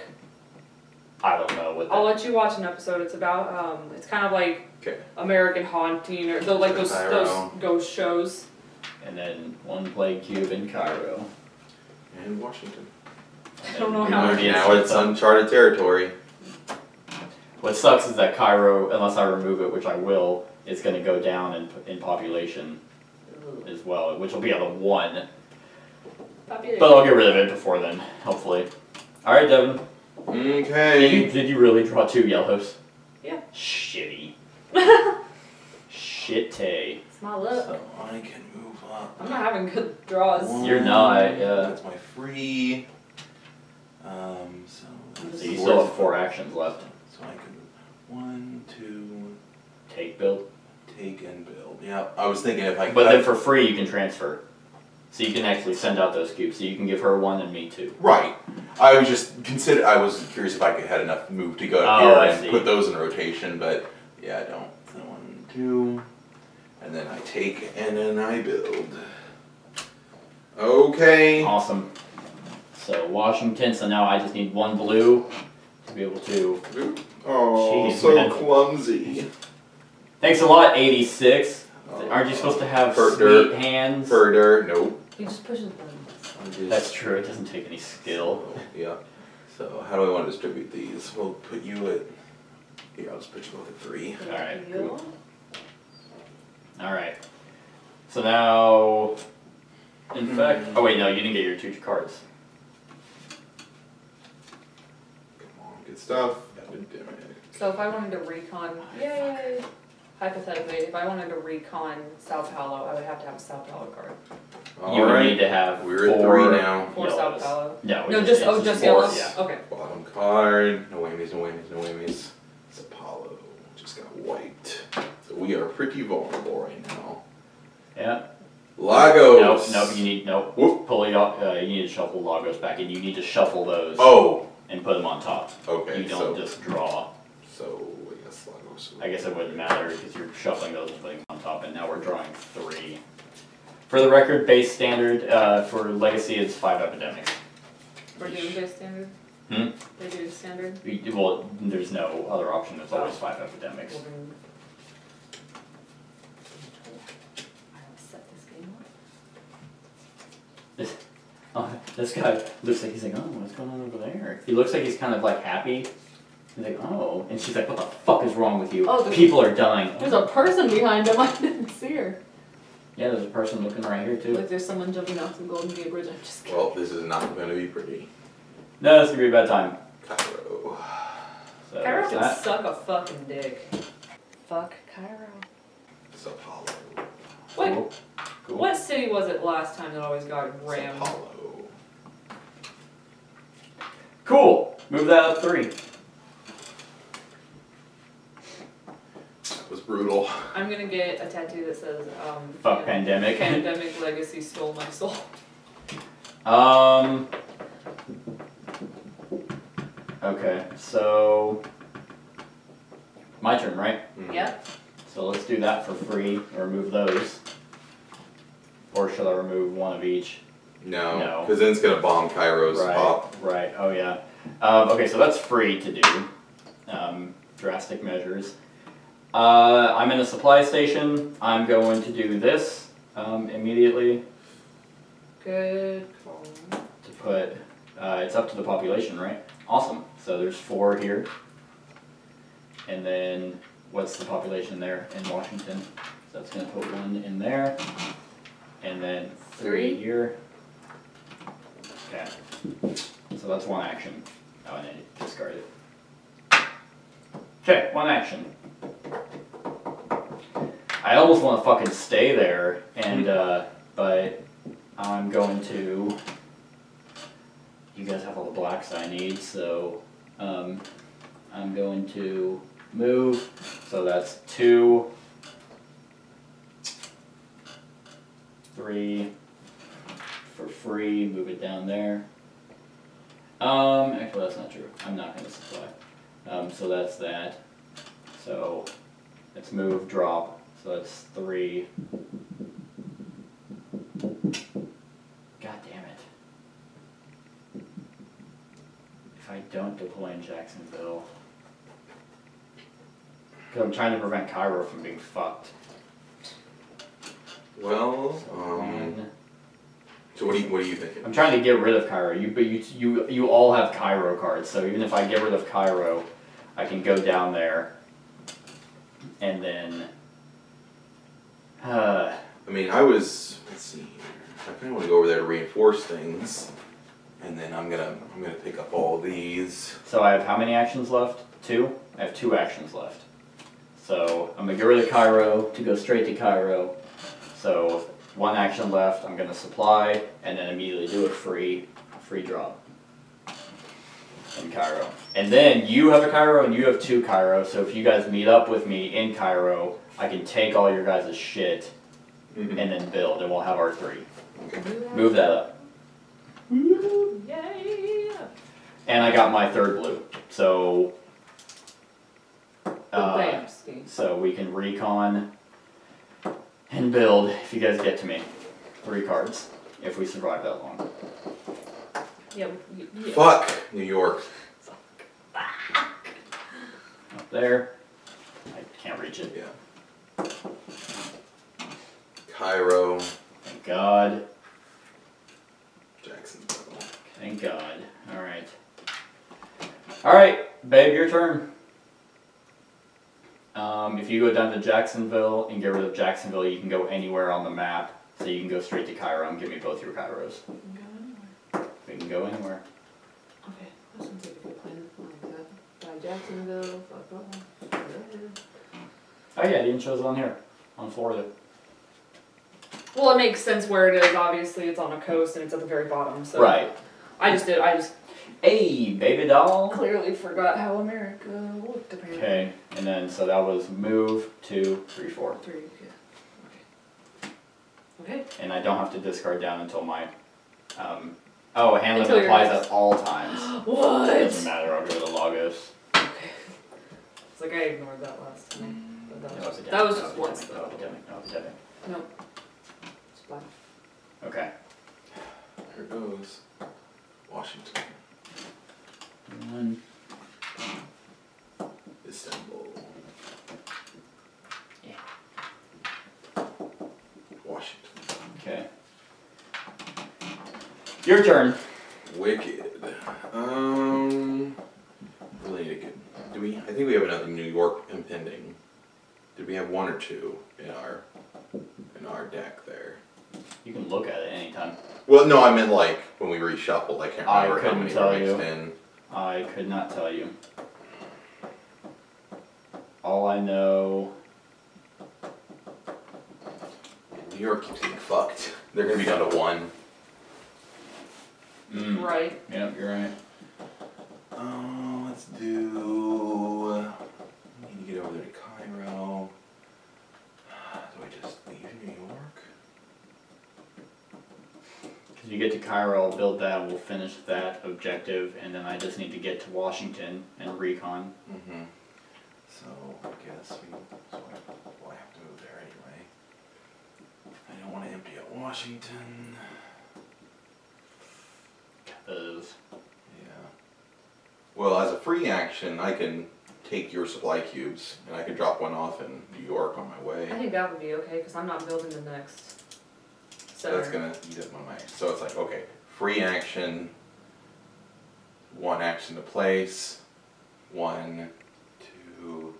I don't know what. I'll let you watch an episode. It's about it's kind of like American Haunting or those ghost shows. And then 1 plague cube in Cairo. And Washington. I don't know how. Now it's uncharted territory. What sucks is that Cairo, unless I remove it, which I will, is going to go down in population as well, which will be at a 1. But I'll get rid of it before then, hopefully. Alright, Devin. Okay. Did you really draw 2 yellows? Yeah. Shitty. Shitty. It's my luck. So I can move up. I'm not having good draws. 1. You're not, yeah. That's my free. So you still have 4 actions left. So I can 1, 2. Take, build. Take and build. Yeah, I was thinking if I. But then for free you can transfer. So you can actually send out those cubes. So you can give her 1 and me 2. Right. I was curious if I had enough move to go up here and put those in rotation, but yeah, I don't. So 1, 2, and then I take and then I build. Okay. Awesome. So Washington, so now I just need one blue to be able to... Oh, Jeez, so man. clumsy. Thanks a lot, 86. Aren't you supposed to have sweet hands? Further, nope. You just push the buttons. That's true, it doesn't take any skill. Yeah. So how do I want to distribute these? We'll put you at... Here, I'll just put you both at 3. Alright, cool. Alright. So now... In fact... Oh wait, no, you didn't get your 2 cards. Come on, good stuff. So if I wanted to recon, yay! Hypothetically, if I wanted to recon Sao Paulo, I would have to have a Sao Paulo card. You would need to have We're at 4 3 now. 4 Sao yellows. Paulo. No, No, it's just it's 4, yellows? yeah. Okay. Bottom card. No whammies, no whammies, no whammies. It's Apollo. Just got wiped. So we are pretty vulnerable right now. Yeah. Lagos. Nope, you need, Whoop. pull it off, you need to shuffle Lagos back and you need to shuffle those. Oh. And put them on top. Okay. You don't just draw. So I guess Lagos. I guess it wouldn't matter because you're shuffling those and putting them on top, and now we're drawing 3. For the record, base standard for Legacy is 5 epidemics. We're doing base standard? Hmm? They do standard? Well, there's no other option, it's always 5 epidemics. Well, then- I will set this game up. This guy looks like he's like, oh, what's going on over there? He looks like he's kind of like happy. He's like, oh. And she's like, what the fuck is wrong with you? Oh, People are dying. There's a person behind him. I didn't see her. Yeah, there's a person looking right here too. Like there's someone jumping off the Golden Gate Bridge. I'm just kidding. Well, this is not going to be pretty. No, this is gonna be a bad time. Cairo. So Cairo there's can that. suck a fucking dick. Fuck Cairo. It's Apollo. Wait, Cool. Cool. what city was it last time that always got It's rammed? Apollo. Cool. Move that up 3. That was brutal. I'm gonna get a tattoo that says, Fuck you know, pandemic. Pandemic legacy stole my soul. Okay, so my turn, right? Mhm. Yep. So let's do that for free, or remove those. Or should I remove one of each? No, No. because then it's going to bomb Cairo's Right, pop. right, oh yeah. Okay, so that's free to do. Drastic measures. I'm in a supply station. I'm going to do this immediately Good call. to put, it's up to the population, right? Awesome, so there's 4 here. And then what's the population there in Washington? So that's gonna put 1 in there. And then 3 3? here. Okay, so that's 1 action. Oh, and then you discard it. Okay, 1 action. I almost want to fucking stay there, and but I'm going to. You guys have all the blacks I need, so I'm going to move. So that's 2, 3 for free. Move it down there. Actually, that's not true. I'm not going to supply. So that's that. So it's move, drop. So that's 3. God damn it. If I don't deploy in Jacksonville. Because I'm trying to prevent Cairo from being fucked. Well, One. so what are you thinking? I'm trying to get rid of Cairo. You all have Cairo cards, so even if I get rid of Cairo, I can go down there and then I mean, let's see here. I kind of want to go over there to reinforce things, and then I'm gonna pick up all these. so I have how many actions left? 2? I have 2 actions left. So I'm gonna get rid of Cairo to go straight to Cairo. So 1 action left, I'm gonna supply and then immediately do a free drop in Cairo. And then you have a Cairo and you have 2 Cairo, so if you guys meet up with me in Cairo, I can take all your guys' shit and then build, and we'll have our 3. Move that up. Yay! And I got my 3rd blue, so Bamski. so we can recon and build if you guys get to me. 3 cards, if we survive that long. Yeah. Fuck New York. Up there. I can't reach it. Yeah. Cairo. Thank God. Jacksonville. Thank God. Alright. Alright, babe, your turn. If you go down to Jacksonville and get rid of Jacksonville, you can go anywhere on the map. So you can go straight to Cairo and give me both your Cairos. We can go anywhere. Okay, that sounds like a good plan. By Jacksonville, Oh yeah, it even shows it on here. On Florida. Well, it makes sense where it is. Obviously, it's on a coast and it's at the very bottom. So Right. I just Hey, baby doll. clearly forgot how America looked. Apparently. Okay, and then so that was move 2, 3, 4. 3. Yeah. Okay. And I don't have to discard down until my. Oh, hand limit Until your applies next. at all times. What? Doesn't matter. I'll go to Lagos. Okay. It's like I ignored that last time. But No, epidemic, that was no just once. epidemic, no epidemic, no epidemic. No. Splash. Okay. There goes Washington. 1. Istanbul. Yeah. Washington. Okay. Your turn. Wicked. Related. Do we? I think we have another New York impending. Did we have 1 or 2 in our deck there? You can look at it anytime. Well, no, I meant like when we reshuffled. I can't I remember how couldn't many tell were you. mixed in. I could not tell you. All I know. New York keeps getting fucked. They're gonna be down to 1. Right. Yep, you're right. Let's do. We need to get over there to Cairo. Do I just leave New York? Because you get to Cairo, I'll build that, we'll finish that objective, and then I just need to get to Washington and recon. Mm-hmm. So I guess I have to move there anyway. I don't want to empty out Washington. Because Yeah. Well, as a free action, I can take your supply cubes and I can drop one off in New York on my way. I think that would be okay because I'm not building the next. So that's gonna eat up my money. So it's like, okay, free action, 1 action to place, 1, 2,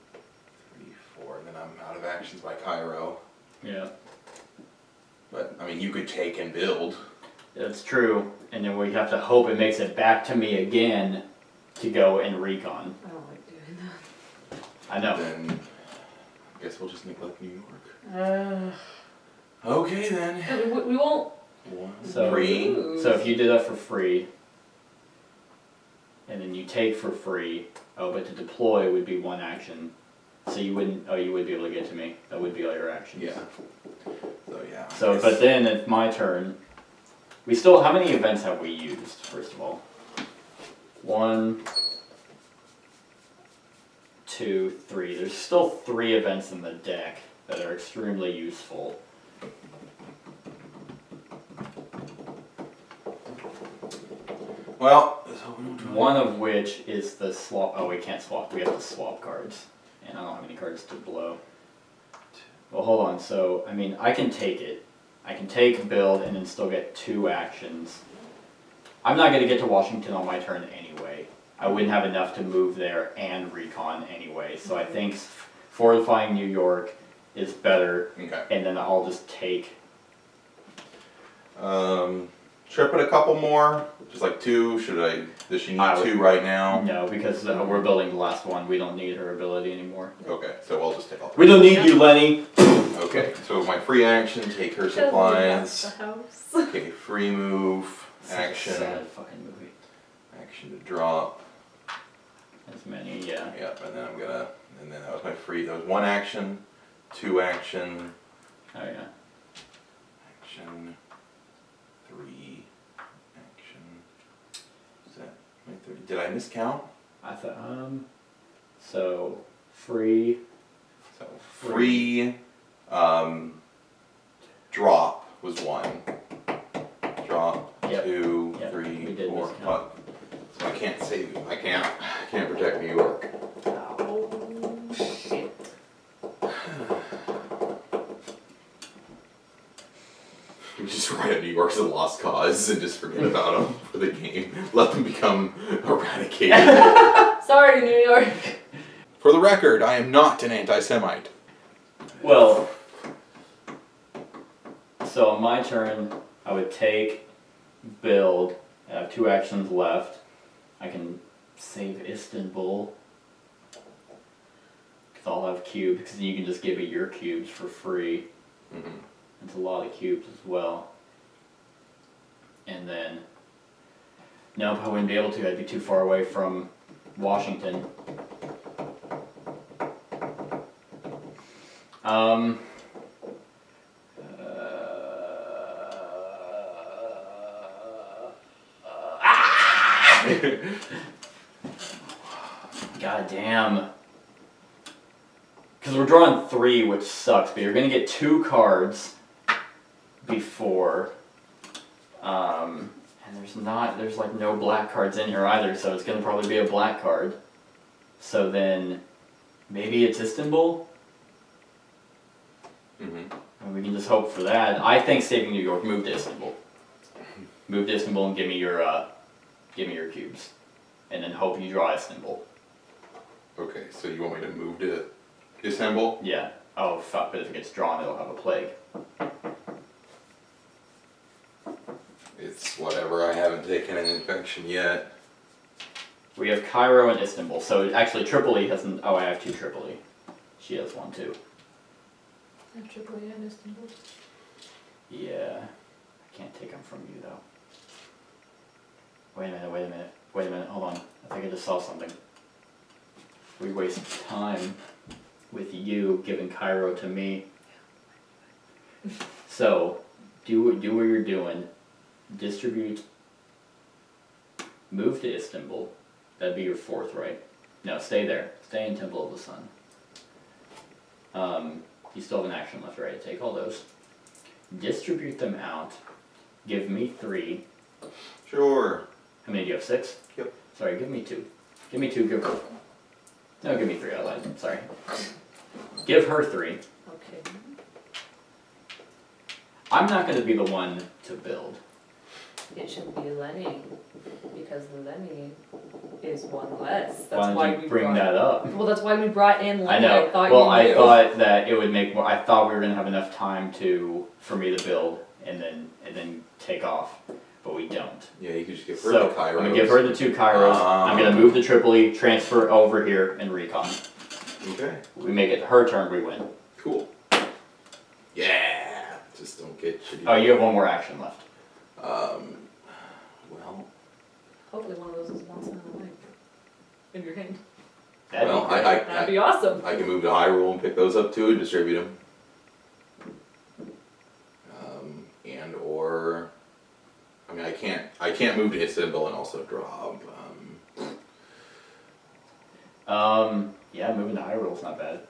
3, 4, and then I'm out of actions by Cairo. yeah, But I mean, you could take and build. that's true. And then we have to hope it makes it back to me again to go and recon. I don't like doing that. I know. Then I guess we'll just neglect New York. Okay then. We won't. 1, So- 3. So if you did that for free, and then you take for free, oh, but to deploy would be 1 action. So you wouldn't, oh, you would be able to get to me. That would be all your actions. Yeah. So yeah. I So, guess- but then it's my turn. We still, how many events have we used, first of all? 1, 2, 3. There's still 3 events in the deck that are extremely useful. Well, let's hope we don't draw. One of which is the swap. Oh, we can't swap. We have to swap cards. And I don't have any cards to blow. Well, hold on. So, I mean, I can take it. I can take, build, and then still get 2 actions. I'm not going to get to Washington on my turn anyway. I wouldn't have enough to move there and recon anyway. So I think fortifying New York is better. Okay. And then I'll just take. Trip it a couple more, just like 2. Does she I need would- 2 right now? No, because we're building the last one. We don't need her ability anymore. Okay, so we'll just take all 3. We don't need you, Lenny. Okay, so my free action, take her supplies. The house. Okay, free move, Such a action, sad fucking movie. action to drop. As many, yeah. Yep, and then that was my free. That was 1 action, 2 action, Oh yeah. action, 3 action. Is that my 30? Did I miscount? I thought so free. So free, drop was 1. Drop, Yep. 2, Yep, 3, we did 4, York. But, so I can't save you. I can't protect New York. Oh, shit. We just write out New York as a lost cause and just forget about them for the game. Let them become eradicated. Sorry, New York. For the record, I am not an anti-Semite. Well, so on my turn, I would take, build. I have 2 actions left. I can save Istanbul. Because I'll have cubes, because you can just give it your cubes for free. Mm-hmm. It's a lot of cubes as well. And then, nope, I wouldn't be able to. I'd be too far away from Washington. God damn. Because we're drawing 3, which sucks, but you're going to get 2 cards before. And there's like no black cards in here either, so it's going to probably be a black card. So then, maybe it's Istanbul? Mm-hmm. And we can just hope for that. I think saving New York, move to Istanbul. Move to Istanbul and give me your cubes. And then hope you draw Istanbul. Okay, so you want me to move to Istanbul? Yeah. Oh fuck, but if it gets drawn it'll have a plague. It's whatever, I haven't taken an infection yet. We have Cairo and Istanbul, so actually Tripoli hasn't... Oh, I have 2 Tripoli. She has 1 too. Tripoli and Istanbul. Yeah. I can't take them from you though. Wait a minute, hold on. I think I just saw something. We waste time with you giving Cairo to me. So, do what you're doing. Distribute. Move to Istanbul. That'd be your 4th, right? No, stay there. Stay in Temple of the Sun. You still have an action left, right? Take all those. Distribute them out. Give me 3. Sure. How many do you have? 6? Yep. Sorry, give me 2. Give me 2, give her... No, give me 3, I lied. Sorry. Give her 3. Okay. I'm not going to be the one to build. It should be Lenny, because Lenny is 1 less. That's Why why don't we you bring brought, that up? Well, that's why we brought in Lenny. I know. I thought Well, you I knew. thought that it would make more... I thought we were going to have enough time for me to build and then take off. But we don't. Yeah, you could just give her So, the Cairo. I'm going to give her the 2 Kairos. I'm going to move to Tripoli, transfer over here, and recon. Okay. We make it her turn, we win. Cool. Yeah! Just don't get shitty. Oh, you have 1 more action left. Well... Hopefully one of those is once in a life. In your hand. That'd well, be great. That'd be awesome. I can move to Hyrule and pick those up too and distribute them. And or... I mean, I can't move to Istanbul and also draw. Yeah, moving to Hyrule's not bad.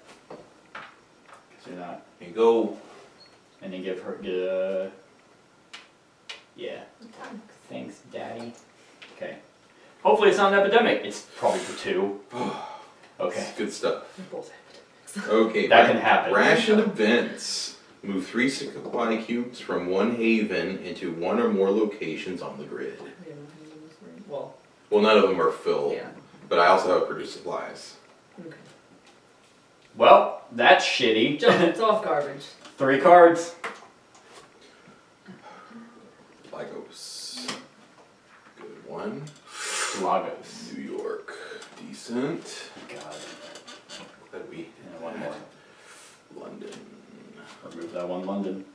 Because you're not. Here you go. And then give her, yeah. Thanks, Daddy. Okay. Hopefully it's not an epidemic. It's probably for 2. Okay. Good stuff. They're both epidemics. Okay. That can happen. Ration events. Move 3 supply cubes from 1 haven into 1 or more locations on the grid. Well, Well, none of them are filled. yeah. But I also have produced supplies. Okay. Well, that's shitty. It's off garbage. 3 cards. Lagos. Good one. Lagos. New York. Decent. God. Glad we And 1 more. London. Remove that 1 London.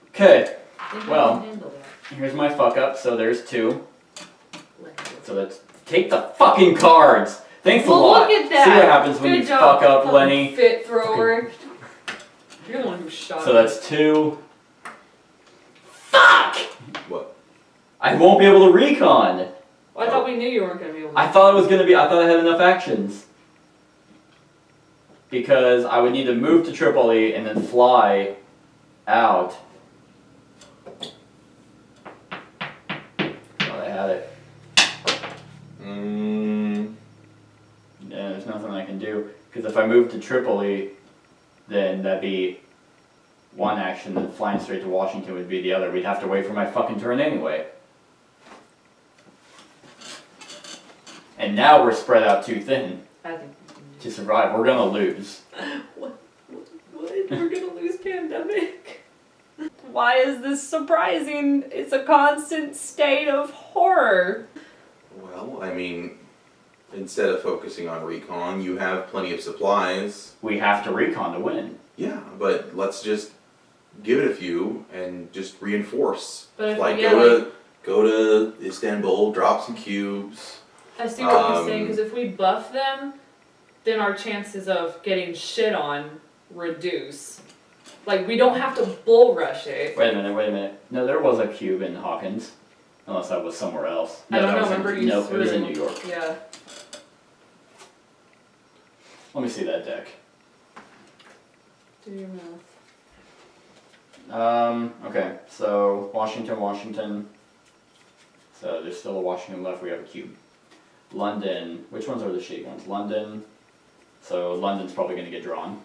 Okay. Well, here's my fuck up. So there's 2. So let's take the fucking cards. Thanks a Well, lot. look at that. See what happens when Good you job, fuck up, fucking Lenny. Fit thrower. You're the one who shot So me. that's 2. Fuck! What? I won't be able to recon. Well, I thought we knew you weren't gonna be able to. I thought I had enough actions. Because I would need to move to Tripoli and then fly out. Oh, that Because if I move to Tripoli, then that'd be one action, then flying straight to Washington would be the other. We'd have to wait for my fucking turn anyway. And now we're spread out too thin I think. to survive. We're gonna lose. What? We're gonna lose pandemic. Why is this surprising? It's a constant state of horror. Well, I mean, instead of focusing on recon, you have plenty of supplies. We have to recon to win. Yeah, but let's just give it a few and just reinforce. But if Like we get, go to Istanbul, drop some cubes. I see what you're saying, because if we buff them, then our chances of getting shit on reduce. Like, we don't have to bull rush it. Wait a minute. No, there was a cube in Hawkins. Unless that was somewhere else. No, I don't that know, was remember you No, it was in New York. Yeah. Let me see that deck. Do your math. Okay, so Washington. So there's still a Washington left, we have a cube. London, which ones are the shitty ones? London, so London's probably going to get drawn.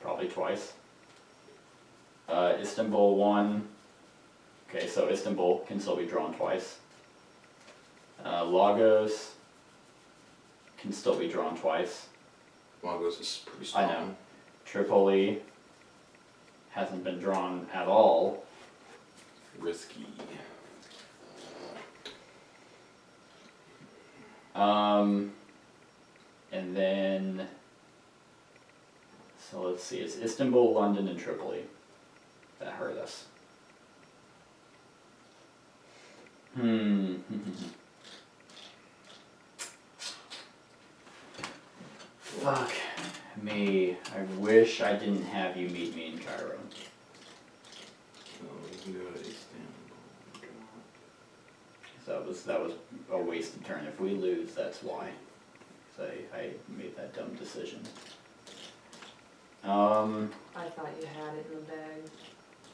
Probably twice. Istanbul 1. Okay, so Istanbul can still be drawn twice. Lagos can still be drawn twice. Lagos is pretty strong. I know. Tripoli hasn't been drawn at all. Risky. And then, so let's see, it's Istanbul, London, and Tripoli that hurt us. Fuck me. I wish I didn't have you meet me in Cairo. Oh, we can go to Istanbul. That was a wasted turn. If we lose, that's why. So I made that dumb decision. I thought you had it in the bag.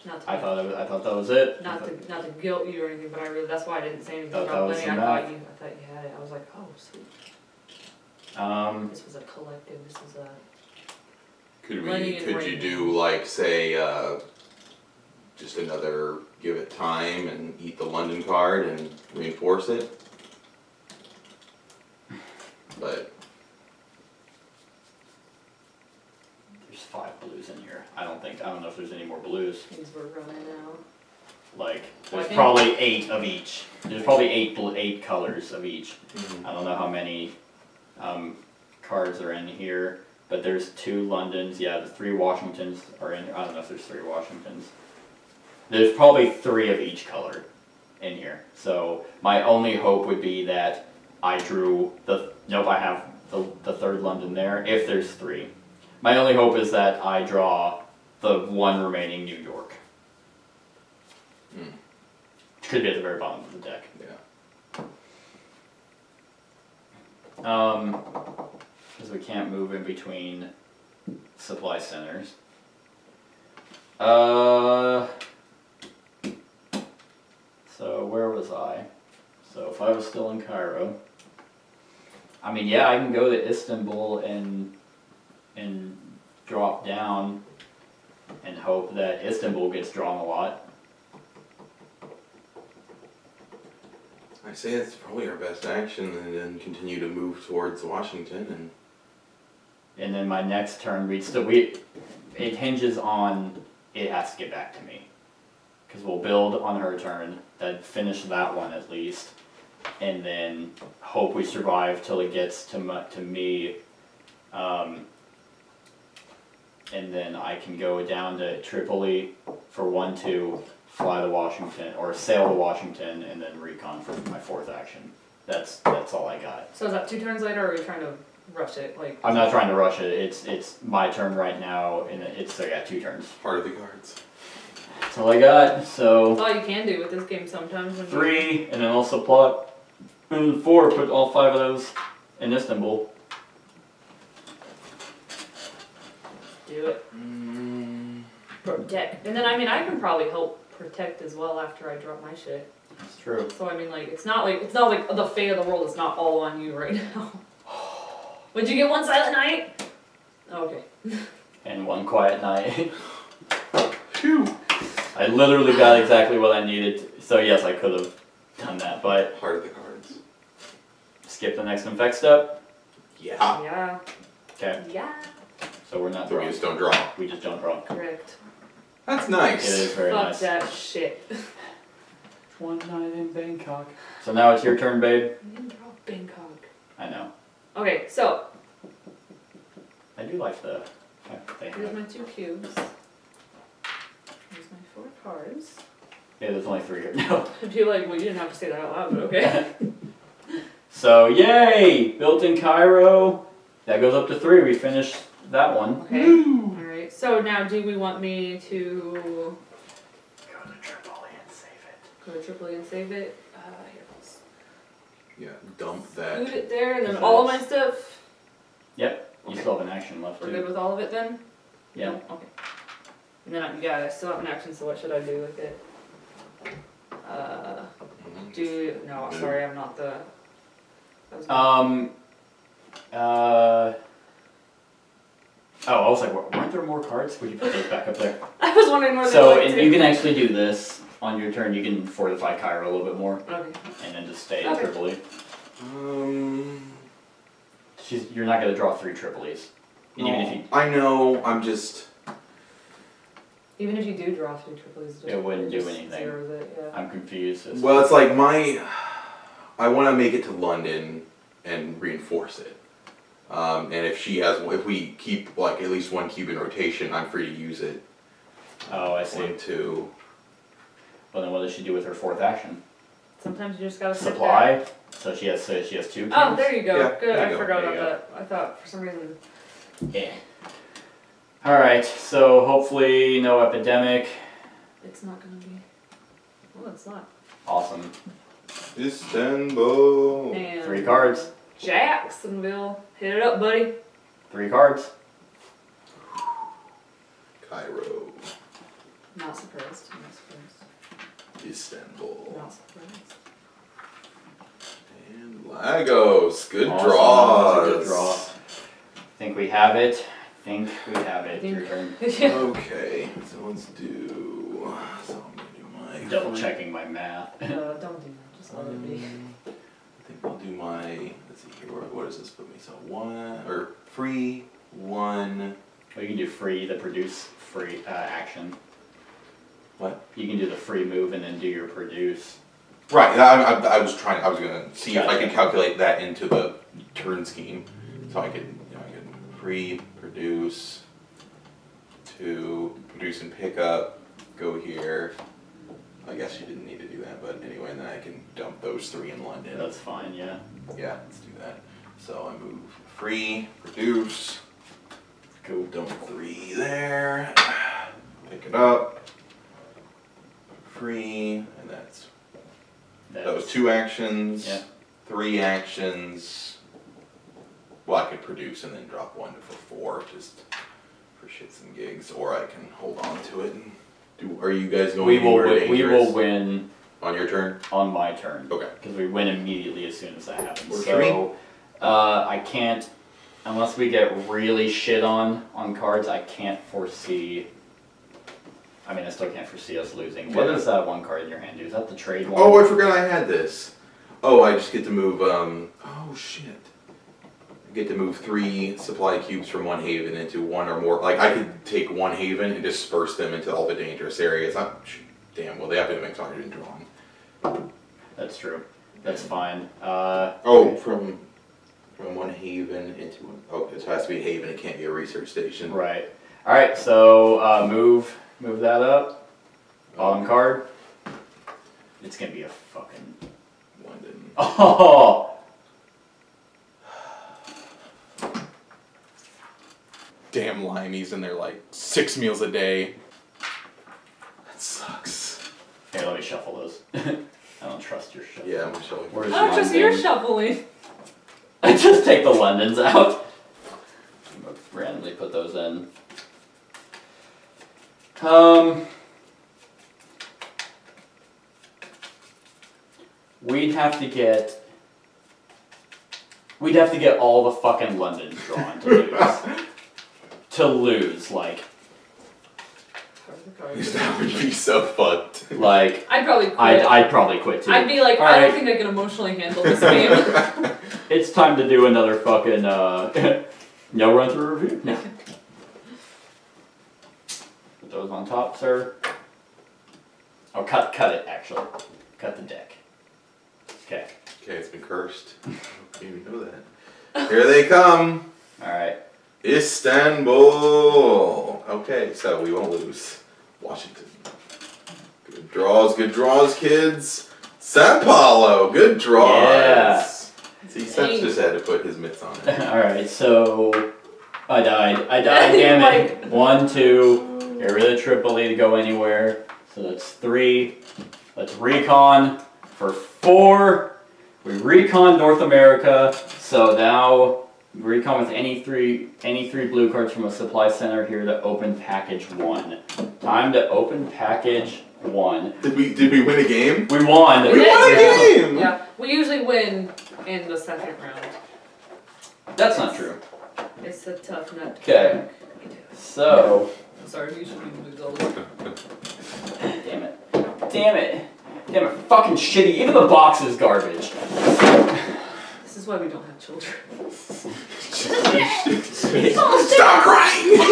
Not to I thought that was it. not to guilt you or anything, but that's why I didn't say anything Thought that about was Lenny. I enough. thought you had it. I was like, oh sweet. This was a collective. This was a. Could Lenny and you Raymond. do like say just another give it time and eat the London card and reinforce it? But There's 5 blues in here. I don't know if there's any more blues. Things we're running out. Like, Well, I there's think- probably 8 of each. There's probably 8 colors of each. Mhm. I don't know how many cards are in here, but there's 2 Londons. Yeah, the 3 Washingtons are in here. I don't know if there's 3 Washingtons. There's probably 3 of each color in here. So my only hope would be that I drew I have the 3rd London there, if there's 3. My only hope is that I draw the 1 remaining New York. Which could be at the very bottom of the deck. Yeah. Because we can't move in between supply centers. So where was I? So if I was still in Cairo, I mean, yeah, I can go to Istanbul and drop down and hope that Istanbul gets drawn a lot. I say it's probably our best action, and then continue to move towards Washington And then my next turn, it hinges on it has to get back to me. Because we'll build on her turn, then finish that one at least, and then hope we survive till it gets to me, and then I can go down to Tripoli for 1-2, fly to Washington, or sail to Washington, and then recon for my 4th action. That's all I got. So is that 2 turns later, or are we trying to rush it? Like. I'm not trying to rush it. It's my turn right now, and I got 2 turns. Part of the cards. That's all I got. So. That's all you can do with this game sometimes. When 3, and then also plot, and 4, put all 5 of those in Istanbul. Do it. Protect. And then, I mean, I can probably help protect as well after I drop my shit. That's true. So, I mean, like, it's not like the fate of the world is not all on you right now. Would you get 1 silent night? Okay. And one quiet night. Phew. I literally got exactly what I needed. So yes, I could have done that, but Heart of the cards. skip the next infect step. Yeah. Yeah. Okay, Yeah. so we're not So we drawing. just don't draw. We just don't draw. Correct. That's It nice. is very Fuck nice. that shit. One night in Bangkok. So now it's your turn, babe. I didn't draw Bangkok. I know. Okay, so I do like the. They here's have. my 2 cubes. Here's my 4 cards. Yeah, there's only 3 here. No. I'd be like, well, you didn't have to say that out loud, but okay. So yay! Built in Cairo. That goes up to 3. We finished that one. Okay. Alright, so now do we want me to Go to Tripoli and save it. go to Tripoli and save it? Here, let's Yeah, dump put that. it there, and then all of my stuff. Yep. You Okay. still have an action left We're too. good with all of it then? Yeah. No? Okay. And then, I still have an action, so what should I do with it? No, sorry, I'm not the... that was Oh, I was like, weren't there more cards? Would you put those back up there? I was wondering where So they went you can actually do this on your turn. You can fortify Cairo a little bit more, Okay. and then just stay in Okay. Tripoli. You're not gonna draw 3 Tripolis. And even if you, I know, I'm just... Even if you do draw 3 Tripolis, It wouldn't do just anything. zeroes it, yeah. I'm confused. Well, it's like I want to make it to London and reinforce it. And if we keep like at least 1 cube in rotation, I'm free to use it. Oh, I see. 1, 2. Well, then what does she do with her 4th action? Sometimes you just gotta sit back. Supply. So she has 2 cubes. Oh, there you go. Yeah, Good, there I you go, forgot there about you that. I thought for some reason... Yeah. Alright, so hopefully no epidemic. It's not gonna be... Well, it's not. Awesome. Istanbul. And 3 cards. Jacksonville. Hit it up, buddy. 3 cards. Cairo. Not surprised. Not surprised. Istanbul. Not surprised. And Lagos. Good Awesome. draws. That was a good draw. Think we have it. Think we have it. Your turn. Okay, so let's do. So I'm gonna do my. Double checking my math. Don't do that. Just let it be. I think I'll do my. Let's see here. What does this put me? So 1 or free 1. Well, you can do free to produce free action. What? You can do the free move and then do your produce. Right. I was gonna see if I Gotcha. could calculate that into the turn scheme, so I could free produce to produce and pick up. Go here. I guess you didn't need to do that, but anyway, and then I can dump those 3 in London. That's fine, yeah. Yeah, let's do that. So I move free, produce, Cool. dump 3 there, pick it up, free, and that was 2 actions, Yeah. 3 actions. Well, I could produce and then drop 1 for 4, just for shits and gigs, or I can hold on to it and do. Are you guys going? We will anywhere win, we dangerous will win on your turn. on my turn. Okay. Because we win immediately as soon as that happens. Works So I can't, unless we get really shit on cards, I can't foresee. I mean, I still can't foresee us losing. What Yeah. does that 1 card in your hand do? Is that the trade one? Oh, I forgot I had this. Oh, I just get to move. Oh shit. I get to move 3 supply cubes from 1 haven into 1 or more. Like I could take 1 haven and disperse them into all the dangerous areas. Damn. Well, the epidemic's already been drawn. That's true. That's fine. Oh, from 1 haven into 1. Oh, it has to be a haven. It can't be a research station. Right. All right. So move that up. Bottom card. It's gonna be a fucking. London. Oh. Damn limeys, and they're like 6 meals a day. That sucks. Here, let me shuffle those. I don't trust your shuffle. Yeah, I'm showing. Where's I don't trust your London? shuffling. I just take the Londons out. I'm gonna randomly put those in. We'd have to get all the fucking Londons drawn to lose. to lose, like That would be so fucked. like I'd probably quit. I'd probably quit too. I'd be like, All I don't right. think I can emotionally handle this game. It's time to do another fucking no run through review. No. Put those on top, sir. Oh, cut it actually. Cut the deck. Okay. Okay, it's been cursed. I didn't even know that. Here they come. All right. Istanbul. Okay, so we won't lose. Washington. Good draws, kids. Sao Paulo. Good draws. Yeah. See, Seth just had to put his mitts on it. All right. So I died. Damn it. 1, 2. Get rid of Tripoli to go anywhere. So that's 3. Let's recon for 4. We recon North America. So now recon with any three blue cards from a supply center here to open package 1. Time to open package 1. Did we win a game? We won. We won a game! Yeah, we usually win in the second round. That's not true. It's a tough nut to Okay. crack. So. I'm sorry, you should be lose all the time. Damn it. Fucking shitty. Even the box is garbage. This is why we don't have children. Stop crying! I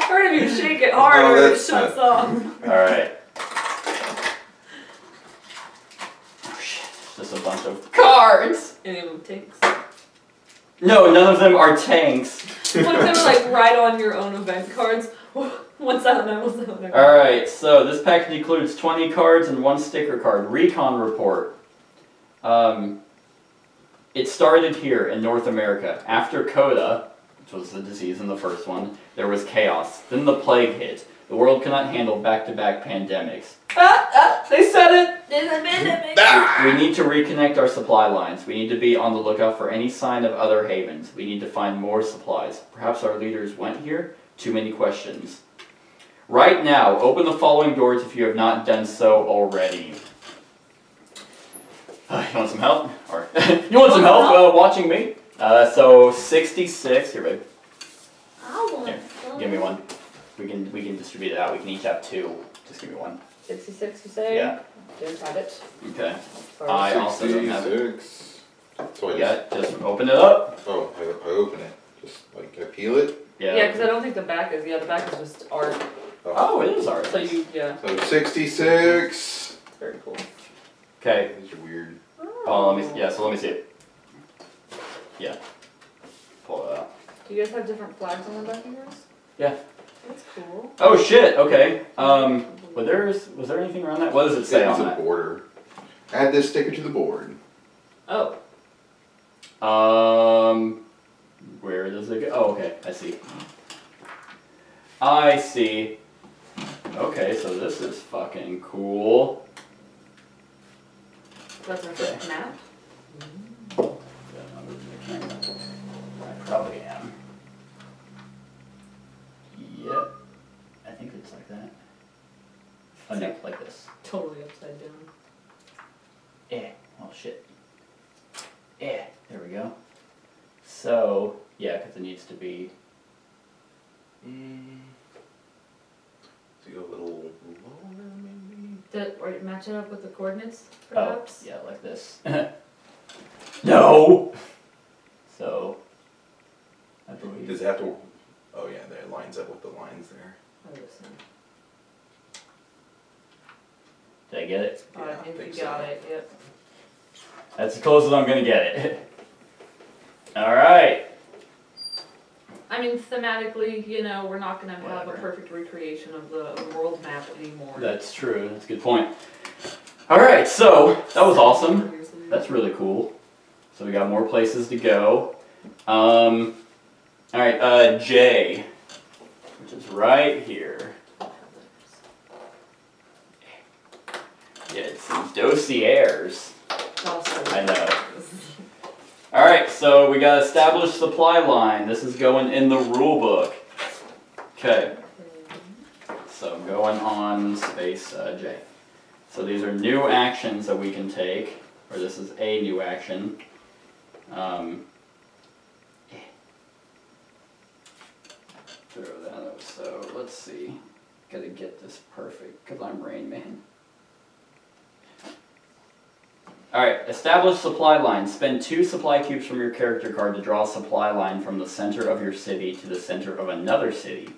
heard if you shake it hard, it shuts off. Alright. Oh shit. Just a bunch of cards! Any of them tanks? No, none of them are tanks. What if they were like right on your own event cards? What's that on that? What's that on that? Alright, so this package includes 20 cards and 1 sticker card. Recon report. It started here in North America. After Coda, which was the disease in the first one, there was chaos. Then the plague hit. The world cannot handle back-to-back pandemics. They said it! There's a pandemic! We need to reconnect our supply lines. We need to be on the lookout for any sign of other havens. We need to find more supplies. Perhaps our leaders went here? Too many questions. Right now, open the following doors if you have not done so already. You want some help? Or you want some help watching me? So 66. Here, babe. Here, give me one. We can distribute it out. We can each have 2. Just give me one. 66, you say? Yeah. Don't have it. Okay. Sorry. I also don't have it. 66. So Yeah, just open it up. Oh, I open it. Just like I peel it. Yeah, because I don't think the back is. Yeah, the back is just art. Oh, it is art. So you, yeah. So 66. It's very cool. Okay. These are weird. Oh, let me see it. Yeah. Pull it out. Do you guys have different flags on the back of yours? Yeah. That's cool. Oh shit. Okay. Was there anything around that? What does it say on It's a that? border. Add this sticker to the board. Oh. Where does it go? Oh, okay. I see. Okay, so this is fucking cool. That's our first map? I probably am. Yep. I think it's like that. Oh no, like this. Totally upside down. Oh shit. There we go. So, yeah, because it needs to be... So you go a little lower, maybe? Or match it up with the coordinates, Oh, perhaps? yeah, like this. No! So, I believe... Does it have to... Oh yeah, that lines up with the lines there. Oh, listen. Did I get it? Yeah, I think you got it, yep. That's as close as I'm gonna get it. Alright. I mean, thematically, you know, we're not going to have Whatever. a perfect recreation of the world map anymore. That's true, that's a good point. Alright, so, that was awesome. That's really cool. So we got more places to go. Alright, J, which is right here. Yeah, it's some dossiers. I know. Alright, so we got established supply line. This is going in the rule book. Okay. So I'm going on space J. So these are new actions that we can take, or this is a new action. So let's see. Gotta get this perfect because I'm Rain Man. Alright, establish supply line. Spend 2 supply cubes from your character card to draw a supply line from the center of your city to the center of another city.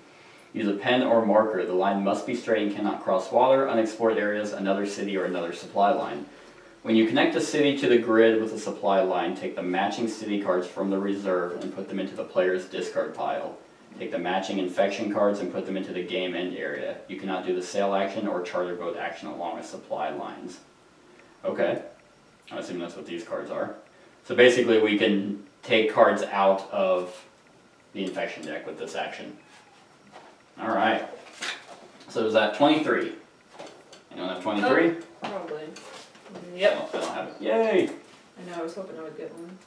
Use a pen or marker. The line must be straight and cannot cross water, unexplored areas, another city, or another supply line. When you connect a city to the grid with a supply line, take the matching city cards from the reserve and put them into the player's discard pile. Take the matching infection cards and put them into the game end area. You cannot do the sail action or charter boat action along with supply lines. Okay. I assume that's what these cards are. So basically we can take cards out of the infection deck with this action. Alright. So is that 23? Anyone have 23? Oh, probably. Yep. Oh, I don't have it. Yay! I know, I was hoping I would get one.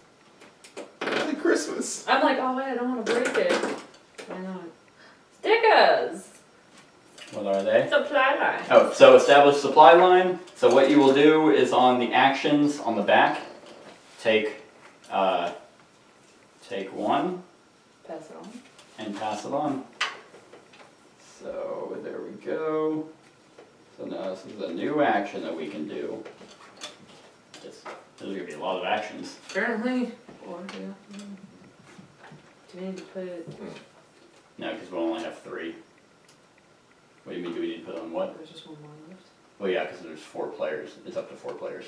Merry Christmas. I'm like, oh wait, I don't want to break it. I know. Stickers! What are they? Supply line. Oh, so establish supply line. So what you will do is on the actions on the back, take one Pass it on. and pass it on. So there we go. So now this is a new action that we can do. There's gonna be a lot of actions. Apparently. Or, yeah. Do we need to put it? No, because we'll only have 3. What do you mean, do we need to put on what? There's just one more left. Well, yeah, because there's 4 players. It's up to 4 players.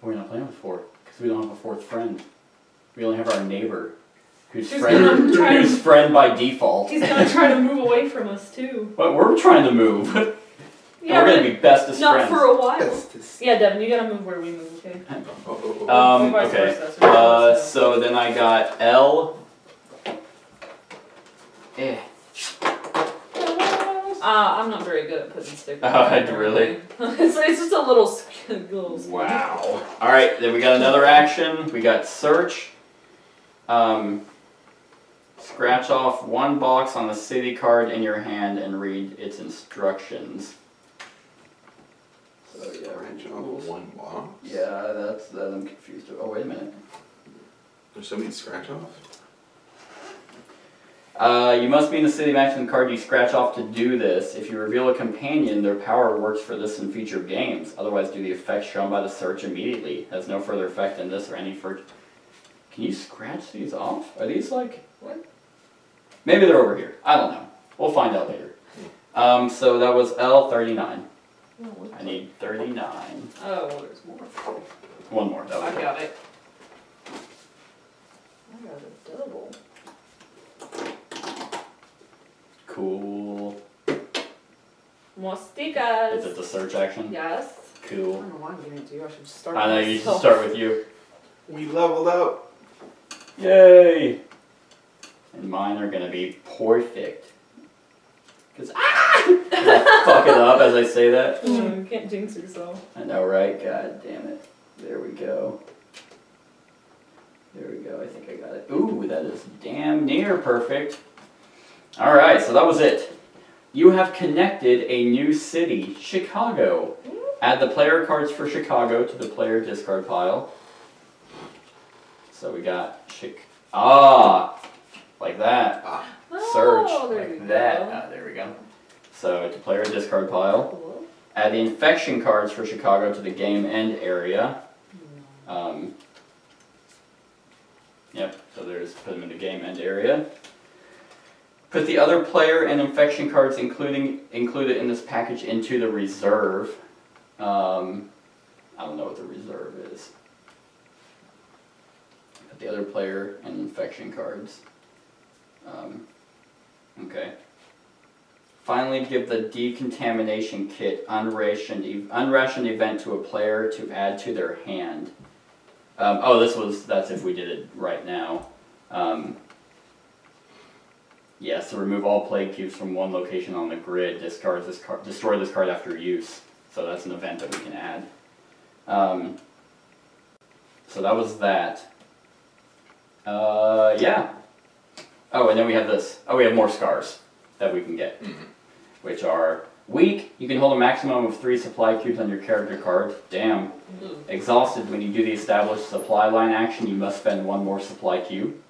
We're not playing with 4, because we don't have a 4th friend. We only have our neighbor, who's friend by default. He's gonna try to move away from us too. But we're trying to move. Yeah, we're gonna be bestest not friends. for a while. Yeah, Devin, you gotta move where we move, okay? Okay. So then I got L. I'm not very good at putting stickers. Really? it's just a little Wow. Alright, then we got another action. We got search. Scratch off 1 box on the city card in your hand and read its instructions. So yeah, Scratch off 1 box? yeah, that I'm confused. Oh, wait a minute. There's so many scratch off? You must be in the city matching the card you scratch off to do this. If you reveal a companion, their power works for this in future games. Otherwise, do the effect shown by the search immediately. Has no further effect than this or any first. Can you scratch these off? Are these like what? Maybe they're over here. I don't know. We'll find out later. So that was L39. I need 39. Oh, well, there's more. 1 more. That was I got it. I got a double. Cool. More stickers. Is it the search action? Yes. I Cool. don't know why I'm giving it to you. I should start. I know you should start with you. We leveled up. Yay! And mine are gonna be perfect. Cause I fuck it up as I say that. You can't jinx yourself. I know, right? God damn it. There we go. There we go. I think I got it. Ooh, that is damn near perfect. Alright, so that was it. You have connected a new city, Chicago. Add the player cards for Chicago to the player discard pile. So we got like that. Search, like that. There we go. So to player discard pile. Cool. Add the infection cards for Chicago to the game end area. Yep, so there's put them in the game end area. Put the other player and infection cards included in this package into the reserve. I don't know what the reserve is. Put the other player and infection cards. Okay. Finally, give the decontamination kit unrationed event to a player to add to their hand. That's if we did it right now. Yes, to remove all plague cubes from one location on the grid, destroy this card after use. So that's an event that we can add. So that was that. Yeah. Oh, and then we have this. Oh, we have more scars that we can get, which are weak. You can hold a maximum of 3 supply cubes on your character card. Damn. Exhausted. When you do the established supply line action, you must spend 1 more supply cube.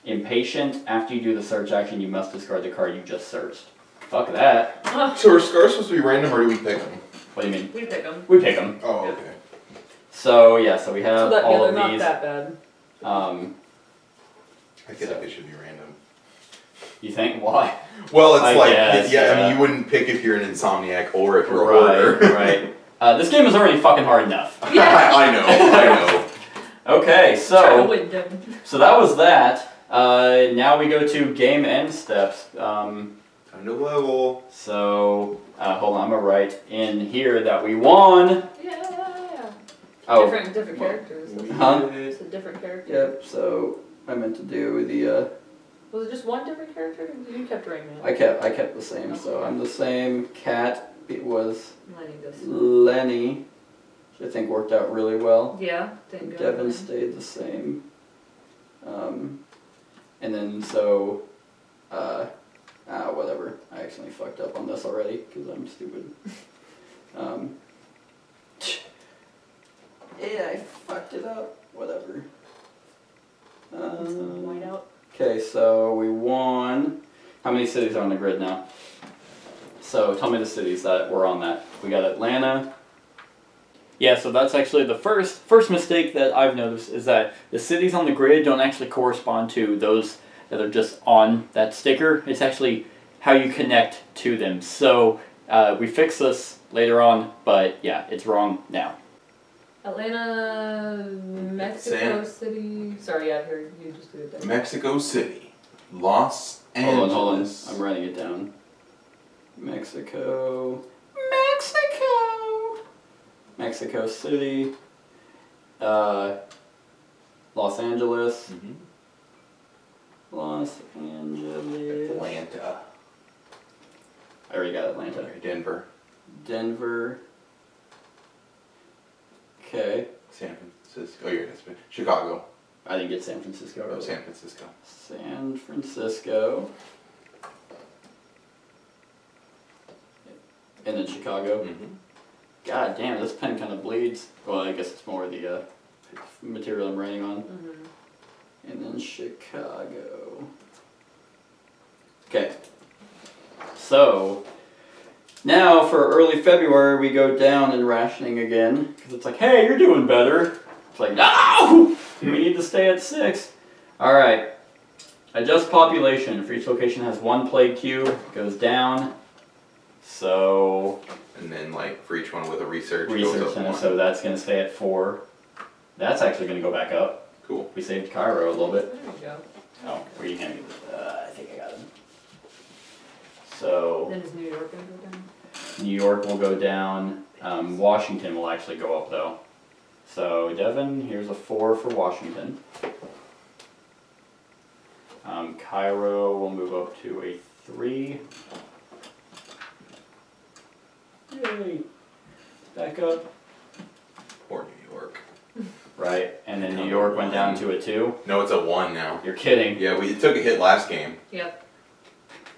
Impatient. After you do the search action, you must discard the card you just searched. Fuck that. So are scars supposed to be random, or do we pick them? What do you mean? We pick them. We pick them. Oh, okay. So yeah, so we have So all they're of not these. that bad. I feel like it should be random. You think why? Well, it's I like, guess, I yeah. mean, you wouldn't pick if you're an insomniac or if you're a Right, hoarder. right. This game is already fucking hard enough. Yeah. I know. Okay, Try to so win, Devin. that was that. Now we go to game end steps. Time to level. So hold on, I'm gonna write in here that we won. Yeah. Oh, Different characters. Huh? It's a different character. yep. So I meant to do the. Was it just one different character? You kept Rayman. I kept the same. So I'm the same. Cat was Lenny this. Lenny, which I think worked out really well. Yeah. Thank God. Devin stayed the same. And then so, whatever. I accidentally fucked up on this already because I'm stupid. Yeah, I fucked it up. Whatever. White out. Okay, so we won. How many cities are on the grid now? So tell me the cities that were on that. We got Atlanta. Yeah, so that's actually the first mistake that I've noticed is that the cities on the grid don't actually correspond to those that are just on that sticker. It's actually how you connect to them. So we fix this later on, but yeah, it's wrong now. Atlanta, Mexico City. Sorry, yeah, here you just do it. There. Mexico City. Los Angeles. Hold on. I'm writing it down. Mexico City. Los Angeles. Mm-hmm. Los Angeles. Atlanta. I already got Atlanta. Okay, Denver. Denver. Okay. San Francisco. Oh, you're in Chicago. I didn't get San Francisco. Oh, Earlier. San Francisco. San Francisco. And then Chicago. Mm-hmm. God damn, this pen kind of bleeds. Well, I guess it's more the material I'm writing on. Mm-hmm. And then Chicago. Okay. So, now for early February, we go down in rationing again. Because it's like, hey, you're doing better. It's like, no! We need to stay at 6. Alright. Adjust population. For each location has 1 plague cube. Goes down. So... And then, like, for each one with a research goes Research up center, 1. so that's going to stay at 4. That's actually going to go back up. Cool. We saved Cairo a little bit. There you go. Oh, where you handing me? I think I got him. So, Then is New York gonna go down? New York will go down. Washington will actually go up though. So, Devin, here's a 4 for Washington. Cairo will move up to a 3. Yay! Back up. Or New York. Right, and then New York went down to a 2. No, it's a 1 now. You're kidding. Yeah, we took a hit last game. Yep.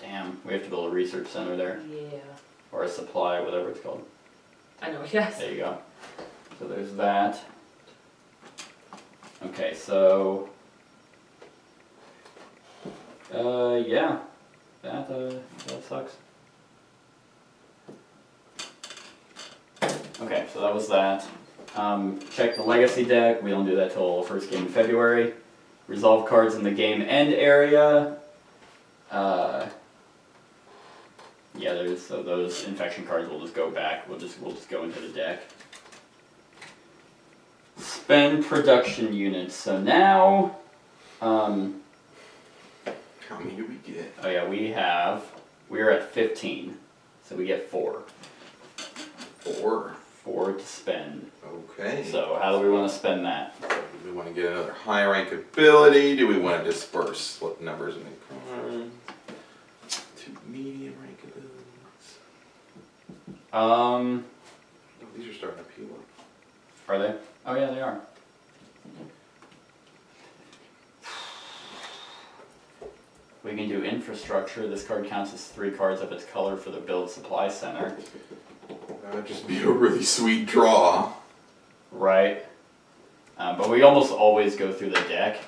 Damn, we have to build a research center there. Yeah. Or a supply, whatever it's called. I know, yes. There you go. So there's that. Okay, so... yeah. That sucks. Okay, so that was that. Check the legacy deck. We don't do that till first game in February. Resolve cards in the game end area. Yeah, so those infection cards will just go back. We'll just go into the deck. Spend production units. So now, How many do we get? oh yeah, we're at 15, so we get 4. 4. 4 to spend. Okay. So how do we want to spend that? Do we want to get another high rank ability? Do we want to disperse what numbers in the cards? 2 medium rank abilities. Oh, these are starting to peel up. Are they? Oh yeah, they are. We can do infrastructure. This card counts as 3 cards of its color for the build supply center. That would just be a really sweet draw. Right. But we almost always go through the deck.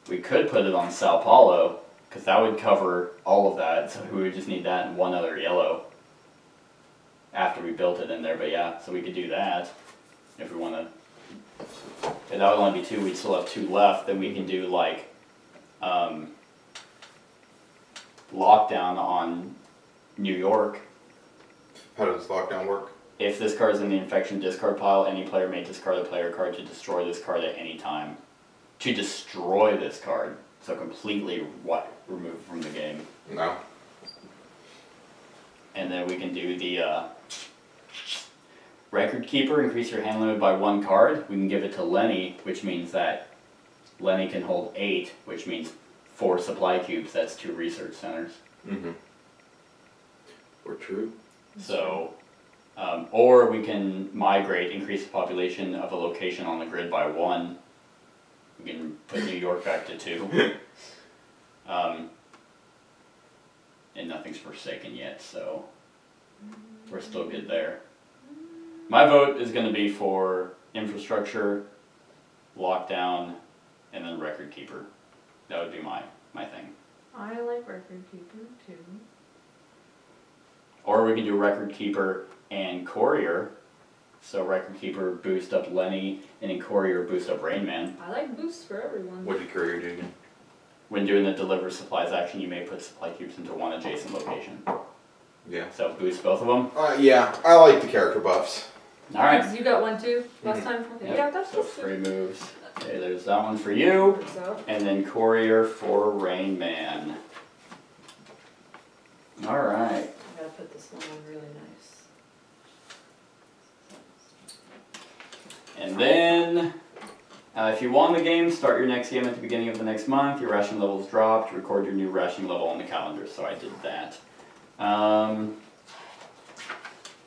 we could put it on Sao Paulo, because that would cover all of that, so we would just need that and one other yellow after we built it in there. But yeah, so we could do that if we want to. And that would only be 2, we'd still have 2 left. Then we can do like lockdown on New York. How does lockdown work? If this card is in the infection discard pile, any player may discard a player card to destroy this card at any time. To destroy this card. So completely removed from the game. No. And then we can do the Record Keeper, increase your hand limit by 1 card. We can give it to Lenny, which means that Lenny can hold 8, which means 4 supply cubes. That's 2 research centers. Mm-hmm. Or true. So, or we can migrate, increase the population of a location on the grid by 1. We can put New York back to 2. And nothing's forsaken yet, so we're still good there. My vote is going to be for infrastructure, lockdown, and then record keeper. That would be my thing. I like record keeper too. Or we can do record keeper and courier. So record keeper boost up Lenny, and then courier boost up Rain Man. I like boosts for everyone. What did courier do again? When doing the deliver supplies action, you may put supply cubes into one adjacent location. Yeah. So boost both of them. Yeah, I like the character buffs. All right. You got one too last time? Okay. Yep. Yeah, that's So just 3 moves. Okay, there's that one for you. So. And then courier for Rain Man. All right. I gotta put this one on really nice. And then, if you won the game, start your next game at the beginning of the next month. Your ration level is dropped. Record your new ration level on the calendar. So I did that.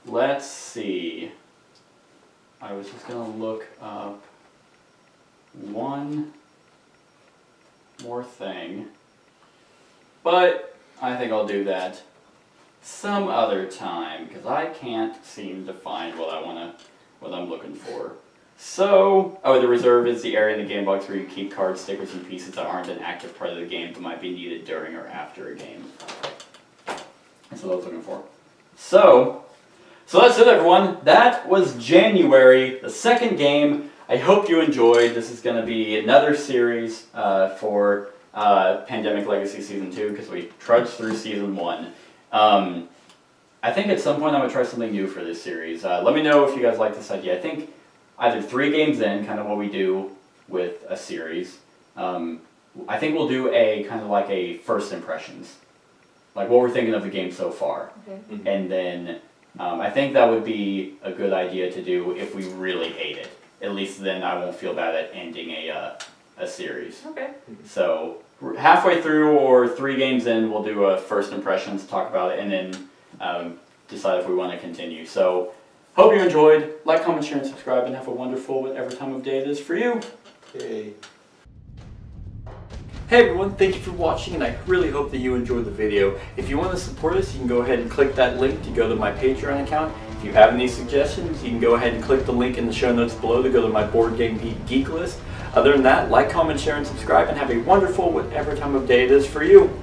Let's see. I was just going to look up one more thing. But I think I'll do that some other time, because I can't seem to find what I'm looking for. So, the reserve is the area in the game box where you keep cards, stickers, and pieces that aren't an active part of the game but might be needed during or after a game. That's what I was looking for. So that's it, everyone. That was January, the 2nd game. I hope you enjoyed. This is going to be another series for Pandemic Legacy Season 2, because we trudged through Season 1. I think at some point I'm going to try something new for this series. Let me know if you guys like this idea. I think either 3 games in, kind of what we do with a series. I think we'll do a kind of like a first impressions. Like what we're thinking of the game so far. Okay. Mm-hmm. And then I think that would be a good idea to do if we really hate it. At least then I won't feel bad at ending a series. Okay. So halfway through or 3 games in, we'll do a first impressions, talk about it, and then decide if we want to continue. So hope you enjoyed. Like, comment, share, and subscribe, and have a wonderful whatever time of day it is for you. Yay. Hey everyone, thank you for watching, and I really hope that you enjoyed the video. If you want to support us, you can go ahead and click that link to go to my Patreon account. If you have any suggestions, you can go ahead and click the link in the show notes below to go to my Board Game Geek list. Other than that, like, comment, share, and subscribe, and have a wonderful whatever time of day it is for you.